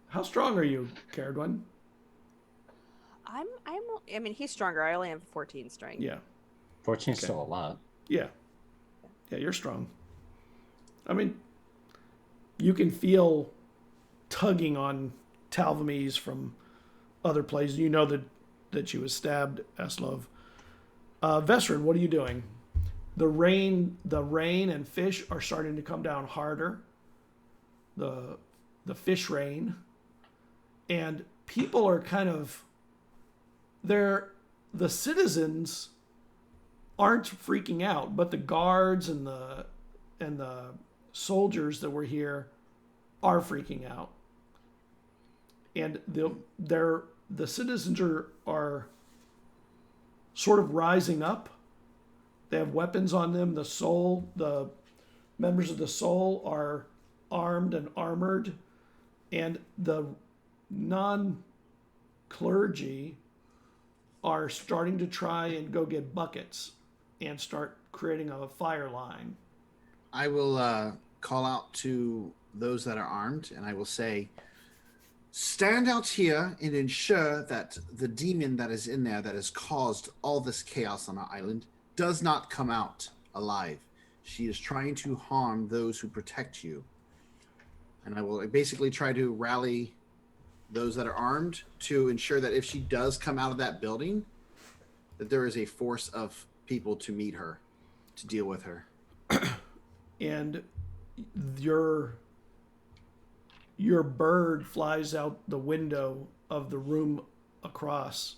how strong are you, Caradwin? I mean, he's stronger. I only have 14 strength. Yeah. 14 is Okay. still a lot. Yeah. Yeah, you're strong. I mean, you can feel tugging on Talvamies from other places. You know that she was stabbed, Eslov. Vesrin, what are you doing? The rain and fish are starting to come down harder. The fish rain. And people are kind of the citizens aren't freaking out, but the guards and the soldiers that were here are freaking out. And the citizens are sort of rising up. They have weapons on them. The members of the Soul are armed and armored, and the non-clergy are starting to try and go get buckets and start creating a fire line. I will call out to those that are armed, and I will say, stand out here and ensure that the demon that is in there that has caused all this chaos on our island does not come out alive. She is trying to harm those who protect you. And I will basically try to rally those that are armed to ensure that if she does come out of that building, that there is a force of people to meet her, to deal with her. And your bird flies out the window of the room across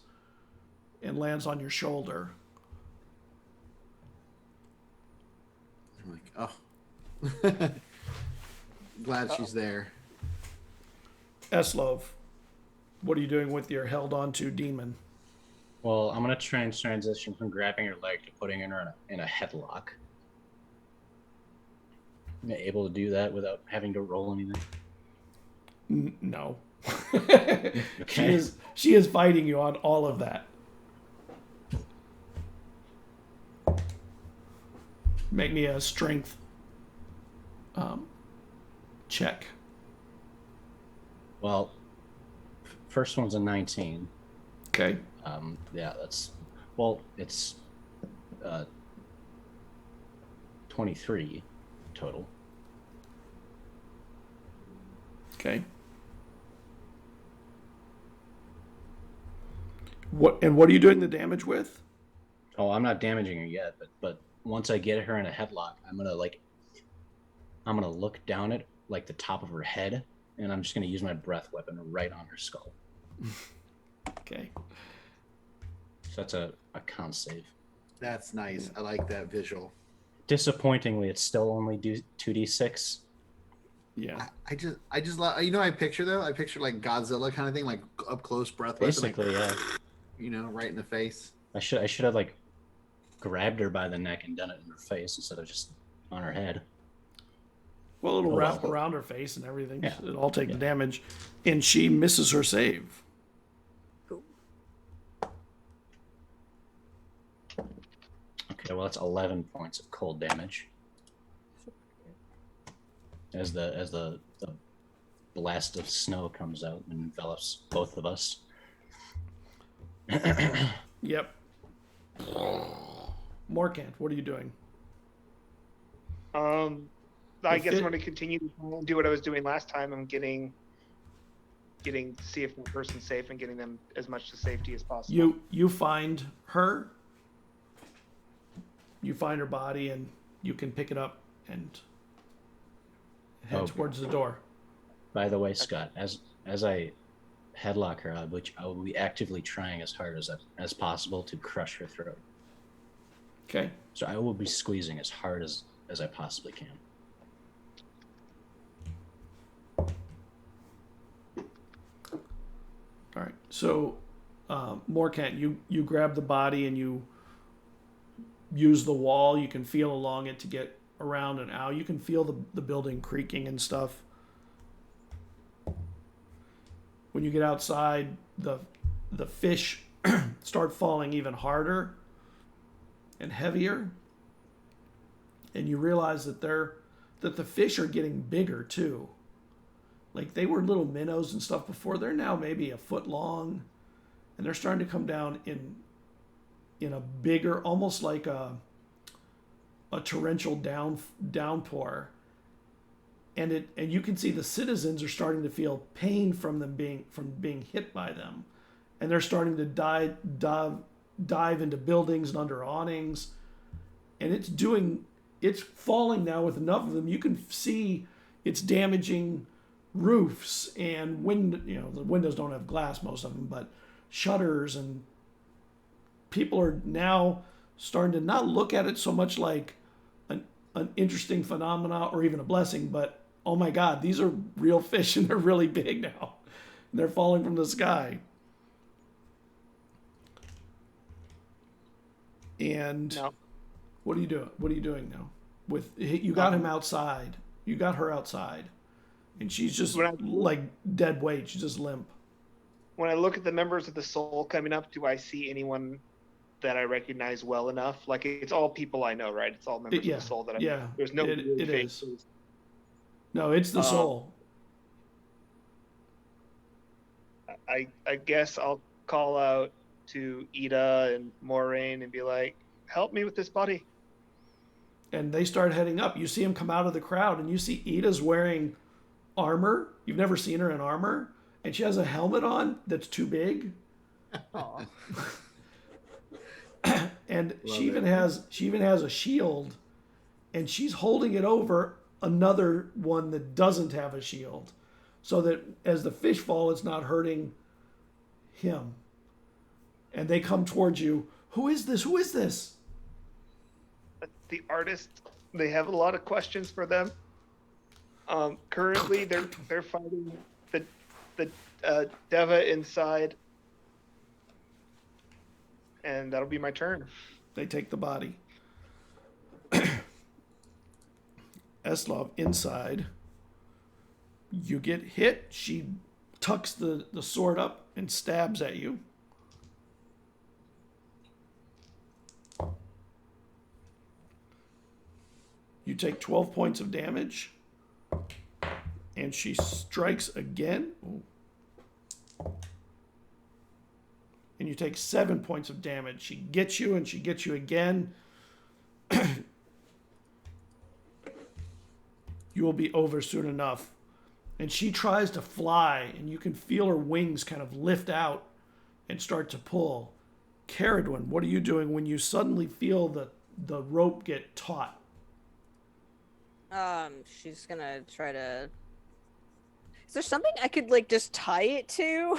and lands on your shoulder. I'm like, oh. Glad she's there. Eslov, what are you doing with your held onto demon? Well, I'm gonna try and transition from grabbing her leg to putting her in a headlock. Am I able to do that without having to roll anything? No. Okay. She is fighting you on all of that. Make me a strength check. Well, first one's a 19. Okay. Yeah, it's 23 total. Okay. What are you doing the damage with? Oh, I'm not damaging her yet, but once I get her in a headlock, I'm gonna look down at like the top of her head, and I'm just gonna use my breath weapon right on her skull. Okay. So that's a con save. That's nice. I like that visual. Disappointingly, it's still only 2d6. Yeah. I just love, I picture though. I picture like Godzilla kind of thing, like up close breath weapon, Basically, yeah. like, right in the face. I should have like grabbed her by the neck and done it in her face instead of just on her head. Well, it'll Oh, wrap well. around her face and everything. Yeah. So it'll all take Yeah. the damage. And she misses her save. Cool. Okay, well, that's 11 points of cold damage. As the blast of snow comes out and envelops both of us. Yep. Morkant, what are you doing? I guess I'm going to continue to do what I was doing last time. I'm getting see if one person's safe and getting them as much to safety as possible. You find her. You find her body, and you can pick it up and head towards the door. By the way, Scott, as I headlock her, I will be actively trying as hard as possible to crush her throat. Okay. So I will be squeezing as hard as I possibly can. All right. So, Morkant, you grab the body and you use the wall. You can feel along it to get around and out. You can feel the building creaking and stuff. When you get outside, the fish start falling even harder and heavier, and you realize that the fish are getting bigger too. Like, they were little minnows and stuff before. They're now maybe a foot long, and they're starting to come down in a bigger, almost like a torrential downpour. And you can see the citizens are starting to feel pain from being hit by them, and they're starting to dive into buildings and under awnings, and it's falling now with enough of them. You can see it's damaging roofs and the windows don't have glass, most of them, but shutters, and people are now starting to not look at it so much like an interesting phenomena or even a blessing, but oh my God, these are real fish and they're really big now. They're falling from the sky. And No. what are you doing? What are you doing now? You got him outside. You got her outside, and she's just like dead weight. She's just limp. When I look at the members of the Soul coming up, do I see anyone that I recognize well enough? Like, it's all people I know, right? It's all members of the Soul that I know. There's no it faces. is. No, it's the Soul. I guess I'll call out to Ida and Moraine and be like, help me with this body. And they start heading up. You see him come out of the crowd, and you see Ida's wearing armor. You've never seen her in armor, and she has a helmet on that's too big. Oh. And she even has a shield, and she's holding it over another one that doesn't have a shield, so that as the fish fall, it's not hurting him. And they come towards you. Who is this? Who is this? The artist, they have a lot of questions for them. Currently, they're fighting the Deva inside, and that'll be my turn. They take the body. Eslov inside. You get hit. She tucks the sword up and stabs at you. You take 12 points of damage. And she strikes again. Ooh. And you take 7 points of damage. She gets you, and she gets you again. You will be over soon enough. And she tries to fly, and you can feel her wings kind of lift out and start to pull. Caradwin, what are you doing when you suddenly feel the rope get taut? She's gonna try to. Is there something I could just tie it to?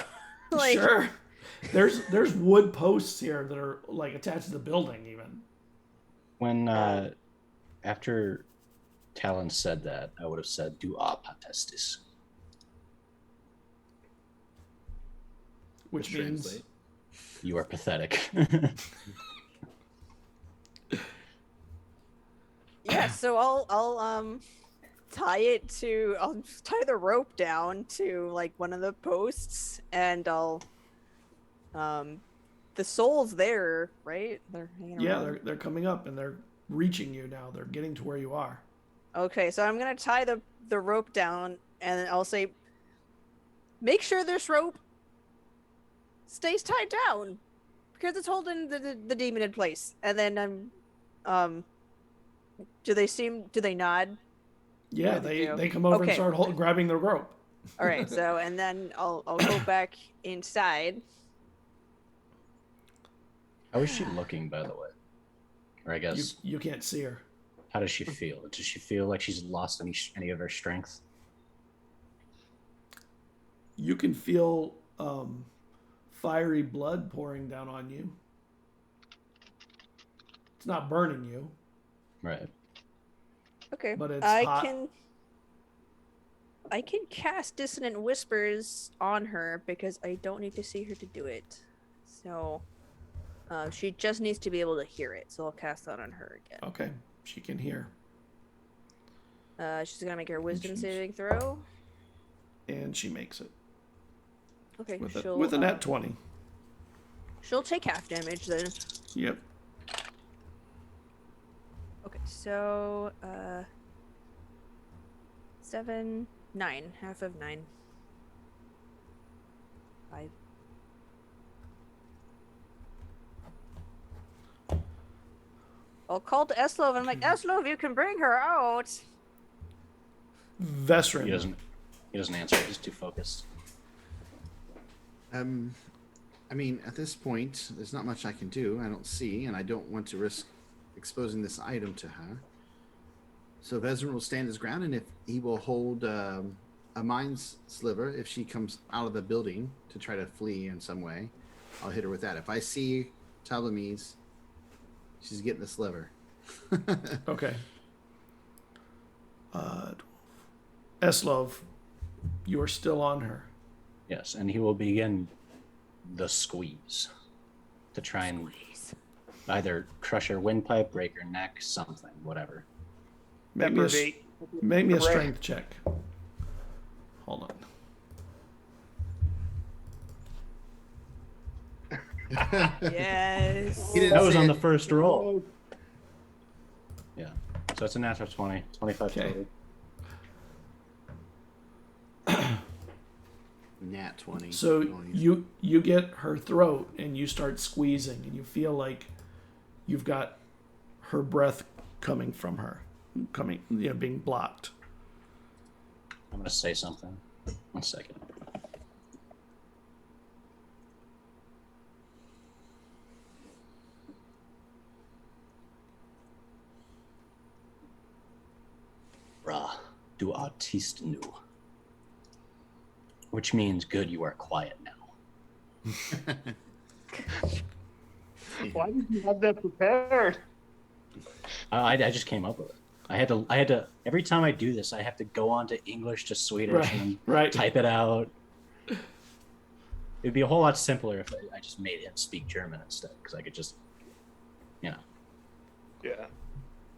Sure. There's wood posts here that are attached to the building even. When after Talon said that, I would have said, "Do potestis," which means translate. You are pathetic. Yeah, so I'll I'll just tie the rope down to like one of the posts, and I'll the soul's there, right? They're hanging Yeah, around. they're coming up and they're reaching you now. They're getting to where you are. Okay, so I'm gonna tie the rope down, and I'll say, make sure this rope stays tied down because it's holding the demon in place. And then do they nod? Yeah, What do they do? they come over and Okay. start grabbing the rope. All right, so and then I'll go back inside. How is she looking, by the way? Or I guess, You can't see her. how does she feel? Does she feel like she's lost any of her strength? You can feel fiery blood pouring down on you. It's not burning you, Right. Okay, but it's I hot. can cast Dissonant Whispers on her because I don't need to see her to do it. So she just needs to be able to hear it. So I'll cast that on her again. Okay, she can hear. She's gonna make her Wisdom She's- saving throw. And she makes it Okay, with a nat 20. She'll take half damage then. Yep. Okay, so 7, 9, half of 9. 5. I'll call to Eslov and I'm like, Eslov, you can bring her out. Vesrin. He doesn't answer. He's too focused. I mean, at this point, there's not much I can do. I don't see, and I don't want to risk exposing this item to her. So Vezran will stand his ground, and if he will hold a mind sliver if she comes out of the building to try to flee in some way, I'll hit her with that. If I see Talamise, she's getting the sliver. Okay. Eslov, you are still on her. Yes, and he will begin the squeeze to try and either crush her windpipe, break her neck, something, whatever. Make me a Right. strength check. Hold on. Yes. He didn't That was say on it. the first roll. Yeah. So it's a natural 20, 25 Okay. total. Nat 20. So Oh, he's- you get her throat and you start squeezing and you feel like you've got her breath coming from her, being blocked. I'm going to say something. 1 second. Ra, du artist nu. Which means, good, you are quiet now. Why did you have that prepared? I just came up with it. I had to, every time I do this, I have to go on to English to Swedish and Right. type it out. It'd be a whole lot simpler if I just made him speak German instead, because I could just, Yeah.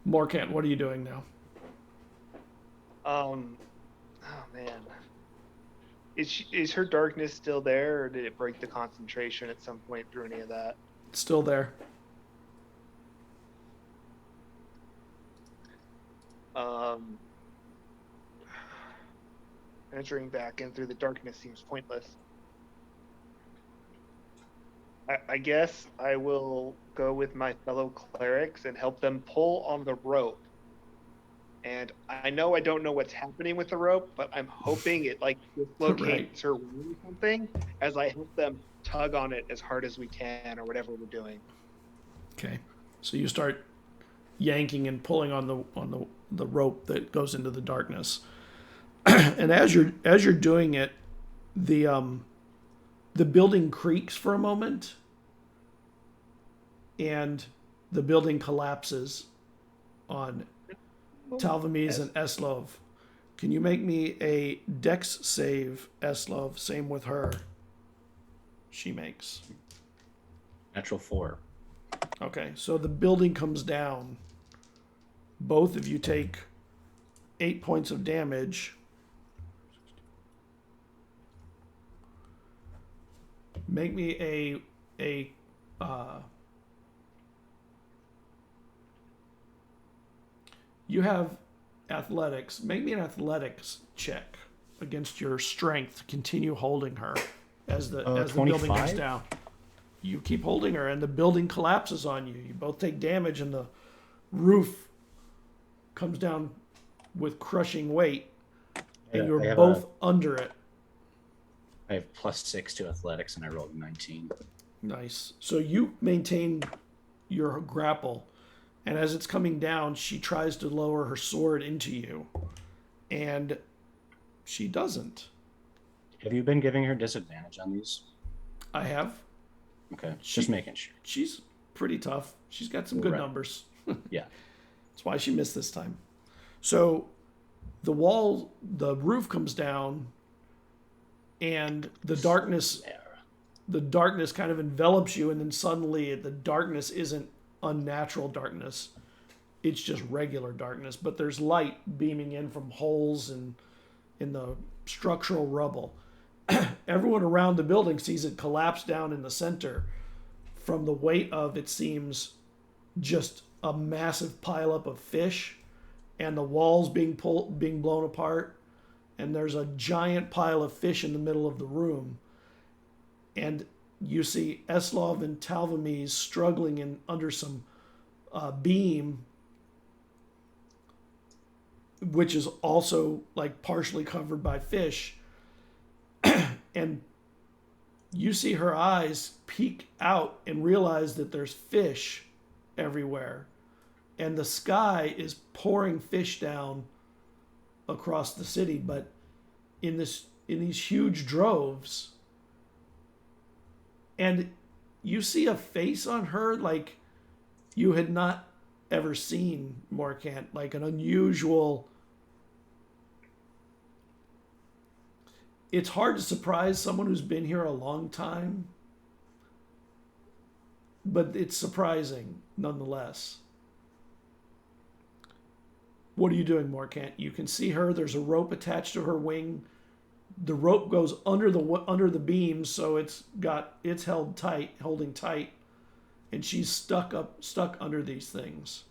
Morkant, what are you doing now? Oh man. Is her darkness still there, or did it break the concentration at some point through any of that? It's still there. Venturing back in through the darkness seems pointless. I guess I will go with my fellow clerics and help them pull on the rope. And I know I don't know what's happening with the rope, but I'm hoping it like dislocates her wing or something as I help them tug on it as hard as we can or whatever we're doing. Okay. So you start yanking and pulling on the rope that goes into the darkness. And as you're doing it, the building creaks for a moment and the building collapses on Talvamise and Eslov. Can you make me a dex save, Eslov? Same with her. She makes. natural 4. Okay, so the building comes down, both of you take 8 points of damage. Make me you have athletics. Make me an athletics check against your strength to continue holding her as the building goes 25? down. You keep holding her, and the building collapses on you. You both take damage, and the roof comes down with crushing weight, and I you're have both under it. I have +6 to athletics, and I rolled 19. Nice. So you maintain your grapple, and as it's coming down, she tries to lower her sword into you, and she doesn't. Have you been giving her disadvantage on these? I have. Okay, just making sure. She's pretty tough. She's got some good Right. numbers. Yeah. That's why she missed this time. So the roof comes down, and the darkness kind of envelops you, and then suddenly the darkness isn't unnatural darkness. It's just regular darkness, but there's light beaming in from holes in the structural rubble. Everyone around the building sees it collapse down in the center from the weight of, it seems, just a massive pileup of fish, and the walls being blown apart, and there's a giant pile of fish in the middle of the room. And you see Eslov and Talvames struggling under some beam, which is also like partially covered by fish. And you see her eyes peek out and realize that there's fish everywhere, and the sky is pouring fish down across the city, but in these huge droves. And you see a face on her like you had not ever seen, Morkant, like an unusual. It's hard to surprise someone who's been here a long time, but it's surprising nonetheless. What are you doing, Morkant? You can see her. There's a rope attached to her wing. The rope goes under the beam, so it's held tight, holding tight, and she's stuck under these things.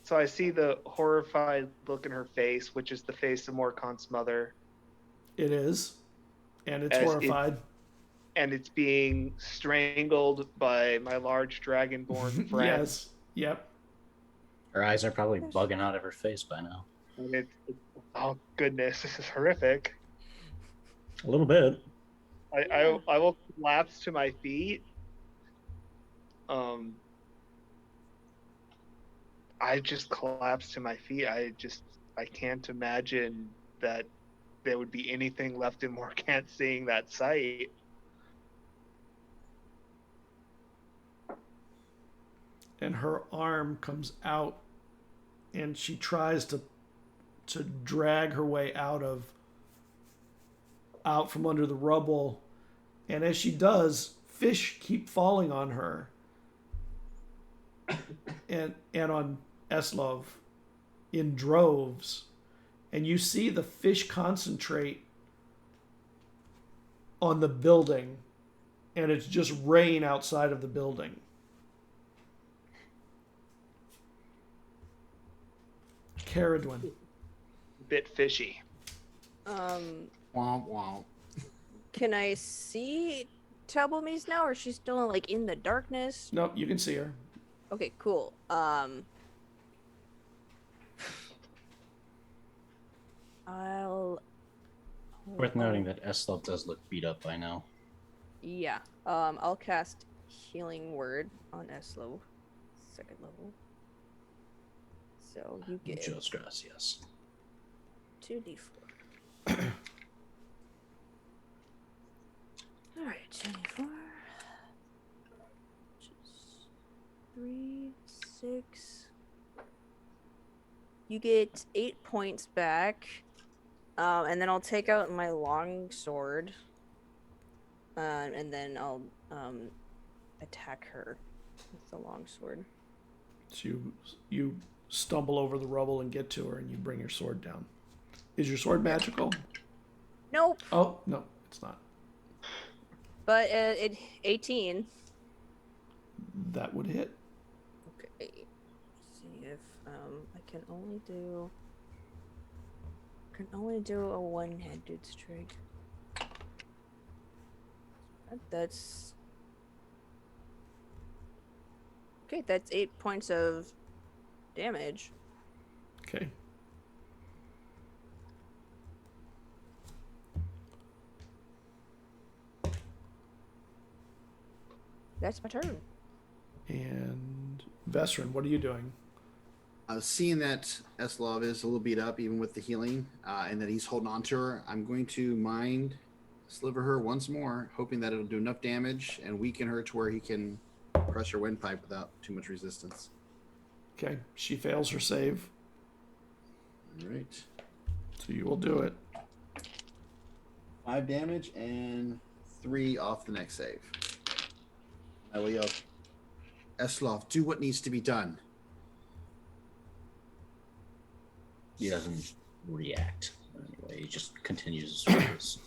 So I see the horrified look in her face, which is the face of Morkant's mother. It is, and it's horrified. And it's being strangled by my large dragonborn friend. Yes. Yep. Her eyes are probably bugging out of her face by now. And oh goodness, this is horrific. A little bit. I will collapse to my feet. I just collapsed to my feet. I can't imagine that there would be anything left in Morkant seeing that sight. And her arm comes out, and she tries to drag her way out from under the rubble. And as she does, fish keep falling on her and on Eslov in droves. And you see the fish concentrate on the building, and it's just rain outside of the building. Caradwin. Bit fishy. Womp womp. Can I see Talbames now, or is she still like in the darkness? Nope, you can see her. Okay, cool. I'll. Worth noting that Eslov does look beat up by now. Yeah. I'll cast Healing Word on Eslo, 2nd level. So you get Muchas gracias. 2d4. Alright, 24. 3, 6. You get 8 points back. And then I'll take out my long sword. and then I'll attack her with the longsword. So you stumble over the rubble and get to her, and you bring your sword down. Is your sword magical? Nope. Oh no, it's not. But it 18. That would hit. Okay. See if I can only do a one-handed strike. That's okay. That's 8 points of damage. Okay. That's my turn. And Vesrin, what are you doing? Seeing that Eslov is a little beat up, even with the healing, and that he's holding on to her, I'm going to mind sliver her once more, hoping that it'll do enough damage and weaken her to where he can crush her windpipe without too much resistance. Okay, she fails her save, All right. so you will do it. 5 damage and 3 off the next save. I will yell, Eslov, do what needs to be done. He doesn't react anyway. He just continues his focus.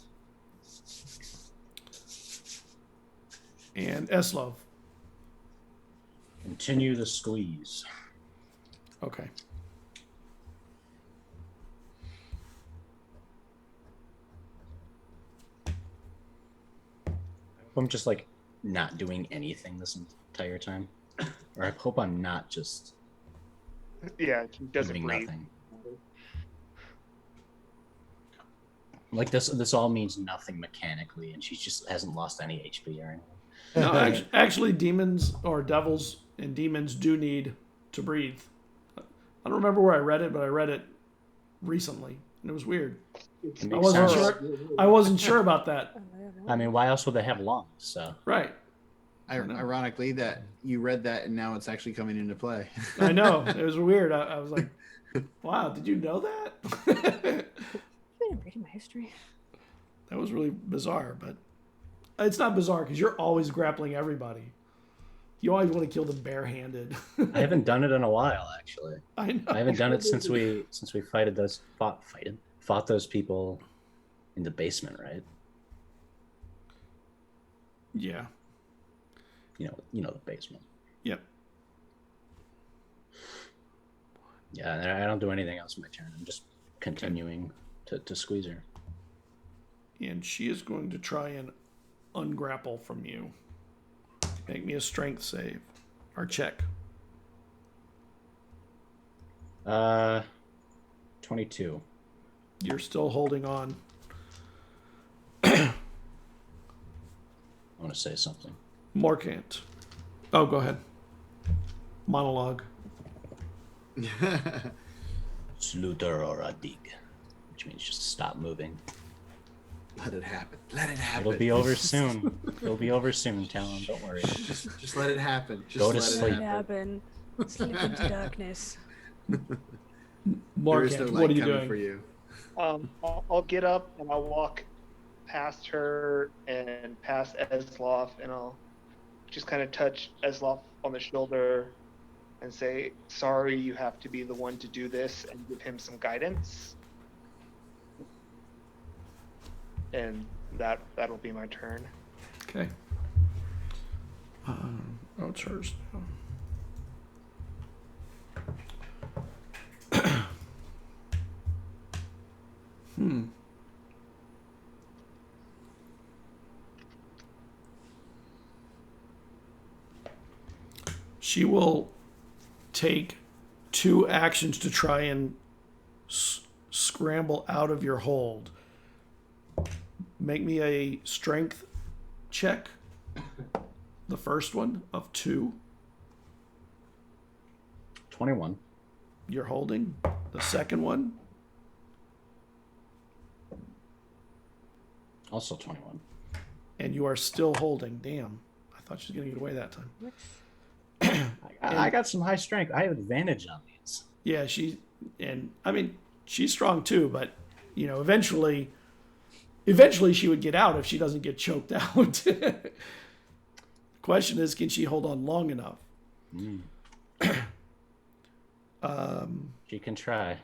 And Eslov. Continue the squeeze. Okay. I'm just like not doing anything this entire time, or I hope I'm not just Yeah, he doesn't doing breathe. nothing. Like this all means nothing mechanically, and she just hasn't lost any HP or anything. No, actually, demons or devils and demons do need to breathe. I don't remember where I read it, but I read it recently, and it was weird. It I makes wasn't sense. sure. I wasn't sure about that. I mean, why else would they have lungs? So Right. Ironically, that you read that and now it's actually coming into play. I know. It was weird. I was like, wow, did you know that? I've been reading my history. That was really bizarre, but it's not bizarre because you're always grappling everybody. You always want to kill them barehanded. I haven't done it in a while, actually. I know. I haven't done it since we fought those people in the basement, right? Yeah. You know the basement. Yep. Yeah, and I don't do anything else in my turn. I'm just continuing to squeeze her. And she is going to try and ungrapple from you. Make me a strength save. Or check. 22. You're still holding on. I want to say something. Morkant. Oh, go ahead. Monologue. Sluter or a dig, which means just stop moving. Let it happen. Let it happen. It'll be over soon. It'll be over soon, Talon. Don't worry. Just let it happen. Just Go to let sleep. it happen. Sleep into darkness. There is no Morkant, light what are you coming doing? for you. I'll get up and I'll walk past her and past Eslov, and I'll just kind of touch Eslov on the shoulder and say, sorry, you have to be the one to do this, and give him some guidance. And that'll be my turn. Okay. Oh, it's hers now. She will take 2 actions to try and scramble out of your hold. Make me a strength check. The first one of 2. 21. You're holding. The second one, Also 21. and you are still holding. Damn. I thought she was going to get away that time. I got some high strength. I have advantage on these. Yeah, she's strong too, but, eventually Eventually, she would get out if she doesn't get choked out. Question is, can she hold on long enough? She can try.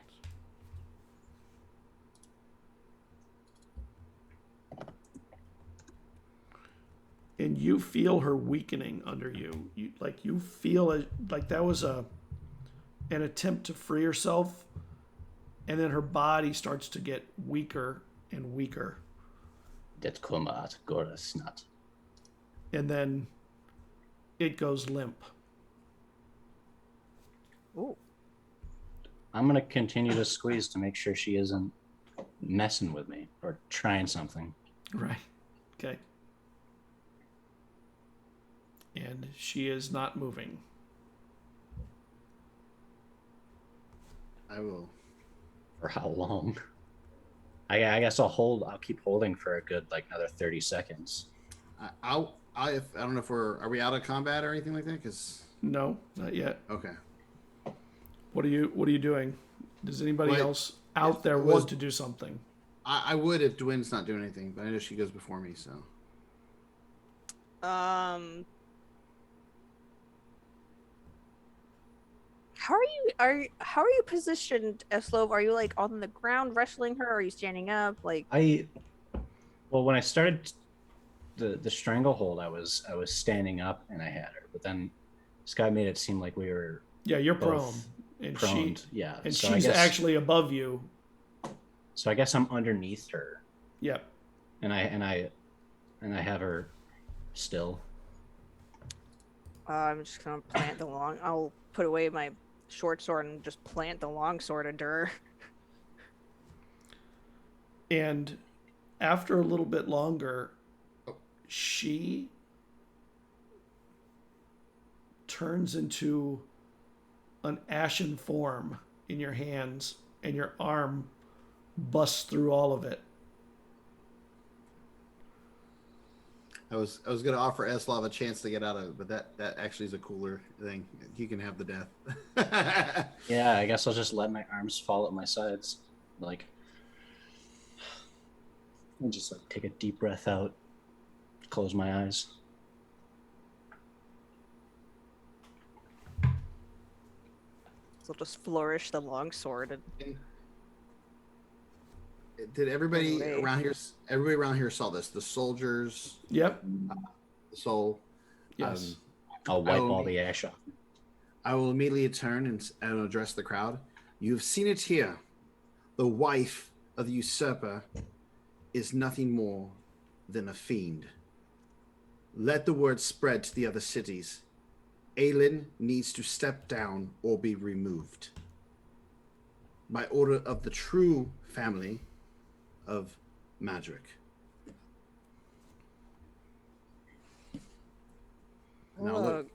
And you feel her weakening under you. You feel it, like that was an attempt to free herself, and then her body starts to get weaker and weaker. Det kommer att gå snart. And then it goes limp. Ooh. I'm gonna continue to squeeze to make sure she isn't messing with me or trying something. Right. Okay. And she is not moving. I will. For how long? I guess I'll keep holding for a good another 30 seconds. I don't know if are we out of combat or anything like that? Because No, not yet. okay. What are you doing? Does anybody else out there want to do something? I would if Dwin's not doing anything, but I know she goes before me, so. How are you positioned, Eslov? Are you on the ground wrestling her? Or are you standing up? Well, when I started the stranglehold, I was standing up and I had her, but then Scott made it seem like we were you're prone, and prone. and so she's actually above you. So I guess I'm underneath her. Yep. And I have her still. I'm just gonna plant the long. I'll put away my short sword and just plant the long sword into her. And after a little bit longer, she turns into an ashen form in your hands, and your arm busts through all of it. I was gonna offer Eslov a chance to get out of it, but that actually is a cooler thing. He can have the death. Yeah, I guess I'll just let my arms fall at my sides, and just take a deep breath out, close my eyes. So I'll just flourish the long sword and Did everybody around here? Everybody around here saw this. The soldiers. Yep. The soul. Yes. I'll wipe all the ash off. I will immediately turn and address the crowd. You've seen it here. The wife of the usurper is nothing more than a fiend. Let the word spread to the other cities. Aelin needs to step down or be removed. By order of the true family of Madrick. Now look,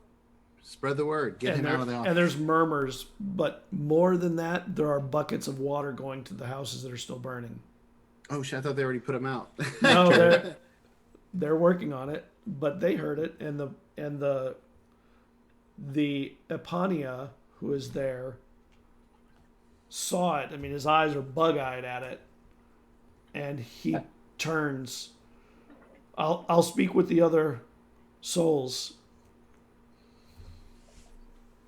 spread the word. Get him out of the office. And there's murmurs, but more than that, there are buckets of water going to the houses that are still burning. Oh shit! I thought they already put him out. No, they're working on it, but they heard it, and the Epania who is there saw it. I mean, his eyes are bug-eyed at it, and he turns. I'll speak with the other souls.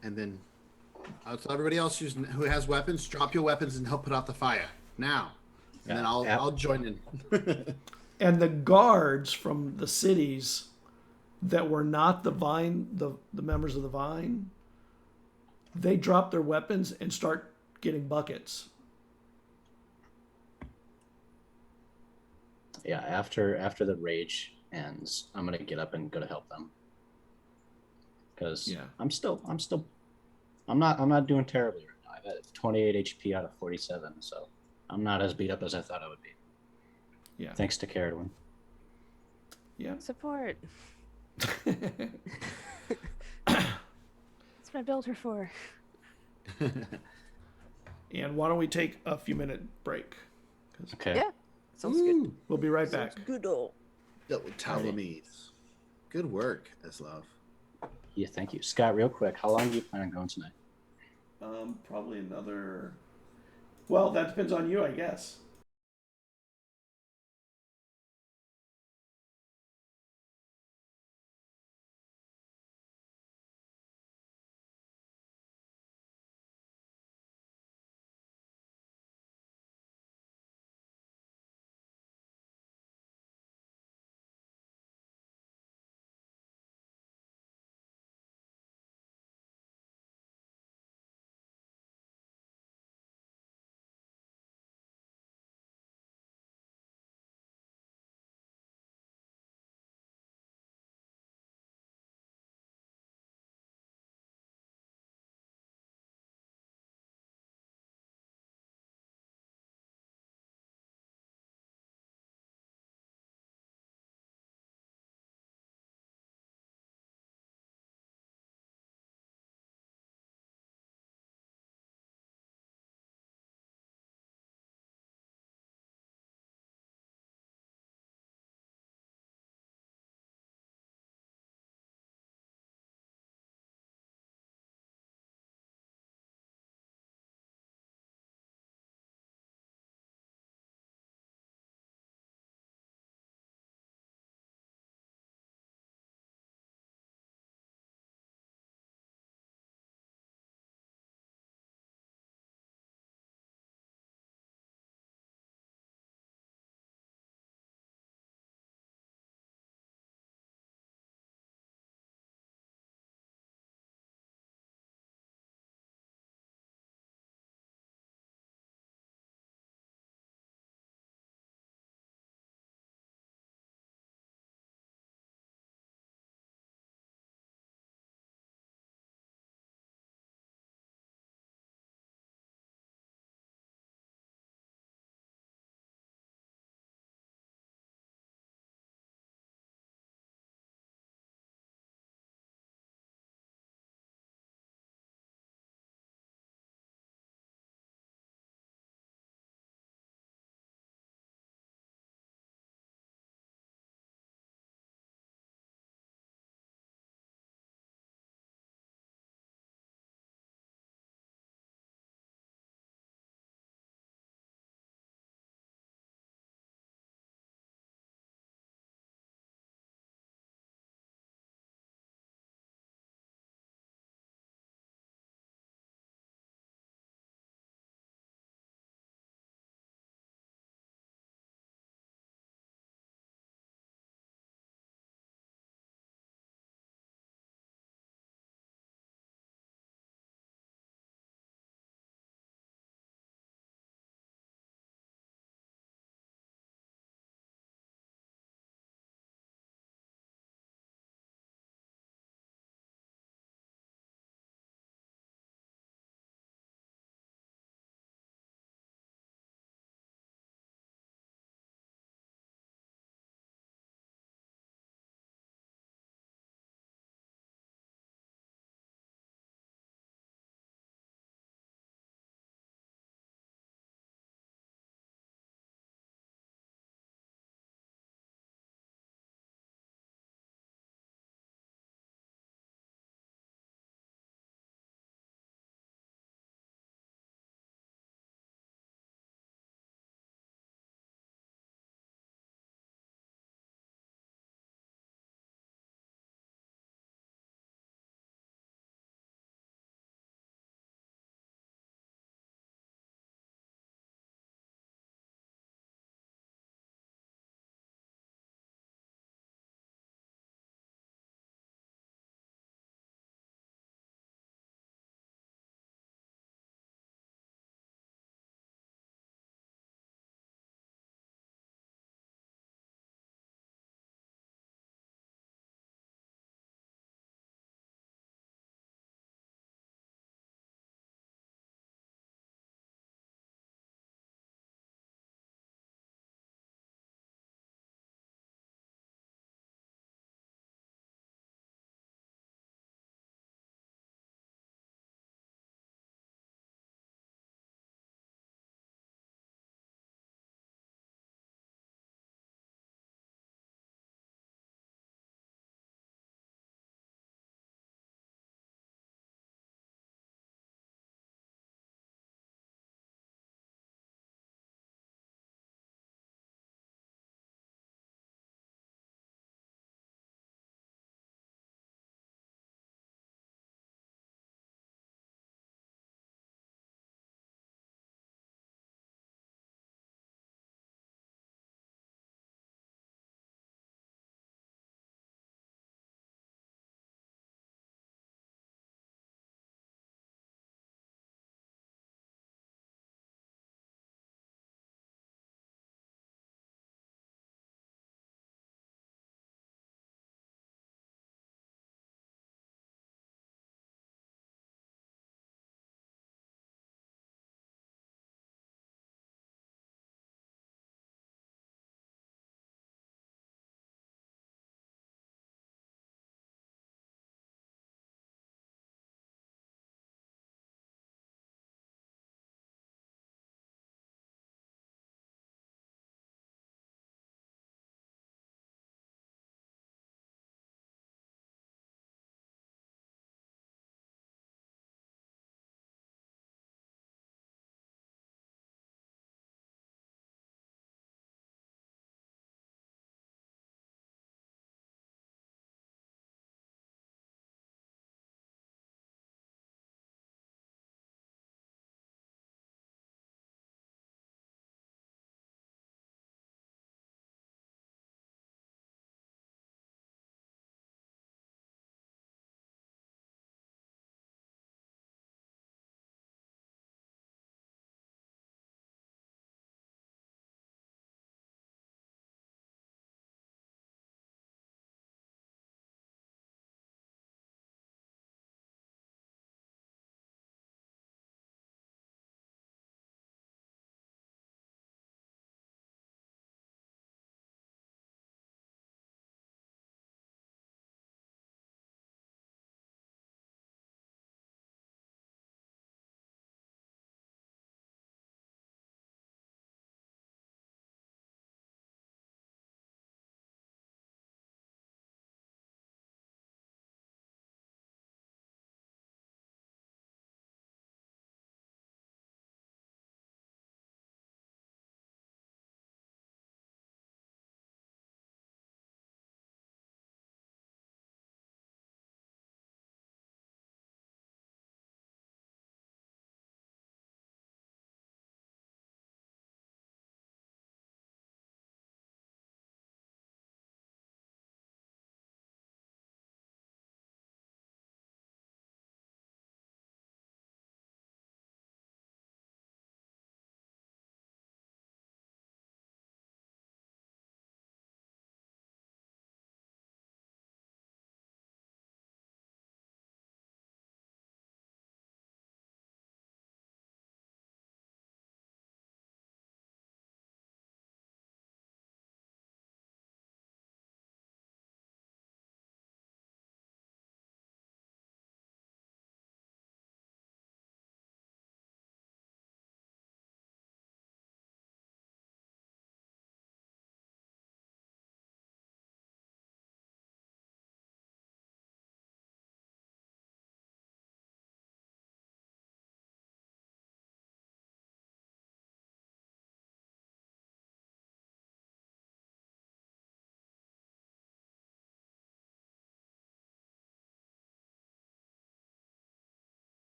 And then I'll tell everybody else who has weapons, drop your weapons and help put out the fire now. And then I'll join in. And the guards from the cities that were not the Vine, the members of the Vine, they drop their weapons and start getting buckets. Yeah, after the rage ends, I'm gonna get up and go to help them. Because I'm not doing terribly right now. I've got 28 HP out of 47, so I'm not as beat up as I thought I would be. Yeah. Thanks to Caradwin. Yeah. support. That's what I built her for. And why don't we take a few minute break? Okay. Yeah, sounds good. We'll be right back. Good old. Dealt with Talamis. Good work, Eslov. Yeah, thank you. Scott, real quick, how long do you plan on going tonight? Probably another. Well, that depends on you, I guess.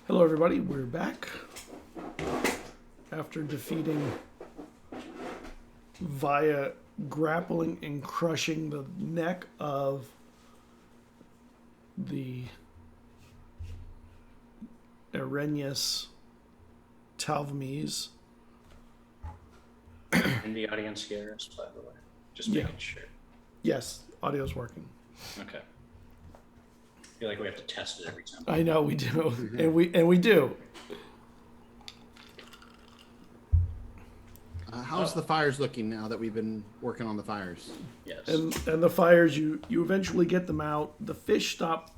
Hello, everybody. We're back after defeating via grappling and crushing the neck of the Arrhenius Talvames. In the audience hear us, by the way. Just making sure. Yes, audio's working. Okay. I feel like we have to test it every time. I know we do, and we do. How's the fires looking now that we've been working on the fires? Yes. And the fires, you eventually get them out. The fish stop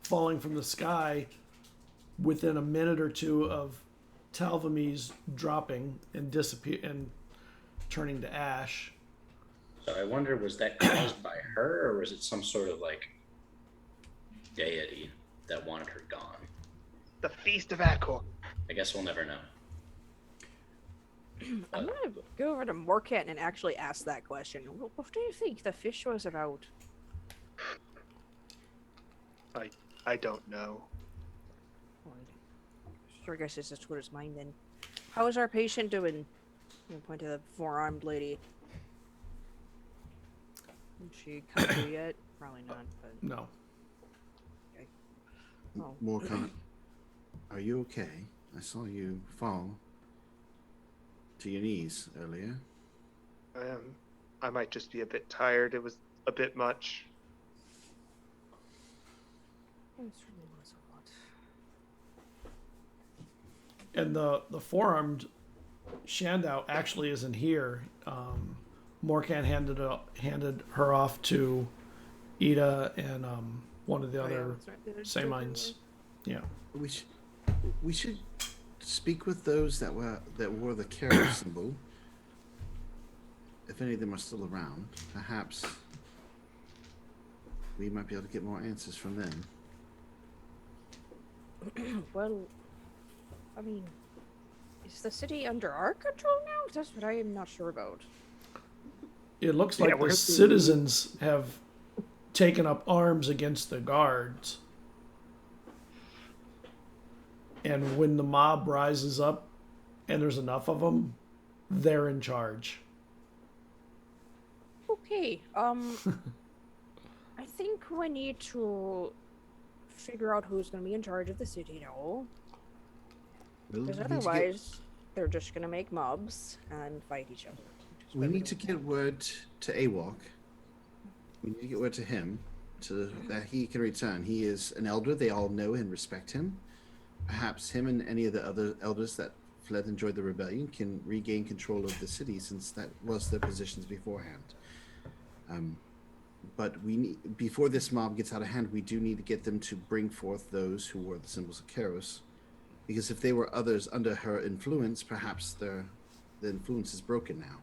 falling from the sky within a minute or two of Talvames dropping and disappear and turning to ash. So I wonder, was that caused by her, or was it some sort of like deity that wanted her gone? The Feast of Acor. I guess we'll never know. I'm gonna go over to Morcat and actually ask that question. What do you think the fish was about? I don't know. Sure, I guess it's as good as mine then. How is our patient doing? I'm gonna point to the four-armed lady. Is she come to yet? Probably not, but No. okay. Oh. Morcott, are you okay? I saw you fall to your knees earlier. I might just be a bit tired. It was a bit much. It certainly was a lot. And the four-armed Shandao actually isn't here. Morcan handed her off to Ida and one of the other Samines. Yeah. We should speak with those that wore the carrot symbol. If any of them are still around, perhaps we might be able to get more answers from them. Well, I mean, is the city under our control now? That's what I am not sure about. It looks like the citizens have taken up arms against the guards. And when the mob rises up and there's enough of them, they're in charge. Okay, I think we need to figure out who's going to be in charge of the city now. Because otherwise, they're just going to make mobs and fight each other. We need to get word to Awok. We need to get word to him that he can return. He is an elder. They all know and respect him. Perhaps him and any of the other elders that fled and joined the rebellion can regain control of the city, since that was their positions beforehand. But before this mob gets out of hand, we do need to get them to bring forth those who wore the symbols of Kairos. Because if they were others under her influence, perhaps the influence is broken now.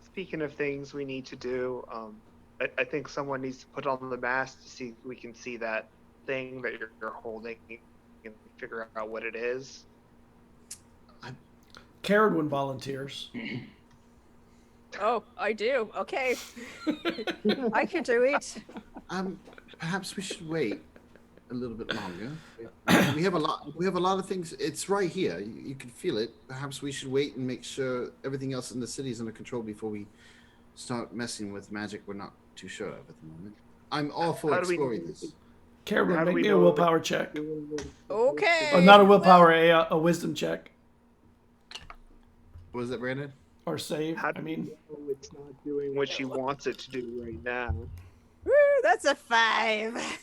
Speaking of things we need to do, I think someone needs to put on the mask to see if we can see that thing that you're holding and figure out what it is. Caradwin volunteers. Oh, I do. Okay. I can do it. Perhaps we should wait a little bit longer. We have a lot of things. It's right here. You can feel it. Perhaps we should wait and make sure everything else in the city is under control before we start messing with magic we're not too sure of at the moment. I'm all for exploring this. Caradwin, make me a willpower check. Okay. Or not a willpower, a wisdom check. What was that, Brandon? Or save, How do you know it's not doing what she wants it to do right now? Woo, that's a 5.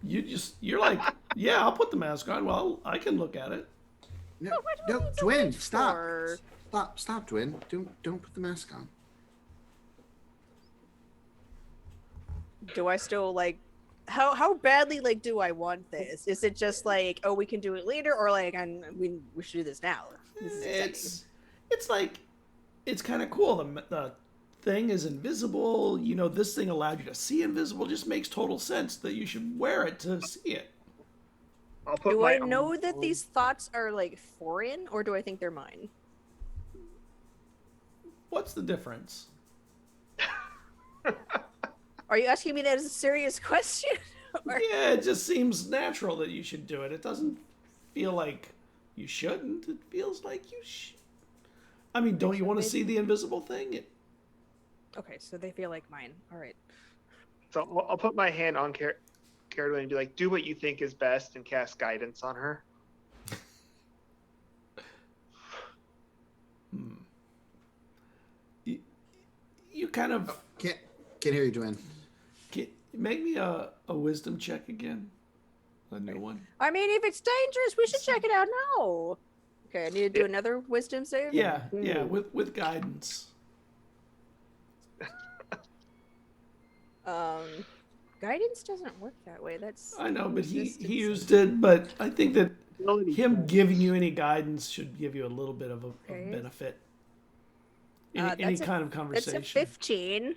You're like, yeah, I'll put the mask on. Well, I can look at it. No, Dwyn, stop, Dwyn. Don't put the mask on. Do I still like? How badly do I want this? Is it just like, oh, we can do it later, or like, we should do this now? It's like, it's kind of cool. The thing is invisible. You know, this thing allowed you to see invisible. Just makes total sense that you should wear it to see it. Do I know that these thoughts are like foreign, or do I think they're mine? What's the difference? Are you asking me that as a serious question? Yeah, it just seems natural that you should do it. It doesn't feel like you shouldn't. It feels like you should. I mean, don't you want to see the invisible thing? Okay, so they feel like mine. All right. So I'll put my hand on Caradwin and be like, do what you think is best and cast guidance on her. You kind of Can't hear you, Dwayne. make me a wisdom check again. A new one. I mean, if it's dangerous, we should check it out now. Okay, I need to do another wisdom save. Yeah, with guidance. Guidance doesn't work that way. That's I know, but he resistance. used it. But I think that Ability him check. giving you any guidance should give you a little bit of a Okay. benefit. That's Any a- kind of That's conversation. a 15.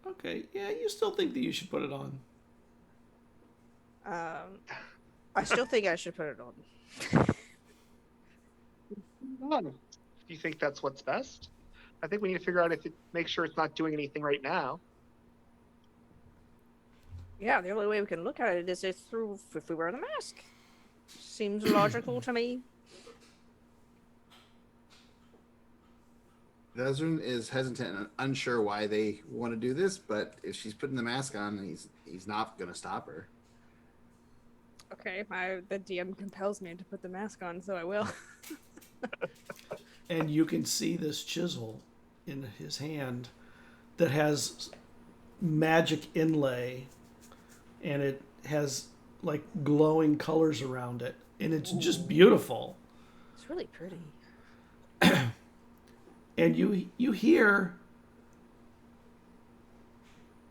Okay, yeah, you still think that you should put it on. I still think I should put it on. On. Do you think that's what's best? I think we need to figure out make sure it's not doing anything right now. Yeah, the only way we can look at it is if we wear the mask. Seems logical to me. Vezrin is hesitant and unsure why they want to do this, but if she's putting the mask on, he's not going to stop her. Okay, the DM compels me to put the mask on, so I will. And you can see this chisel in his hand that has magic inlay, and it has like glowing colors around it, and it's just beautiful. It's really pretty. And you hear,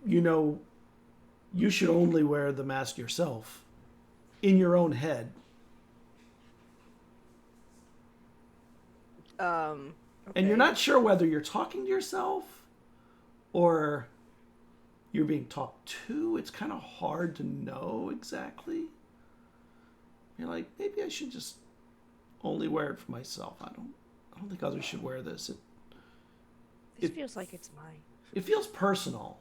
you should only wear the mask yourself, in your own head. Okay. And you're not sure whether you're talking to yourself or you're being talked to. It's kind of hard to know exactly. You're like, maybe I should just only wear it for myself. I don't think others should wear this. This feels like it's mine. It feels personal,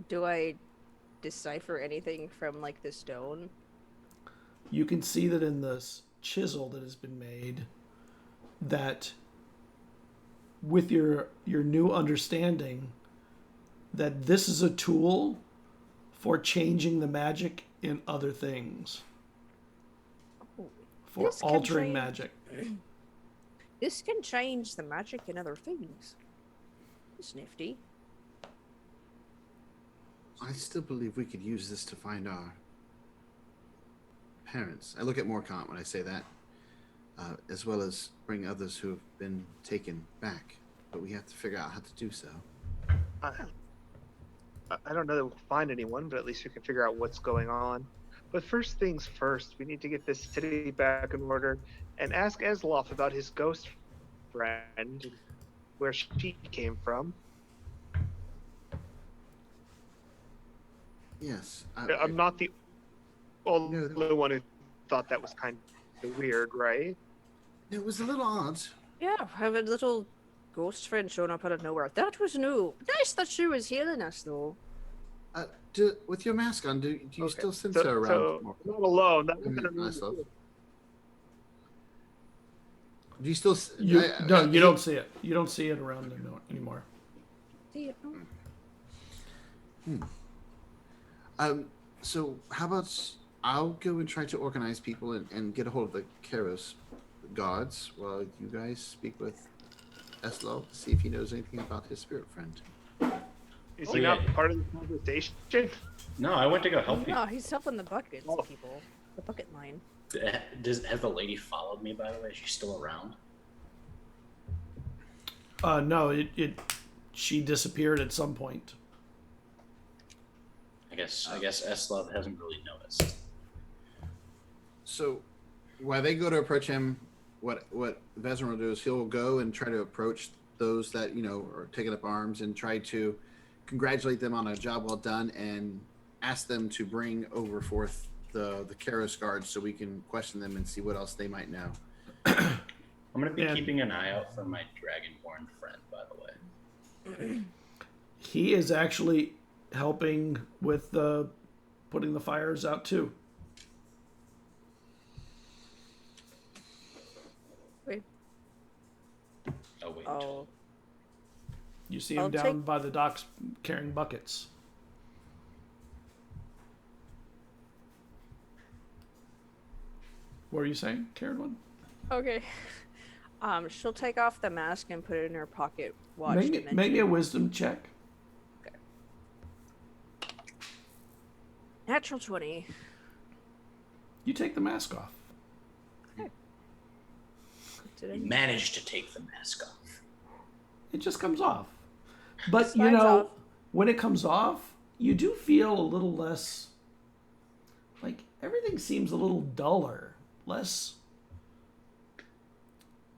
Do I decipher anything from like the stone? You can see that in this chisel that has been made, that with your new understanding, that this is a tool for changing the magic in other things, for This can altering change- magic. This can change the magic in other things. It's nifty. I still believe we could use this to find our parents. I look at Morcant when I say that, as well as bring others who have been taken back. But we have to figure out how to do so. I don't know that we'll find anyone, but at least we can figure out what's going on. But first things first, we need to get this city back in order and ask Esloff about his ghost friend, and where she came from. Yes. I'm not the only one who thought that was kind of weird, right? It was a little odd. Yeah, have a little ghost friend showing up out of nowhere. That was new. Nice that she was healing us, though. With your mask on, do you Okay. still sense So, her around? so I'm not alone. That I mean, wasn't myself. Do you still? You don't see it. You don't see it around anymore. See it? So how about I'll go and try to organize people and get a hold of the Karos guards while you guys speak with Eslo to see if he knows anything about his spirit friend. Is Oh, he yeah. not part of the conversation? No, I went to go help you. No, he's helping the buckets Oh. people. The bucket line. Has the lady followed me, by the way? Is she still around? No, she disappeared at some point. I guess Eslov hasn't really noticed. So while they go to approach him, what Vezran will do is he'll go and try to approach those that are taking up arms and try to congratulate them on a job well done and ask them to bring over forth the Karos guards so we can question them and see what else they might know. I'm going to be And- keeping an eye out for my dragonborn friend, by the way. He is actually helping with the putting the fires out too. Wait. Oh wait. Oh, You see him I'll down take- by the docks carrying buckets. What are you saying, Karen? okay. She'll take off the mask and put it in her pocket. Watch Make dimension. me a wisdom check. Natural 20. You take the mask off. Did I- You managed to take the mask off. It just comes off. But you Slides know, off. when it comes off, you do feel a little less, like everything seems a little duller, less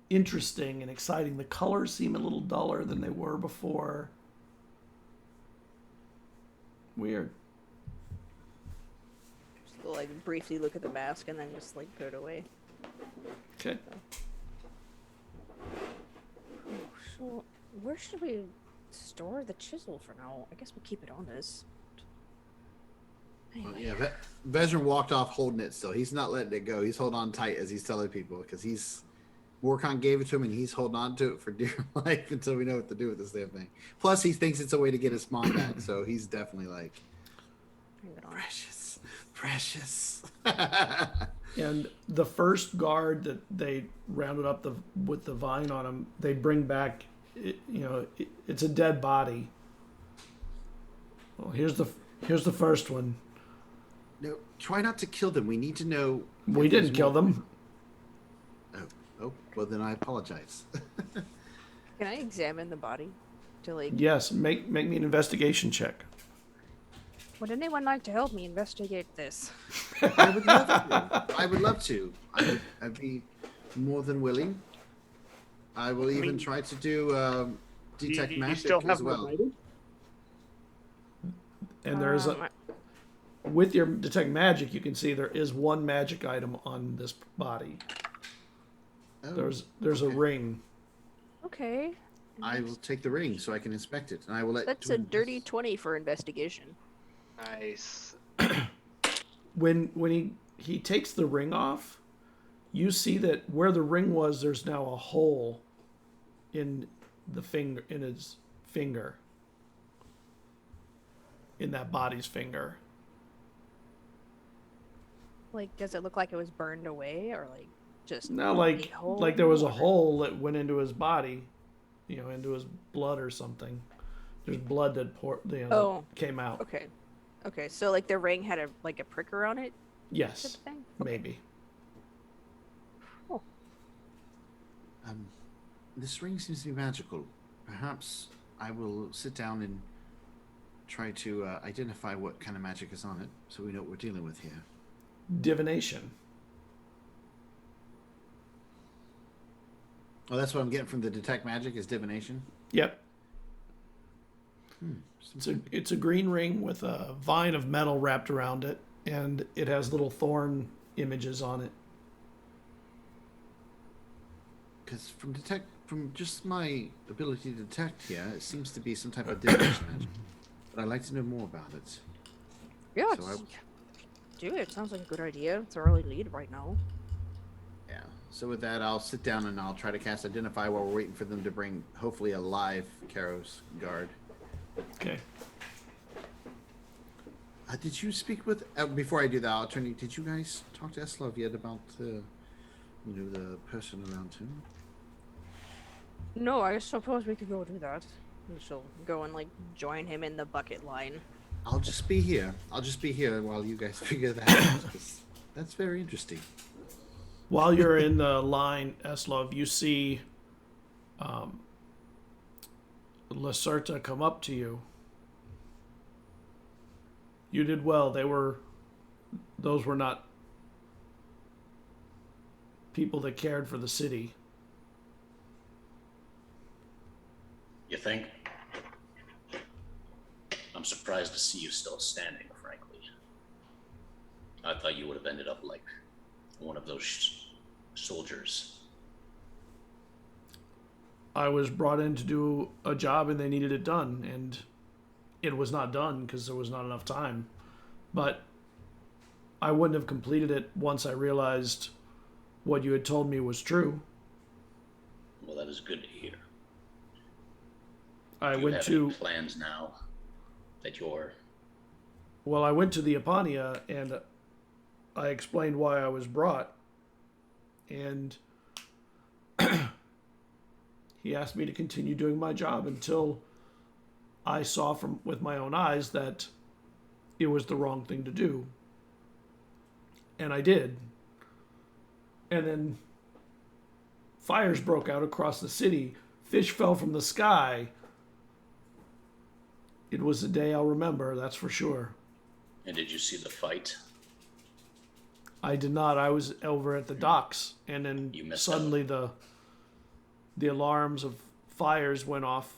interesting and exciting. The colors seem a little duller than they were before. Weird. Just like briefly look at the mask and then just like put it away. Okay. So where should we store the chisel for now? I guess we'll keep it on us. Well, Anyway. yeah, Vezran walked off holding it still. He's not letting it go. He's holding on tight as he's telling people because Morcon gave it to him and he's holding on to it for dear life until we know what to do with this damn thing. Plus, he thinks it's a way to get his mom back, so he's definitely like, Hang it on. precious, precious. And the first guard that they rounded up with the vine on him, they bring back. It's a dead body. Well, here's the first one. No, try not to kill them. We need to know. We if there's didn't kill more. them. Oh, well then I apologize. Can I examine the body? To like, Yes, make me an investigation check. would anyone like to help me investigate this? I would love to. I would love to. I'd be more than willing. I will even try to do detect you magic still have as well. lighted? And there is with your detect magic, you can see there is one magic item on this body. Oh, There's a okay. ring. Okay. I will take the ring so I can inspect it, and I will let. That's a Twin- dirty 20 for investigation. Nice. When he takes the ring off, you see that where the ring was, there's now a hole in his finger. In that body's finger. Like, does it look like it was burned away or like just No, a like hole there was a or- hole that went into his body, into his blood or something. There's blood that Oh. that came out. Okay. Okay, so like the ring had a pricker on it type Yes, of thing? maybe. This ring seems to be magical. Perhaps I will sit down and try to identify what kind of magic is on it, so we know what we're dealing with here. Divination. Oh, that's what I'm getting from the detect magic is divination. Yep. It's a green ring with a vine of metal wrapped around it, and it has little thorn images on it. Because from just my ability to detect here, it seems to be some type of divination magic. But I'd like to know more about it. Yeah, So it's- dude, it sounds like a good idea. It's our only lead right now. Yeah. So with that, I'll sit down and I'll try to cast Identify while we're waiting for them to bring, hopefully, a live Karos guard. Okay. Did you speak with? Before I do that, I'll turn. Did you guys talk to Eslov yet about the person around him? No, I suppose we could go do that. We shall go and like join him in the bucket line. I'll just be here. I'll just be here while you guys figure that out. 'Cause that's very interesting. While you're in the line, Eslov, you see Lacerta come up to you. You did well. Those were not people that cared for the city. You think? I'm surprised to see you still standing, frankly. I thought you would have ended up like one of those soldiers. I was brought in to do a job and they needed it done, and it was not done because there was not enough time. But I wouldn't have completed it once I realized what you had told me was true. Well, that is good to hear. I Do you went have to any plans now that you're... well, I went to the Apania and I explained why I was brought, and he asked me to continue doing my job until I saw from with my own eyes that it was the wrong thing to do. And I did. And then fires broke out across the city. Fish fell from the sky. It was a day I'll remember, that's for sure. And did you see the fight? I did not. I was over at the docks, and then You missed suddenly the alarms of fires went off.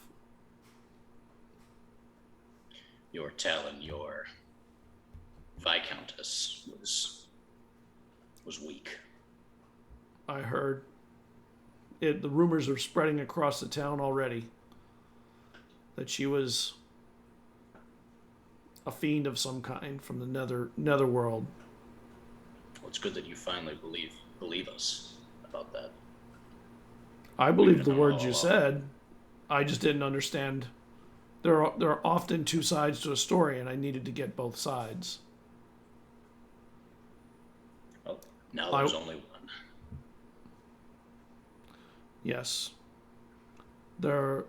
Your Talon, your Viscountess was weak. I heard it. The rumors are spreading across the town already that she was a fiend of some kind from the netherworld. Well, it's good that you finally believe us about that. I believed the known words all you along. said. I just didn't understand. There are often two sides to a story, and I needed to get both sides. Well, now there's only one. Yes. The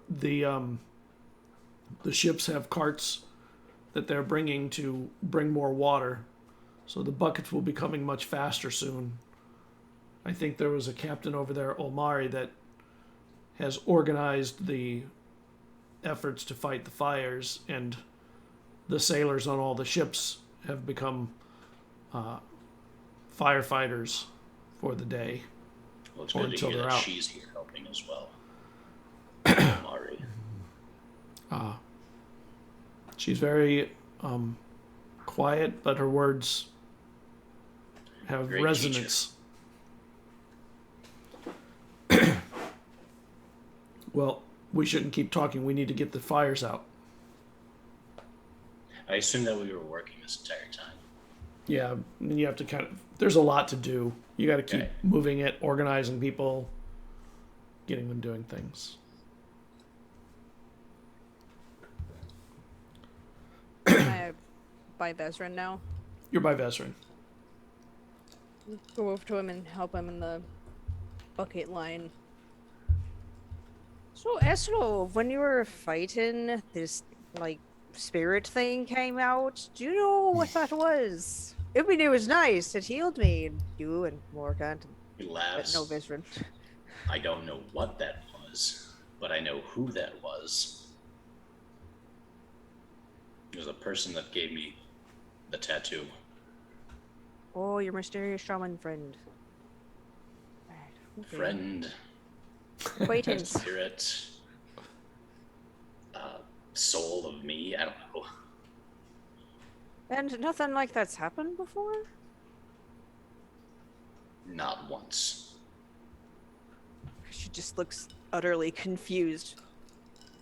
ships have carts that they're bringing to bring more water, so the buckets will be coming much faster soon. I think there was a captain over there, Olmari, that has organized the efforts to fight the fires, and the sailors on all the ships have become firefighters for the day. Well, it's Or good to until hear they're that out. she's here helping as well. Mari. She's very quiet, but her words have Great resonance. Well, we shouldn't keep talking. We need to get the fires out. I assume that we were working this entire time. Yeah, and you have to there's a lot to do. You got to keep Okay. moving it, organizing people, getting them doing things. Am I by Vezran now? You're by Vesrin. Go over to him and help him in the bucket line. So, Eslo, when you were fighting, this, like, spirit thing came out. Do you know what that was? I mean, it was nice. It healed me. And you and Morgant. He But laughs. no, Vezran. I don't know what that was, but I know who that was. It was the person that gave me the tattoo. Oh, your mysterious shaman friend. Right, okay. Friend, Acquaintance. spirit, soul of me. I don't know. And nothing like that's happened before? Not once. She just looks utterly confused.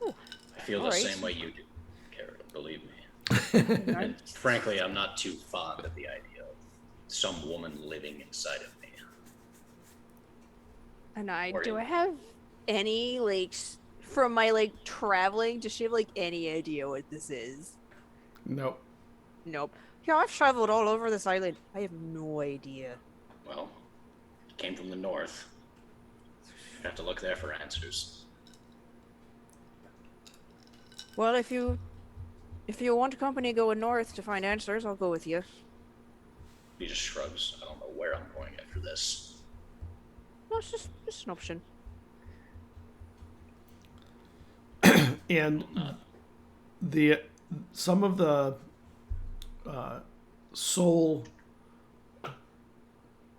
I feel the Alright. same way you do, Kara, believe me. And frankly, I'm not too fond of the idea of some woman living inside of me. And Or do in- I have any, like, from my, like, traveling, does she have, like, any idea what this is? Nope. Nope. Yeah, I've traveled all over this island. I have no idea. Well, it came from the north. You have to look there for answers. Well, if you want company going north to find answers, I'll go with you. He just shrugs. I don't know where I'm going after this. No, it's just an option. And Not. some of the soul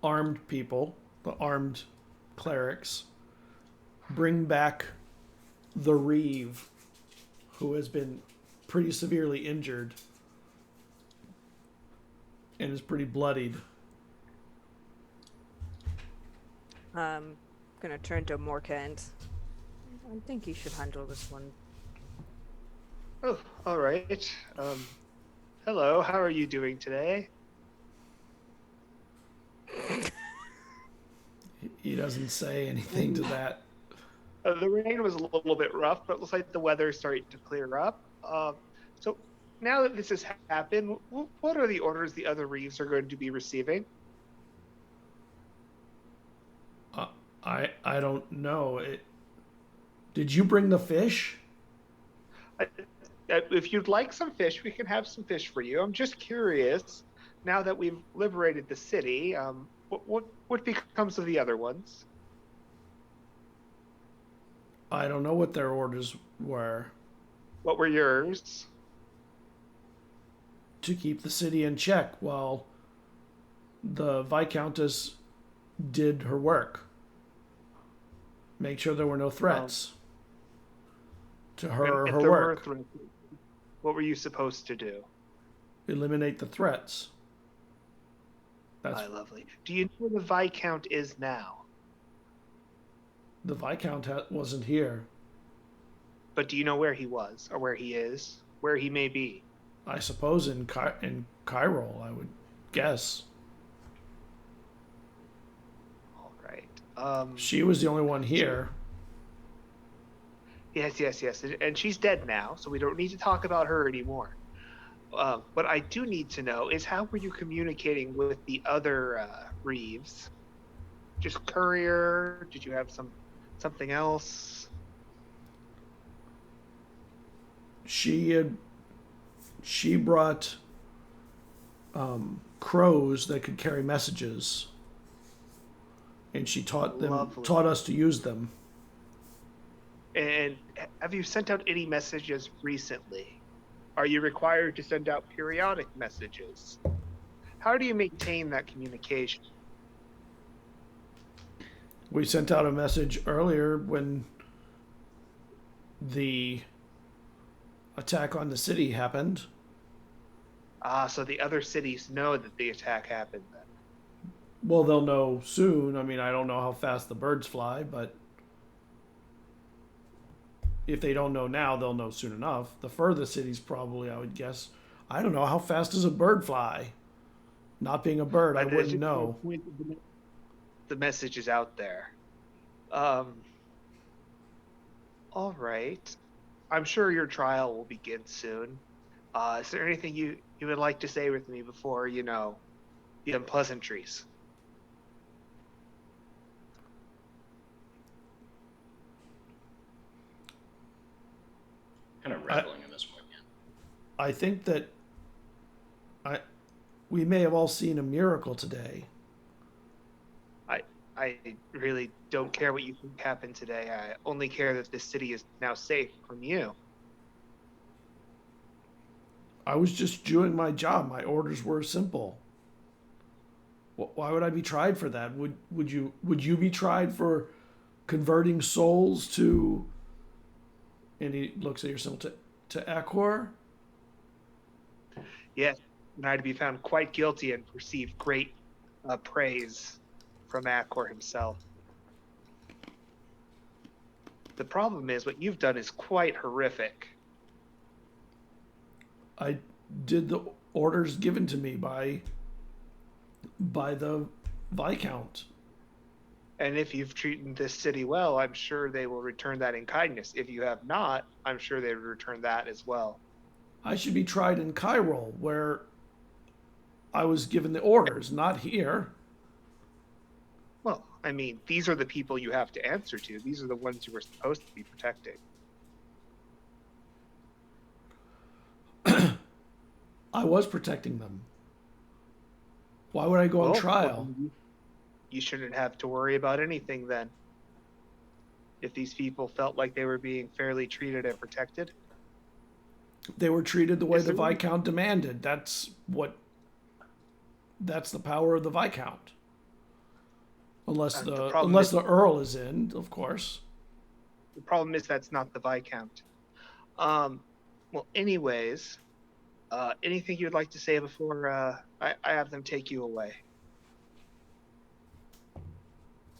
armed people, the armed clerics, bring back the Reeve, who has been pretty severely injured and is pretty bloodied. Gonna turn to Morkant. I think you should handle this one. Oh, all right. Hello. How are you doing today? He doesn't say anything to that. The rain was a little bit rough, but it looks like the weather is starting to clear up. So now that this has happened, what are the orders the other reeves are going to be receiving? I don't know. Did you bring the fish? I, if you'd like some fish, we can have some fish for you. I'm just curious. Now that we've liberated the city, what becomes of the other ones? I don't know what their orders were. What were yours? To keep the city in check while the Viscountess did her work. Make sure there were no threats to her or If her there work. were threats, what were you supposed to do? Eliminate the threats. That's My lovely. Do you know where the Viscount is now? the Viscount wasn't here. But do you know where he was, or where he is, where he may be? I suppose in Cairo, I would guess. All right. She was the only one here. Yes. And she's dead now, so we don't need to talk about her anymore. What I do need to know is how were you communicating with the other Reeves? Just courier? Did you have something else? She brought crows that could carry messages, and she taught us to use them. And have you sent out any messages recently? Are you required to send out periodic messages? How do you maintain that communication? We sent out a message earlier when the attack on the city happened. So the other cities know that the attack happened then. Well, they'll know soon. I mean, I don't know how fast the birds fly, but if they don't know now, they'll know soon enough. The furthest cities probably, I would guess. I don't know, how fast does a bird fly? Not being a bird, I wouldn't know. The message is out there. All right. I'm sure your trial will begin soon. Is there anything you would like to say with me before, the unpleasantries? Kind of reveling in this one again. I think that we may have all seen a miracle today. I really don't care what you think happened today. I only care that this city is now safe from you. I was just doing my job. My orders were simple. Why would I be tried for that? Would you be tried for converting souls to? And he looks at your symbol to Akor. Yes, and I'd be found quite guilty and receive great praise from Akor himself. The problem is what you've done is quite horrific. I did the orders given to me by the Viscount. And if you've treated this city well, I'm sure they will return that in kindness. If you have not, I'm sure they would return that as well. I should be tried in Cairo, where I was given the orders, not here. Well, I mean, these are the people you have to answer to. These are the ones you were supposed to be protecting. I was protecting them. Why would I go on trial? You shouldn't have to worry about anything then. If these people felt like they were being fairly treated and protected. They were treated the way the Viscount demanded. That's the power of the Viscount. Unless the Earl is in, of course. The problem is that's not the Viscount. Well, anyways, anything you'd like to say before I have them take you away?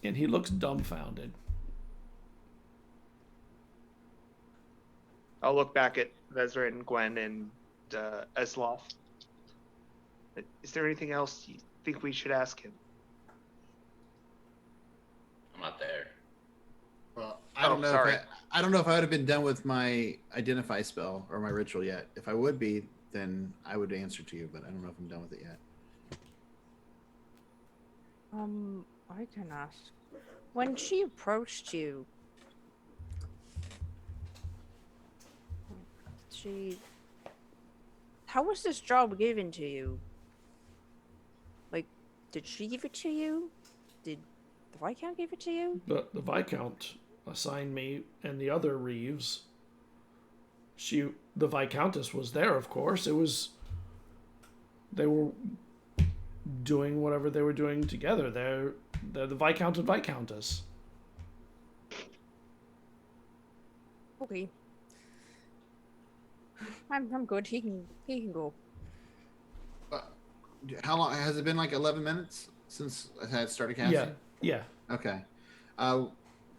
And he looks dumbfounded. I'll look back at Vezra and Gwen and Esloth. Is there anything else you think we should ask him? I'm not there. Well, I don't know. Sorry. I don't know if I would have been done with my identify spell or my ritual yet. If I would be, then I would answer to you. But I don't know if I'm done with it yet. I can ask. When she approached you, how was this job given to you? Like, did she give it to you? Did the Viscount give it to you? The Viscount assigned me and the other Reeves. The Viscountess was there, of course. They were doing whatever they were doing together. They're the Viscount and Viscountess. Okay. I'm good. He can go. How long has it been? Like 11 minutes since I had started casting. Yeah. Okay. I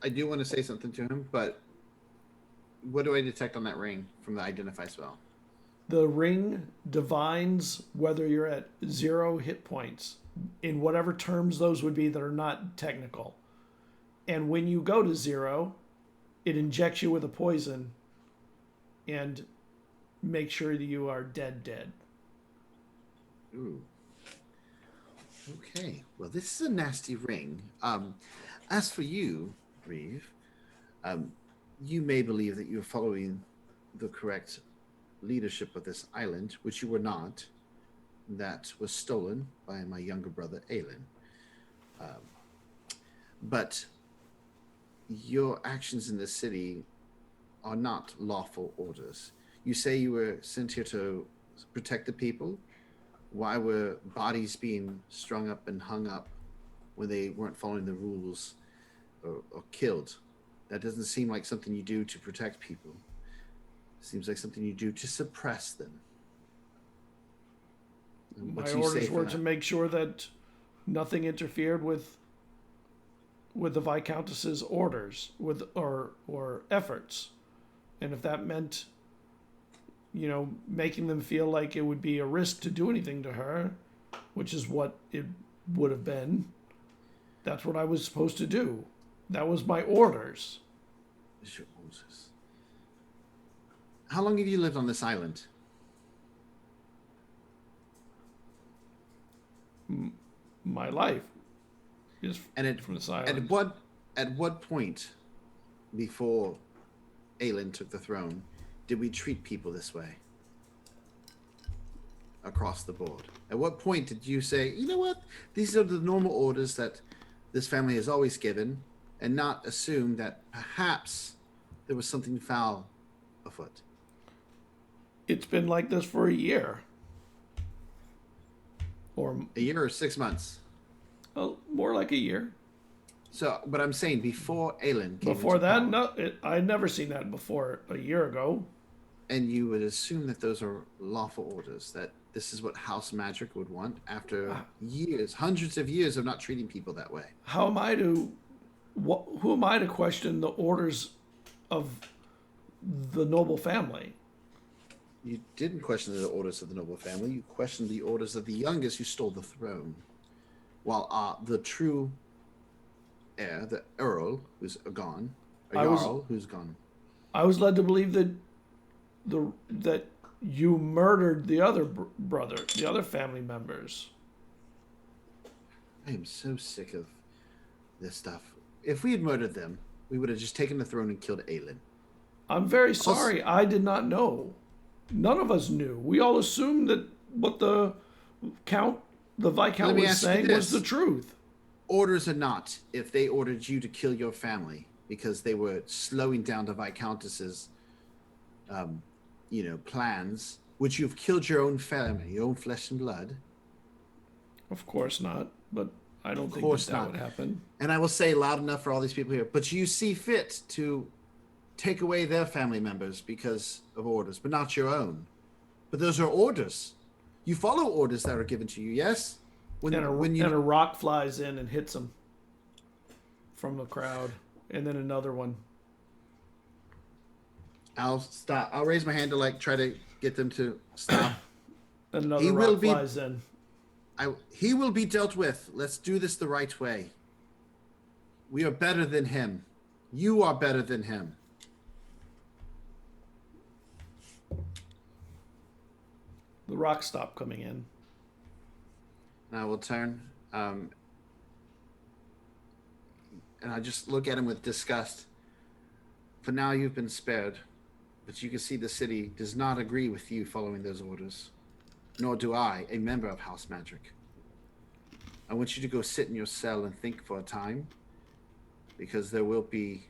do want to say something to him, but what do I detect on that ring from the identify spell? The ring divines whether you're at 0 hit points in whatever terms those would be that are not technical. And when you go to 0, it injects you with a poison and makes sure that you are dead. Ooh. Okay. Well, this is a nasty ring. As for you, Reeve, you may believe that you're following the correct leadership of this island, which you were not. That was stolen by my younger brother, Aelin. But your actions in this city are not lawful orders. You say you were sent here to protect the people. Why were bodies being strung up and hung up when they weren't following the rules or killed? That doesn't seem like something you do to protect people. It seems like something you do to suppress them. My orders were to make sure that nothing interfered with the Viscountess's orders or efforts. And if that meant, making them feel like it would be a risk to do anything to her, which is what it would have been, that's what I was supposed to do. That was my orders. Bishop Moses. How long have you lived on this island? My life is And from this island. at what point before Aelin took the throne did we treat people this way across the board? At what point did you say, you know what, these are the normal orders that this family has always given, and not assume that perhaps there was something foul afoot? It's been like this for a year. Or A year or 6 months? more like a year. So, but I'm saying before Aelin came Before into that, power, no, I'd never seen that before a year ago. and you would assume that those are lawful orders, that this is what House Magic would want after years, hundreds of years of not treating people that way. How am I to, who am I to question the orders of the noble family? You didn't question the orders of the noble family. You questioned the orders of the youngest who stole the throne. While the true heir, the Earl, who's gone, Jarl, who's gone. I was led to believe that that you murdered the other brother, the other family members. I am so sick of this stuff. If we had murdered them, we would have just taken the throne and killed Aelin. I'm very sorry. I did not know. None of us knew. We all assumed that what the Viscount was saying was the truth. Orders or not, if they ordered you to kill your family because they were slowing down the Viscountess's, plans, would you have killed your own family, your own flesh and blood? Of course not, but I don't think that would happen. And I will say loud enough for all these people here, but you see fit to take away their family members because of orders, but not your own. But those are orders. You follow orders that are given to you, yes? And a rock flies in and hits him from the crowd, and then another one. I'll stop. I'll raise my hand to like try to get them to stop. Another He rock will be- flies in. He will be dealt with. Let's do this the right way. We are better than him. You are better than him. The rocks stop coming in. And I will turn, and I just look at him with disgust. For now, you've been spared, but you can see the city does not agree with you following those orders, nor do I, a member of House Magic. I want you to go sit in your cell and think for a time, because there will be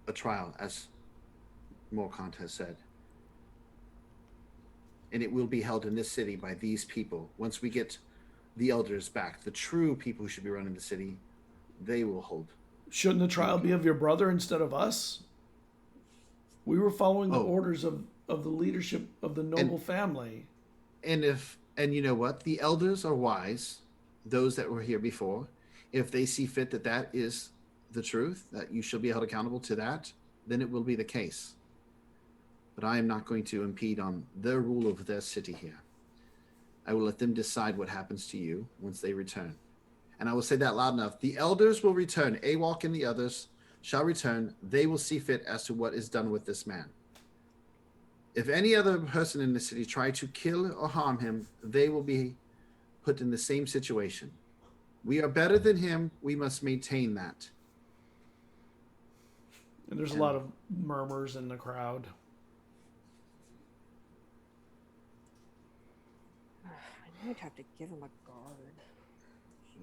a trial, as Morkant has said. And it will be held in this city by these people. Once we get the elders back, the true people who should be running the city, they will hold. Shouldn't the trial be of your brother instead of us? We were following the orders of the leadership of the noble family. And you know what? The elders are wise, those that were here before. If they see fit that that is the truth, that you shall be held accountable to that, then it will be the case. But I am not going to impede on their rule of their city here. I will let them decide what happens to you once they return. And I will say that loud enough. The elders will return. Awalk and the others shall return. They will see fit as to what is done with this man. If any other person in the city try to kill or harm him, they will be put in the same situation. We are better than him. We must maintain that. And there's a lot of murmurs in the crowd. I might have to give him a guard.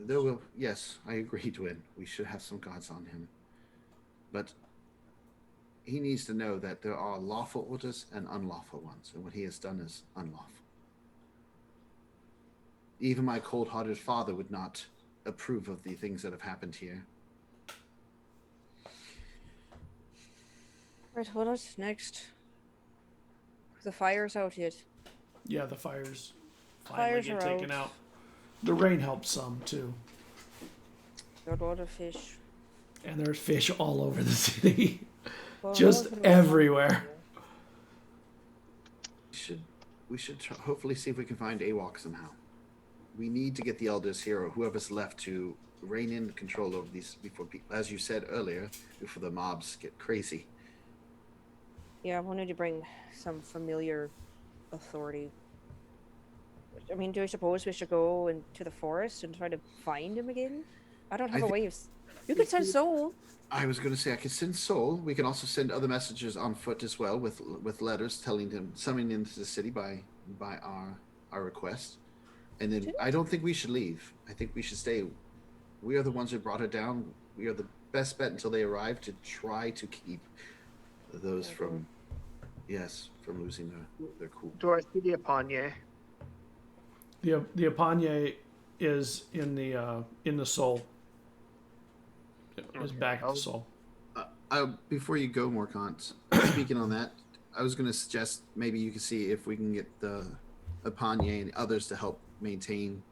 There will, yes, I agree, Dwin. We should have some guards on him. But he needs to know that there are lawful orders and unlawful ones, and what he has done is unlawful. Even my cold-hearted father would not approve of the things that have happened here. Right, what else next? The fire's out yet. Yeah, the fires finally Fires get are taken out. out. The rain helps some too. Got a lot of fish. And there's fish all over the city. Well, Just no, everywhere. We should hopefully see if we can find Awalk somehow. We need to get the elders here or whoever's left to rein in control over these before people, as you said earlier, before the mobs get crazy. Yeah, I wanted to bring some familiar authority. I mean, do I suppose we should go into the forest and try to find him again? I don't have a way of... You could send Soul. I was going to say I could send Soul. We can also send other messages on foot as well with letters telling them, summoning into the city by our request. And then I don't think we should leave. I think we should stay. We are the ones who brought her down. We are the best bet until they arrive to try to keep those from losing their cool. Do I see the Apanye? The Apanye is in the soul. Is back at the soul. Before you go, Morkant, speaking on that, I was going to suggest maybe you could see if we can get the Apanye and others to help maintain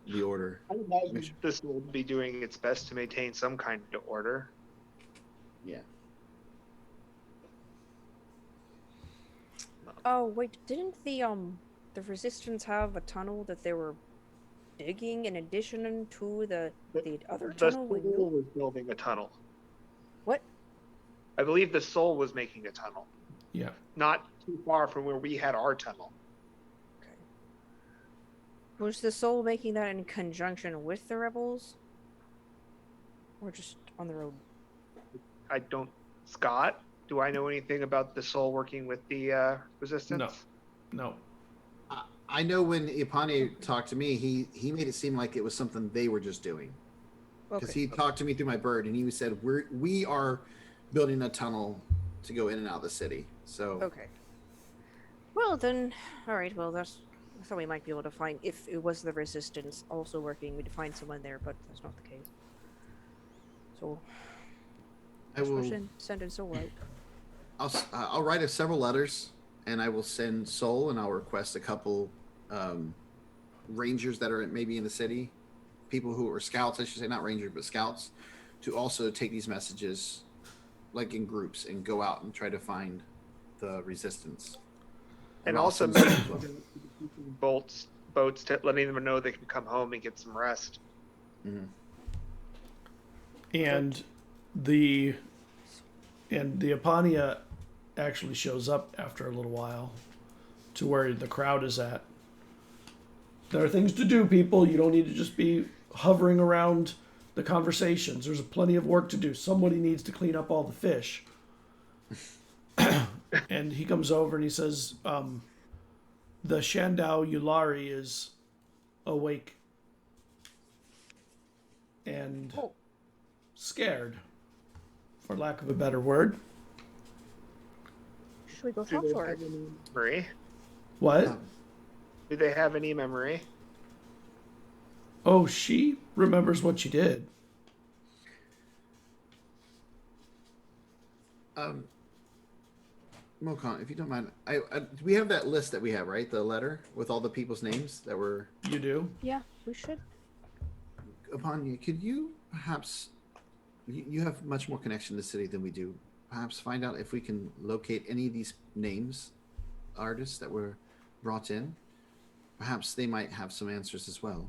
the order. I imagine this will be doing its best to maintain some kind of order. Yeah. Oh, wait, didn't the Resistance have a tunnel that they were digging in addition to the other tunnel? The Soul was building a tunnel. What? I believe the Soul was making a tunnel. Yeah. Not too far from where we had our tunnel. Okay. Was the Soul making that in conjunction with the rebels? Or just on their own? I don't... Scott, do I know anything about the Soul working with the Resistance? No. I know when Ipane talked to me, he made it seem like it was something they were just doing. Because he talked to me through my bird, and he said we are building a tunnel to go in and out of the city. So okay. Well then, all right. Well, I thought we might be able to find if it was the Resistance also working. We'd find someone there, but that's not the case. So I will send in Soul out. I'll write several letters. And I will send Soul, and I'll request a couple rangers that are maybe in the city, people who are scouts, I should say, not rangers, but scouts, to also take these messages like in groups and go out and try to find the resistance. And I'll also send some maybe info. boats to letting them know they can come home and get some rest. Mhm. And the Apania actually shows up after a little while to where the crowd is at. There are things to do, people. You don't need to just be hovering around the conversations. There's plenty of work to do. Somebody needs to clean up all the fish. And he comes over and he says, the Shandao Yulari is awake and scared, for lack of a better word. Should we go Do talk they to her? have any memory? What? Do they have any memory? Oh, she remembers what she did. Mokon, if you don't mind, we have that list that we have, right? The letter with all the people's names that were You do? Yeah, we should. upon you. Could you perhaps, you have much more connection to the city than we do. Perhaps find out if we can locate any of these names, artists that were brought in. Perhaps they might have some answers as well.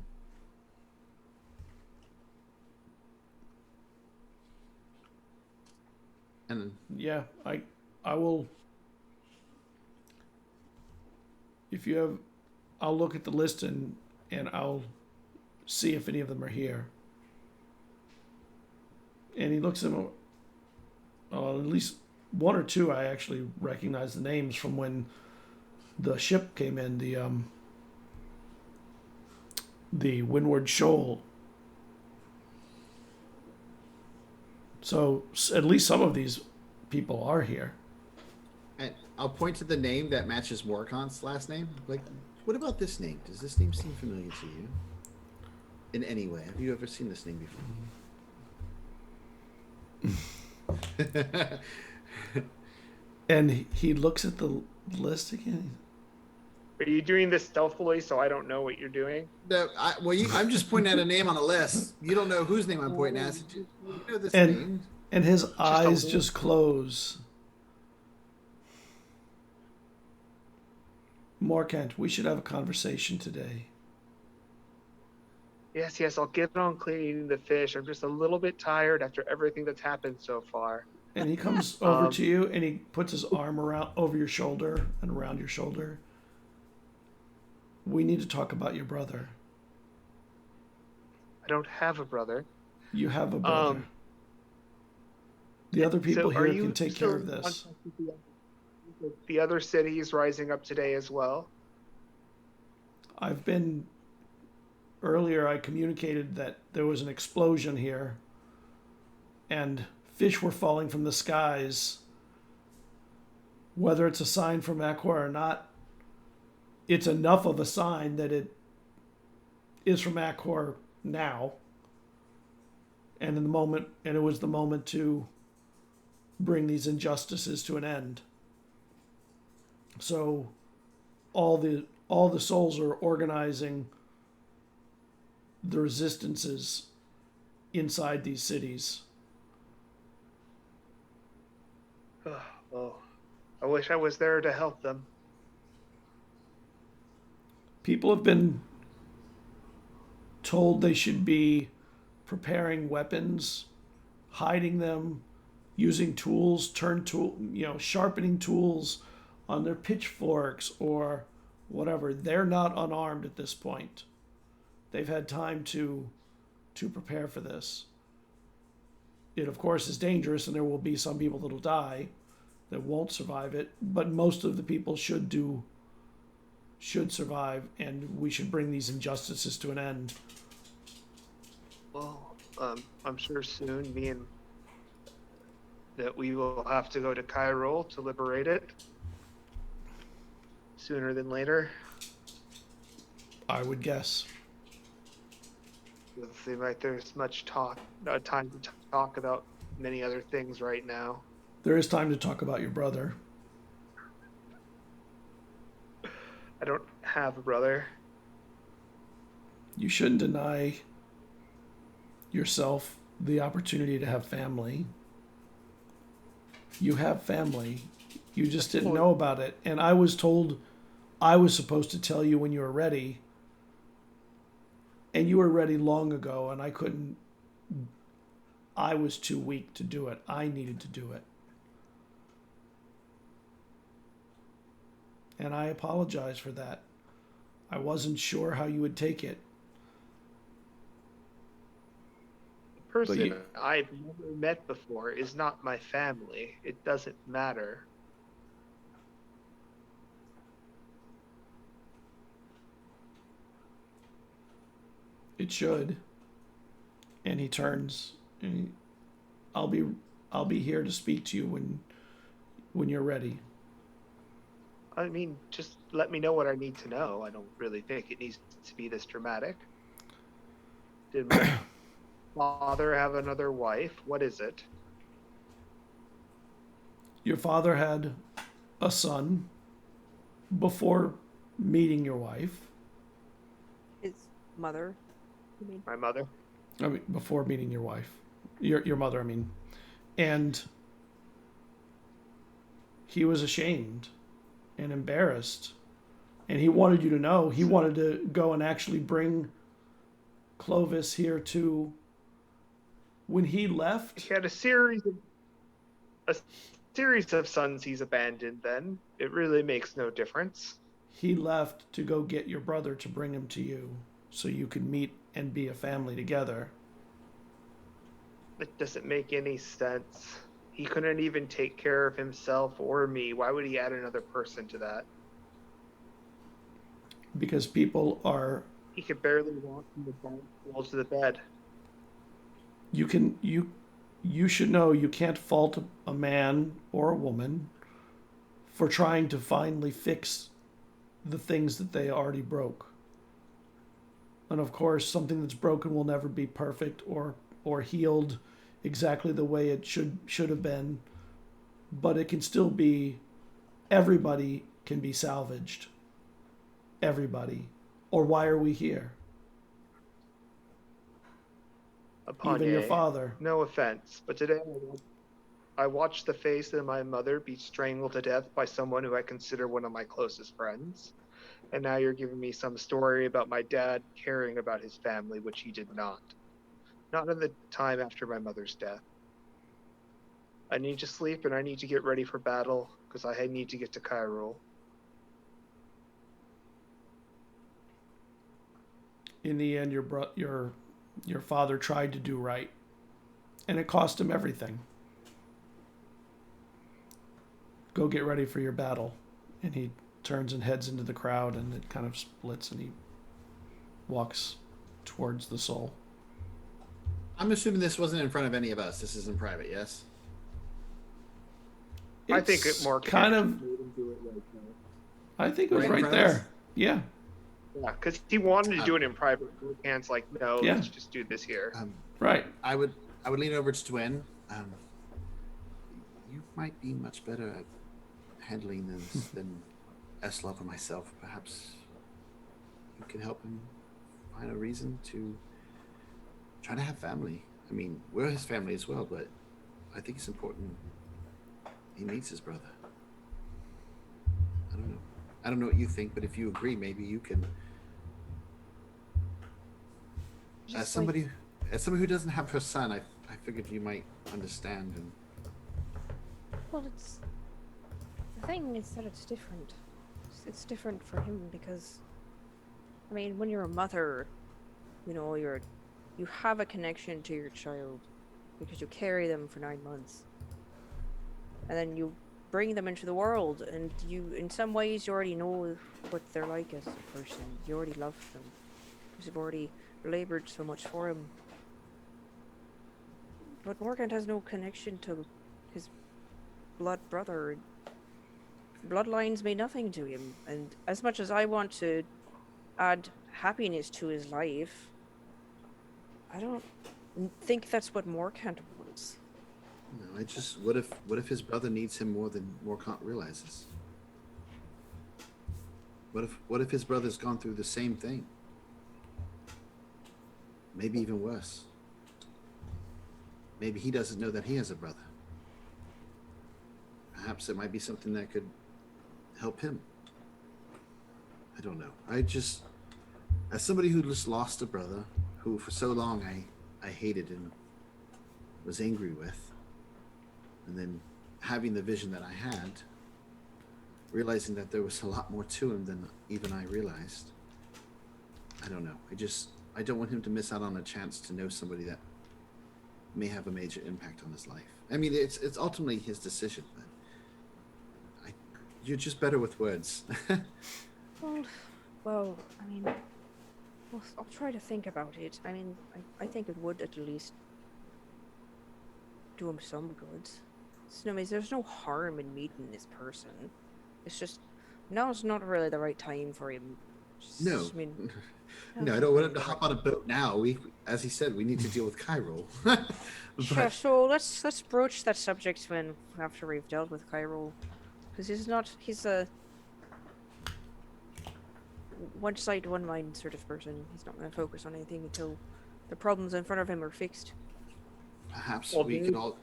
And Yeah, I will. If you have, I'll look at the list and I'll see if any of them are here. And he looks at them. At least one or two I actually recognize the names from when the ship came in. The Windward Shoal. So at least some of these people are here. And I'll point to the name that matches Morcon's last name. Like, what about this name? Does this name seem familiar to you? In any way? Have you ever seen this name before? And he looks at the list again. Are you doing this stealthily so I don't know what you're doing? No, I'm just pointing at a name on a list. You don't know whose name I'm pointing at. You know this And- name. And his a eyes little- just close. Morkant, we should have a conversation today. Yes, I'll get on cleaning the fish. I'm just a little bit tired after everything that's happened so far. And he comes over to you and he puts his arm around over your shoulder and around your shoulder. We need to talk about your brother. I don't have a brother. You have a brother. The other people So are here you can take still care of in this. contact with the other cities rising up today as well? Earlier I communicated that there was an explosion here and fish were falling from the skies. Whether it's a sign from Aqua or not, it's enough of a sign that it is from Aqua now. And it was the moment to bring these injustices to an end. So all the souls are organizing the resistances inside these cities. Well, I wish I was there to help them. People have been told they should be preparing weapons, hiding them, using tools, sharpening tools on their pitchforks or whatever. They're not unarmed at this point. They've had time to prepare for this. It, of course, is dangerous, and there will be some people that will die that won't survive it, but most of the people should survive, and we should bring these injustices to an end. Well, I'm sure soon that we will have to go to Cairo to liberate it. Sooner than later. I would guess. It seems like there's much time to talk about many other things right now. There is time to talk about your brother. I don't have a brother. You shouldn't deny yourself the opportunity to have family. You have family. You just didn't know about it. And I was told I was supposed to tell you when you were ready. And you were ready long ago, and I couldn't. I was too weak to do it. I needed to do it. And I apologize for that. I wasn't sure how you would take it. The person you- I've never met before is not my family. It doesn't matter. It should. And he turns, and I'll be here to speak to you when you're ready. I mean, just let me know what I need to know. I don't really think it needs to be this dramatic. Did my father have another wife? What is it? Your father had a son before meeting your wife. His mother, you mean? My mother? I mean, before meeting your wife, your mother. I mean, and he was ashamed and embarrassed, and he wanted you to know. He wanted to go and actually bring Clovis here to. When he left, He had a series of sons he's abandoned. Then it really makes no difference. he left to go get your brother to bring him to you, so you could meet and be a family together. It doesn't make any sense. He couldn't even take care of himself or me. Why would he add another person to that? Because people are. He could barely walk from the wall to the bed. You should know you can't fault a man or a woman for trying to finally fix the things that they already broke. And of course, something that's broken will never be perfect or healed exactly the way it should have been, but it can still be. Everybody can be salvaged. Everybody. Or why are we here? Even your father. No offense, but today I watched the face of my mother be strangled to death by someone who I consider one of my closest friends. And now you're giving me some story about my dad caring about his family, which he did not. Not in the time after my mother's death. I need to sleep and I need to get ready for battle because I need to get to Cairo. In the end, your father tried to do right, and it cost him everything. Go get ready for your battle. And he turns and heads into the crowd, and it kind of splits, and he walks towards the soul. I'm assuming this wasn't in front of any of us. This is in private, yes? I think it more kind of. made him do it right now. I think it was Right in right front of us? there. Yeah. Yeah, because he wanted to do it in private. Hands like, no, Yeah. let's just do this here. Right. I would lean over to Twin. You might be much better at handling this than Eslov or myself. Perhaps you can help him find a reason to try to have family. I mean, we're his family as well, but I think it's important he meets his brother. I don't know what you think, but if you agree, maybe you can. As somebody who doesn't have her son, I figured you might understand. And Well, the thing is that it's different. It's different for him because, I mean, when you're a mother, you know, you have a connection to your child because you carry them for 9 months, and then you bring them into the world, and you, in some ways, you already know what they're like as a person. You already love them because you've already labored so much for him. But Morgan has no connection to his blood brother. Bloodlines mean nothing to him, and as much as I want to add happiness to his life, I don't think that's what Morkant wants. no, I just what if his brother needs him more than Morkant realizes? What if his brother's gone through the same thing? Maybe even worse. Maybe he doesn't know that he has a brother. perhaps it might be something that could help him. I don't know. I just, as somebody who just lost a brother who for so long I hated and was angry with, and then having the vision that I had, realizing that there was a lot more to him than even I realized. I don't know. I don't want him to miss out on a chance to know somebody that may have a major impact on his life. I mean, it's ultimately his decision, but you're just better with words. Well, I mean, I'll try to think about it. I mean, I think it would at least do him some good. So, I mean, there's no harm in meeting this person. It's just, now's not really the right time for him. No. I mean, No, I don't want him to hop on a boat now. As he said, we need to deal with Cairo. Sure, so let's broach that subject after we've dealt with Cairo. Because he's a one sight, one mind sort of person. He's not going to focus on anything until the problems in front of him are fixed. Perhaps Well, we could all.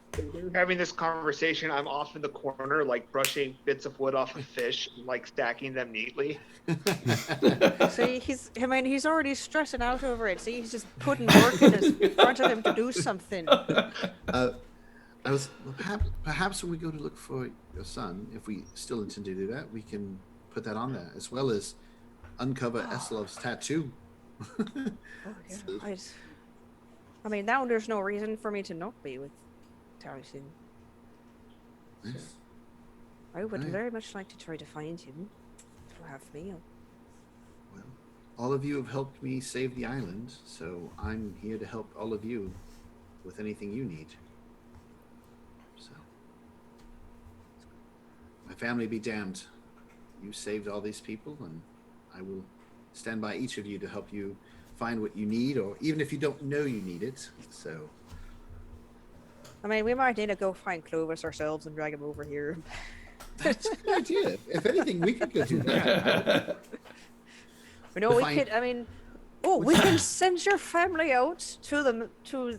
Having this conversation, I'm off in the corner, like brushing bits of wood off a fish, and, like stacking them neatly. See, he's already stressing out over it. See, he's just putting work in front of him to do something. Perhaps when we go to look for your son, if we still intend to do that, we can put that on there, as well as uncover Eslov's tattoo. Oh, yeah. I mean, now there's no reason for me to not be with Tyson. Nice. I would Right. very much like to try to find him. If you have me. Well, all of you have helped me save the island, so I'm here to help all of you with anything you need. So, my family be damned. You saved all these people, and I will stand by each of you to help you find what you need, or even if you don't know you need it. So, I mean, we might need to go find Clovis ourselves and drag him over here. that's a good idea. If anything, we could go do that. We know we could. I mean, we can send your family out to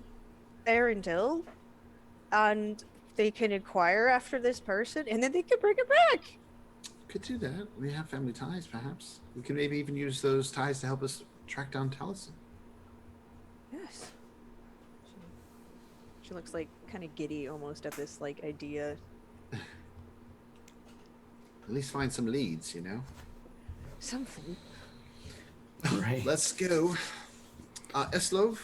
Arendelle, and they can inquire after this person, and then they can bring him back. Could do that. We have family ties, perhaps. We can maybe even use those ties to help us track down Taliesin. Yes. She looks like kind of giddy almost at this like idea. At least find some leads, you know. Something. Right. Let's go. Eslov,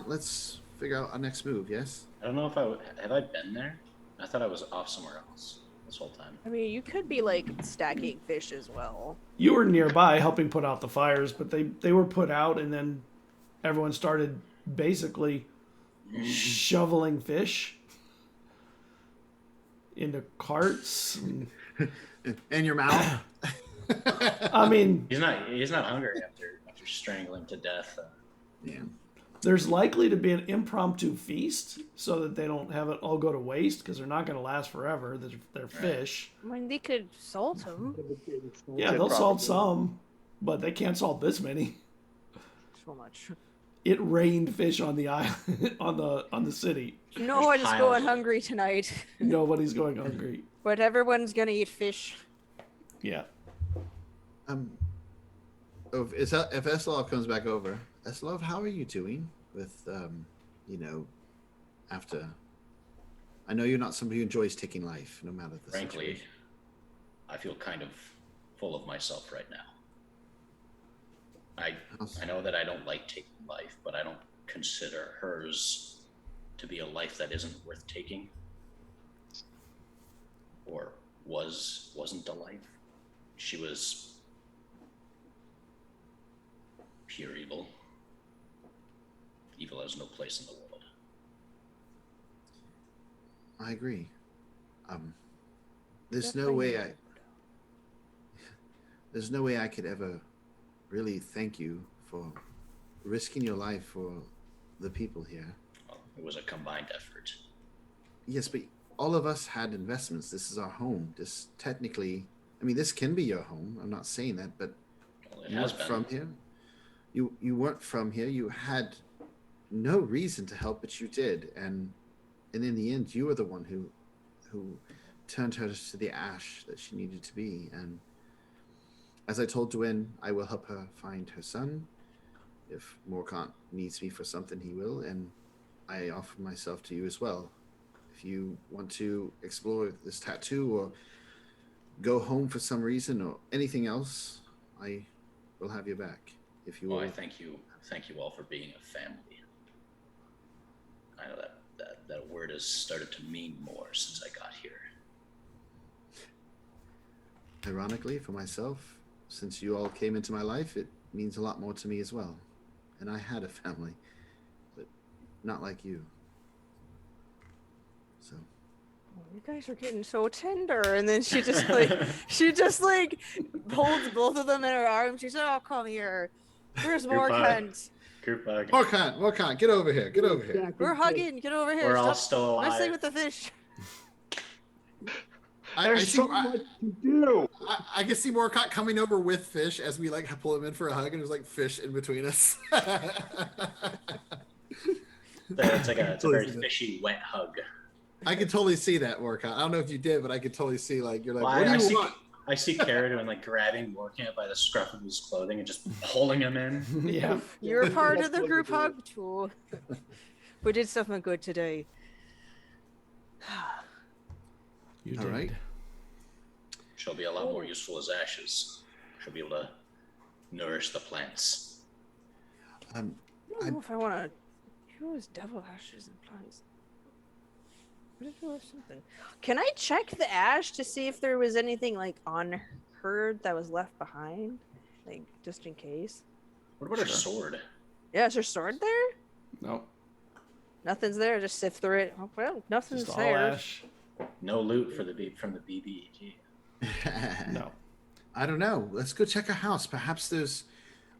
let's figure out our next move, yes? I don't know if have I been there? I thought I was off somewhere else this whole time. I mean, you could be like stacking fish as well. You were nearby helping put out the fires, but they were put out, and then everyone started basically shoveling fish into carts. In your mouth. I mean, He's not hungry after strangling to death. Yeah. there's likely to be an impromptu feast so that they don't have it all go to waste, because they're not going to last forever. They're fish. I mean, they could salt them. Yeah, they'll salt some, but they can't salt this many. So much. It rained fish on the island, on the city. No one's piles going of it. hungry tonight, Nobody's going hungry. but everyone's gonna eat fish. Yeah. If Eslov comes back over, Eslov, how are you doing with, after? I know you're not somebody who enjoys taking life, no matter the Frankly, situation. I feel kind of full of myself right now. I know that I don't like taking life, but I don't consider hers to be a life that isn't worth taking, or wasn't a life. She was pure evil. Evil has no place in the world. I agree. There's no way I could ever really thank you for risking your life for the people here. Well, it was a combined effort. Yes, but all of us had investments. This is our home. This technically, this can be your home. I'm not saying that, but Well, it you has weren't been. from here. You weren't from here. You had no reason to help, but you did. And in the end, you were the one who turned her to the ash that she needed to be. And as I told Dwyn, I will help her find her son. If Morkant needs me for something, he will. And I offer myself to you as well. If you want to explore this tattoo or go home for some reason or anything else, I will have you back. If you Well, will. I thank you all for being a family. I know that word has started to mean more since I got here. Ironically, for myself, since you all came into my life, it means a lot more to me as well. And I had a family, but not like you. So. Oh, you guys are getting so tender, and then she just like holds both of them in her arms. She's like, "Oh, come here. Where's Morkant? Group hug. Morkant, get over here. Get over here. We're hugging. Get over here. We're all Stop still messing alive. with the fish." There's so much to do. I can see Morkant coming over with fish as we like pull him in for a hug, and there's like fish in between us. It's a very fishy, wet hug. I can totally see that, Morkant. I don't know if you did, but I could totally see like you're like, Well, what do you want? I see Carradine like grabbing Morkant by the scruff of his clothing and just pulling him in. Yeah. You're part That's of the what group you do. hug too. We did something good today. You All did. right. She'll be a lot more useful as ashes. She'll be able to nourish the plants. I don't know if I want to use devil ashes and plants. What if there was something? Can I check the ash to see if there was anything like on her that was left behind, like just in case? What about her sword? Yeah, is her sword there? No. Nothing's there. Just sift through it. Oh, well, nothing's Just all there. ash. No loot from the BBEG. No. I don't know. Let's go check her house. Perhaps there's.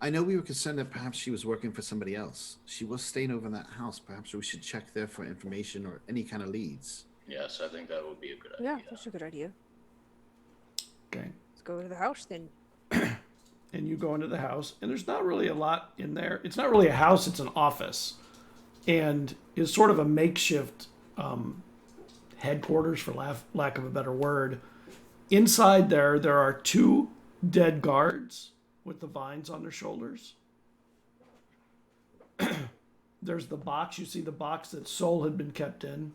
I know we were concerned that perhaps she was working for somebody else. She was staying over in that house. Perhaps we should check there for information or any kind of leads. Yes, I think that would be a good Yeah, idea. that's a good idea. Okay. Let's go to the house then. And you go into the house, and there's not really a lot in there. It's not really a house, it's an office. And it's sort of a makeshift headquarters, for lack of a better word. Inside there are two dead guards with the vines on their shoulders. There's the box. You see the box that Soul had been kept in.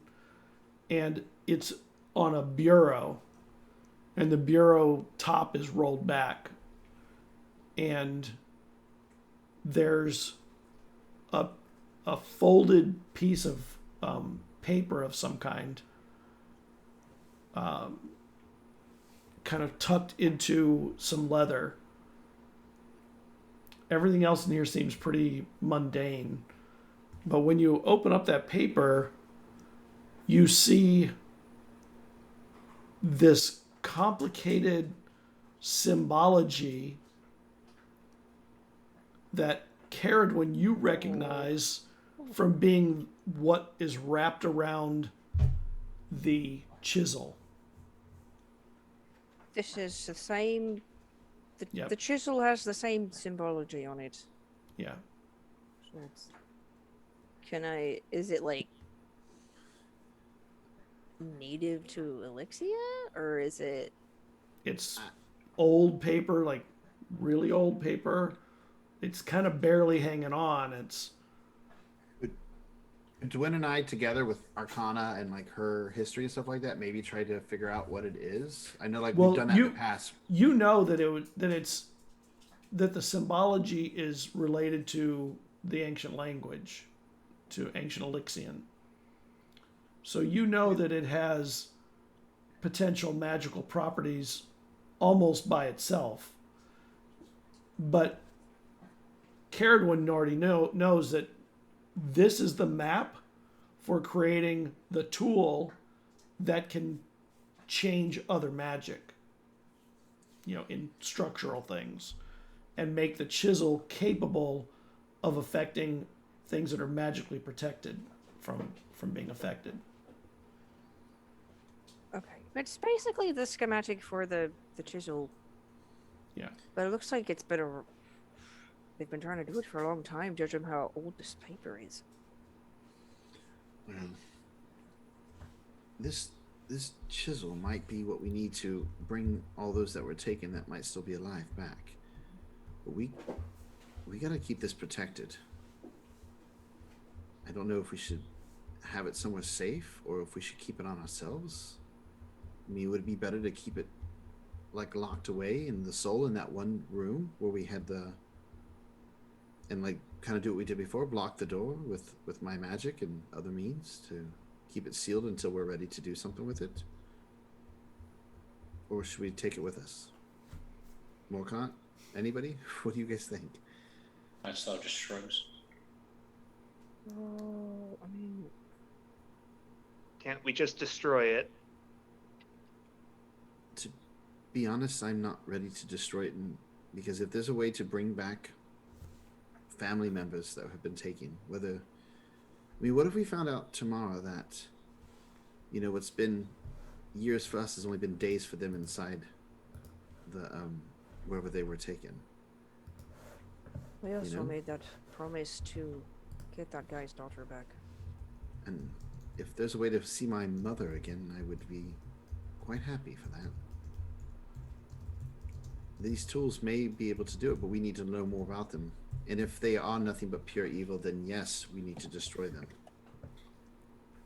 And it's on a bureau. And the bureau top is rolled back. And there's a folded piece of paper of some kind, kind of tucked into some leather. Everything else in here seems pretty mundane. But when you open up that paper, you see this complicated symbology that Carradine you recognize from being what is wrapped around the chisel. This is the same. Yep. The chisel has the same symbology on it. Yeah. So can I? Is it like native to Elixia, or is it? It's old paper, like really old paper. It's kind of barely hanging on. It's Dwyn and I, together with Arcana and like her history and stuff like that, maybe try to figure out what it is. I know, like we've done that in the past. You know that that the symbology is related to the ancient language, to ancient Elixian. So you know that it has potential magical properties almost by itself. But Carradine already knows that this is the map for creating the tool that can change other magic, in structural things, and make the chisel capable of affecting things that are magically protected from being affected. Okay, it's basically the schematic for the chisel. Yeah. But it looks like it's been they've been trying to do it for a long time, judging how old this paper is. This this chisel might be what we need to bring all those that were taken that might still be alive back. But we gotta keep this protected. I don't know if we should have it somewhere safe or if we should keep it on ourselves. I mean, would it be better to keep it like locked away in the soul in that one room where we had and like kind of do what we did before, block the door with my magic and other means to keep it sealed until we're ready to do something with it? Or should we take it with us? Morkant? Anybody? What do you guys think? My slow just shrugs. Oh, I mean, Can't we just destroy it? To be honest, I'm not ready to destroy it, because if there's a way to bring back family members that have been taken, what if we found out tomorrow that, what's been years for us has only been days for them inside the wherever they were taken. I also made that promise to get that guy's daughter back. And if there's a way to see my mother again, I would be quite happy for that. These tools may be able to do it, but we need to know more about them. And if they are nothing but pure evil, then yes, we need to destroy them.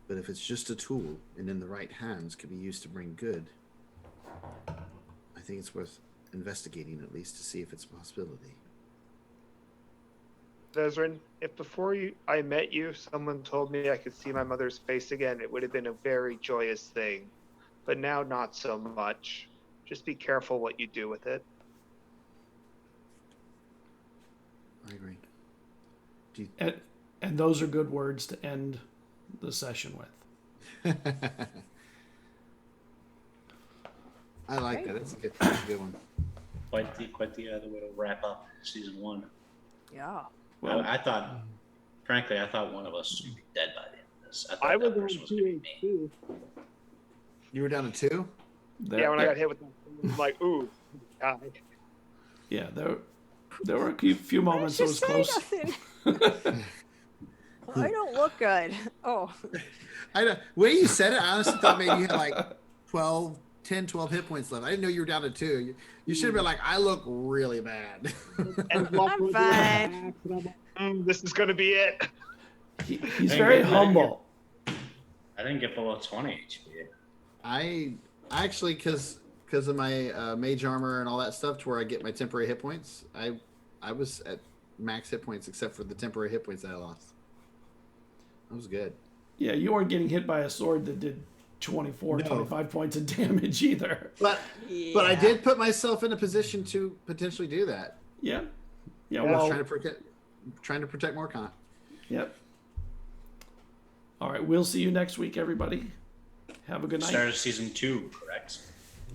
But if it's just a tool and in the right hands could be used to bring good, I think it's worth investigating at least to see if it's a possibility. Vezrin, if before I met you, someone told me I could see my mother's face again, it would have been a very joyous thing. But now, not so much. Just be careful what you do with it. I agree. And those are good words to end the session with. I like that. That's a good one. Quite the other way to wrap up season 1. Yeah. Well, I thought, frankly, one of us would be dead by the end of this. I thought I was that on person was going to be me. 2 You were down to 2? Yeah, when I got hit with that, I'm like, ooh, God. Yeah, there were a few moments that was close. I don't look good. Oh. I know. When you said it, I honestly thought maybe you had like 10, 12 hit points left. I didn't know you were down to 2. You should have been like, I look really bad. And I'm fine. This is going to be it. He's very humble. I didn't get below 20 HP. I actually, because of my mage armor and all that stuff, to where I get my temporary hit points, I was at max hit points except for the temporary hit points that I lost. That was good. Yeah, you weren't getting hit by a sword that did 25 points of damage either. But I did put myself in a position to potentially do that. Yeah. Yeah. I was Well, trying to protect Morkant. Yep. All right. We'll see you next week, everybody. Have a good night. Start of season 2, correct?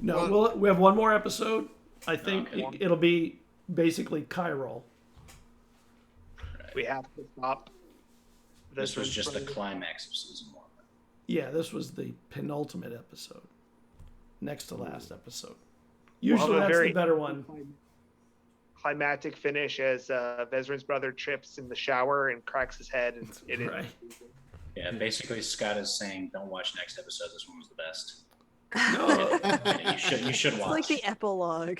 No, we have one more episode. I think Okay. it'll be basically Chiral. We have to stop. This was just the climax of season 1. Yeah, this was the penultimate episode. Next to last episode. We'll Usually have a that's very the better one. climactic finish as Vezrin's brother trips in the shower and cracks his head. And it Right. Yeah, basically Scott is saying, don't watch next episode. This one was the best. No. Yeah, you should It's watch. like the epilogue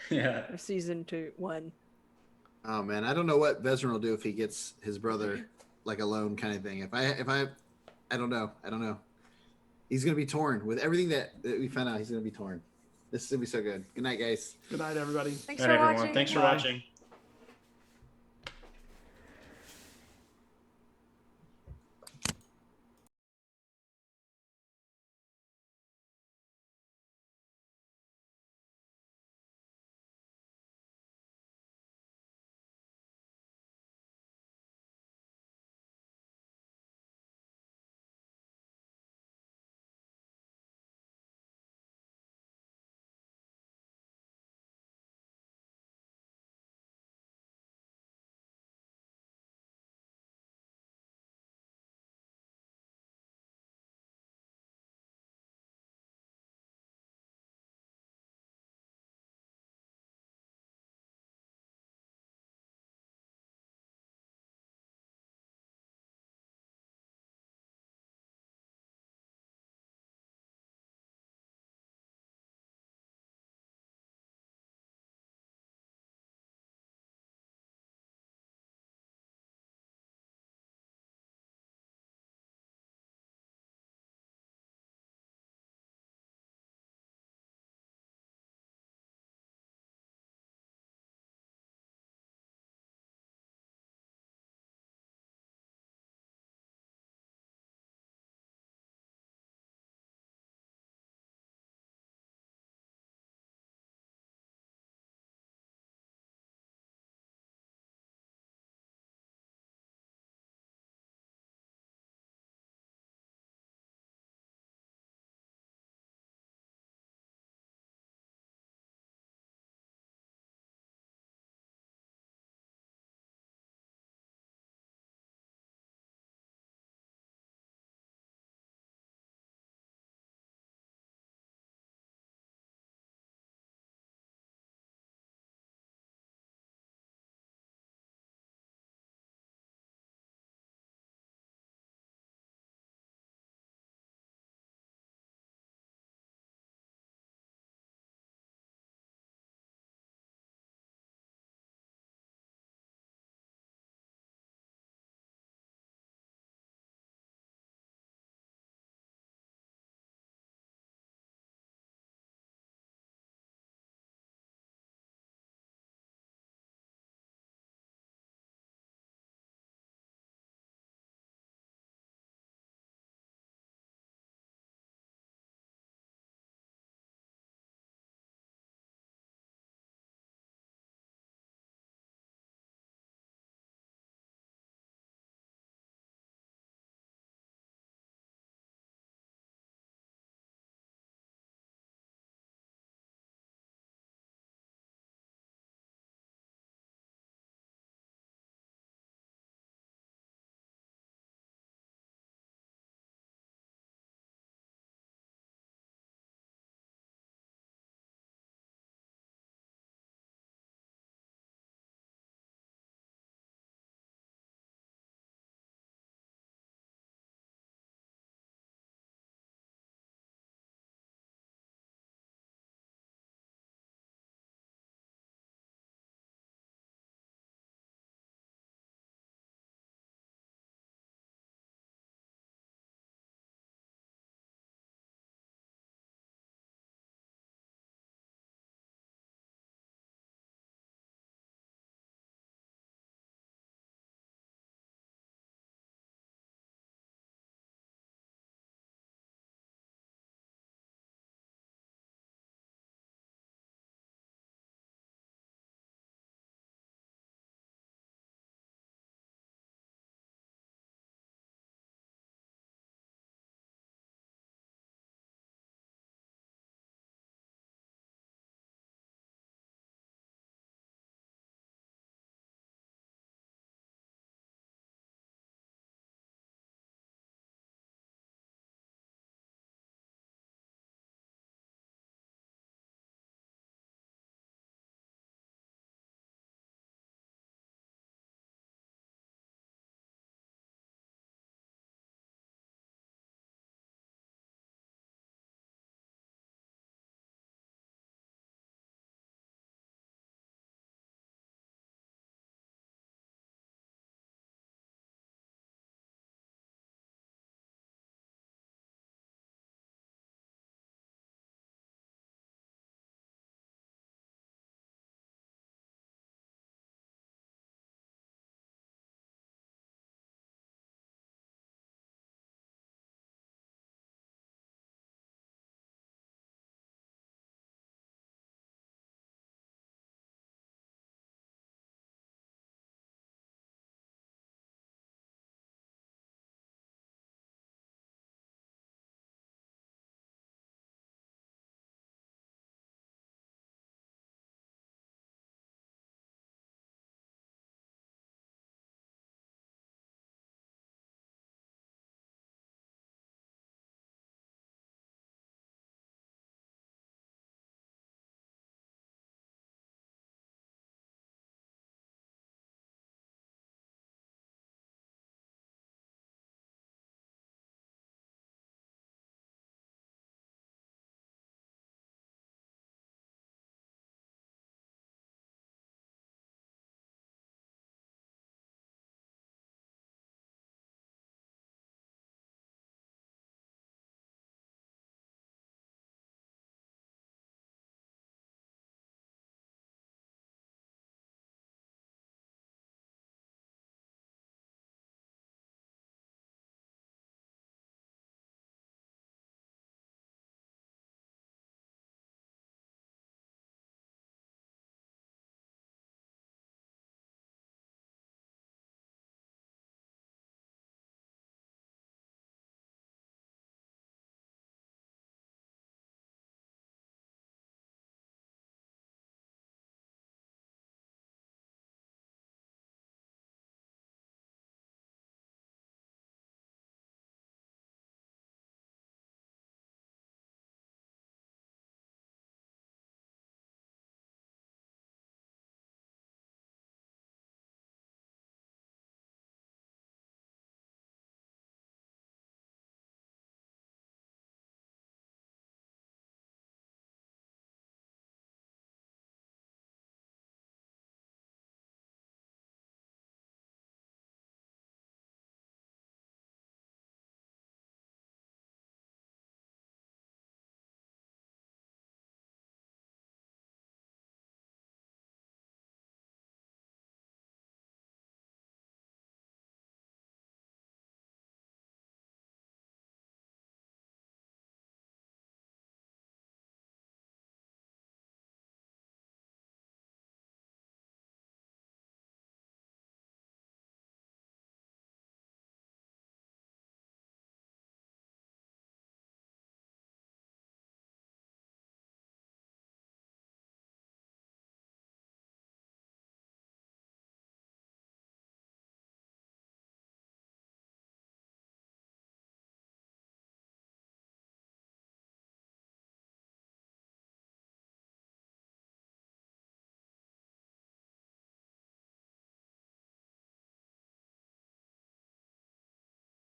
Yeah. of season 1. Oh man, I don't know what Vezrin will do if he gets his brother like alone kind of thing. If I don't know. He's gonna be torn with everything that we found out. He's gonna be torn. This is gonna be so good. Good night, guys. Good night, everybody. Thanks All for right, everyone. watching. Thanks for Bye. watching.